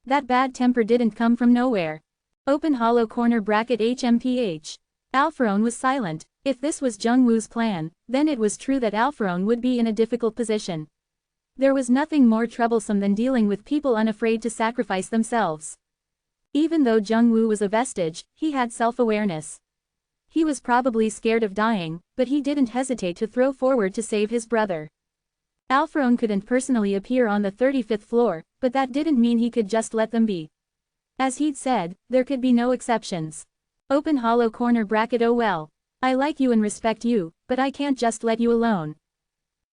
That bad temper didn't come from nowhere. Open hollow corner bracket. HMPH. Alpharon was silent. If this was Jung Woo's plan, then it was true that Alphorone would be in a difficult position. There was nothing more troublesome than dealing with people unafraid to sacrifice themselves. Even though Jung Woo was a vestige, he had self-awareness. He was probably scared of dying, but he didn't hesitate to throw forward to save his brother. Alphorone couldn't personally appear on the 35th floor, but that didn't mean he could just let them be. As he'd said, there could be no exceptions. Open hollow corner bracket. Oh well. I like you and respect you, but I can't just let you alone.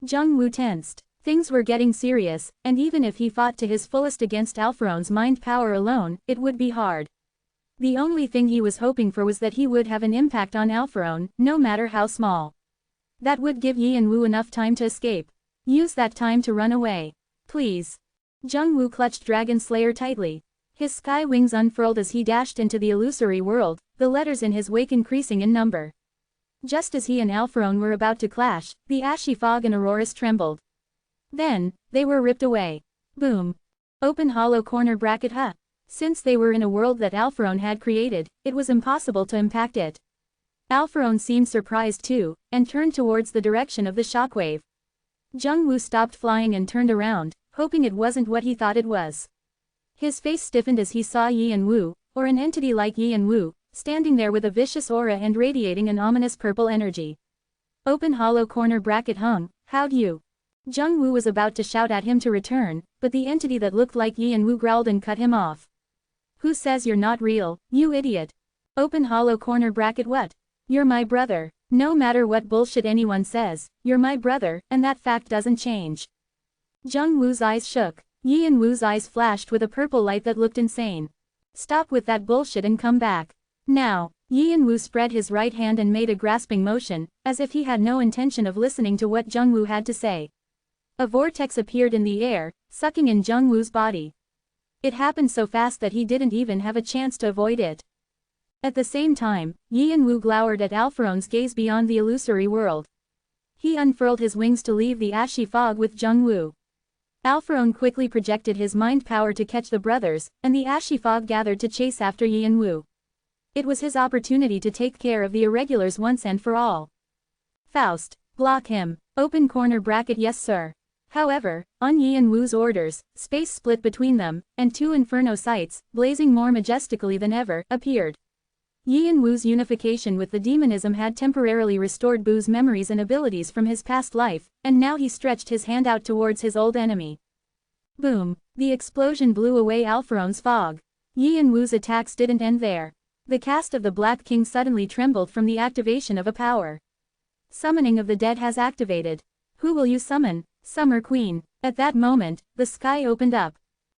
Jung Woo tensed. Things were getting serious, and even if he fought to his fullest against Alphorone's mind power alone, it would be hard. The only thing he was hoping for was that he would have an impact on Alphorone, no matter how small. That would give Yi and Woo enough time to escape. Use that time to run away. Please. Jung Woo clutched Dragon Slayer tightly. His sky wings unfurled as he dashed into the illusory world, the letters in his wake increasing in number. Just as he and Alphorone were about to clash, the ashy fog and auroras trembled. Then, they were ripped away. Boom. Open hollow corner bracket. Since they were in a world that Alphorone had created, it was impossible to impact it. Alphorone seemed surprised too, and turned towards the direction of the shockwave. Jung Woo stopped flying and turned around, hoping it wasn't what he thought it was. His face stiffened as he saw Yi and Woo, or an entity like Yi and Woo, standing there with a vicious aura and radiating an ominous purple energy. Open hollow corner bracket. How'd you? Jung Woo was about to shout at him to return, but the entity that looked like Yi and Woo growled and cut him off. Who says you're not real, you idiot? Open hollow corner bracket. What? You're my brother. No matter what bullshit anyone says, you're my brother, and that fact doesn't change. Jung Woo's eyes shook. Yi and Woo's eyes flashed with a purple light that looked insane. Stop with that bullshit and come back. Now. Yi and Woo spread his right hand and made a grasping motion, as if he had no intention of listening to what Jung Woo had to say. A vortex appeared in the air, sucking in Jung Woo's body. It happened so fast that he didn't even have a chance to avoid it. At the same time, Yi and Woo glowered at Alphorone's gaze beyond the illusory world. He unfurled his wings to leave the ashy fog with Jung Woo. Alphorone quickly projected his mind power to catch the brothers, and the ashy fog gathered to chase after Yi and Woo. It was his opportunity to take care of the irregulars once and for all. Faust, block him. Open corner bracket. Yes sir. However, on Yi and Woo's orders, space split between them, and two inferno sights, blazing more majestically than ever, appeared. Yi and Woo's unification with the demonism had temporarily restored Boo's memories and abilities from his past life, and now he stretched his hand out towards his old enemy. Boom! The explosion blew away Alphorone's fog. Yi and Woo's attacks didn't end there. The cast of the Black King suddenly trembled from the activation of a power. Summoning of the dead has activated. Who will you summon? Summer Queen. At that moment, the sky opened up.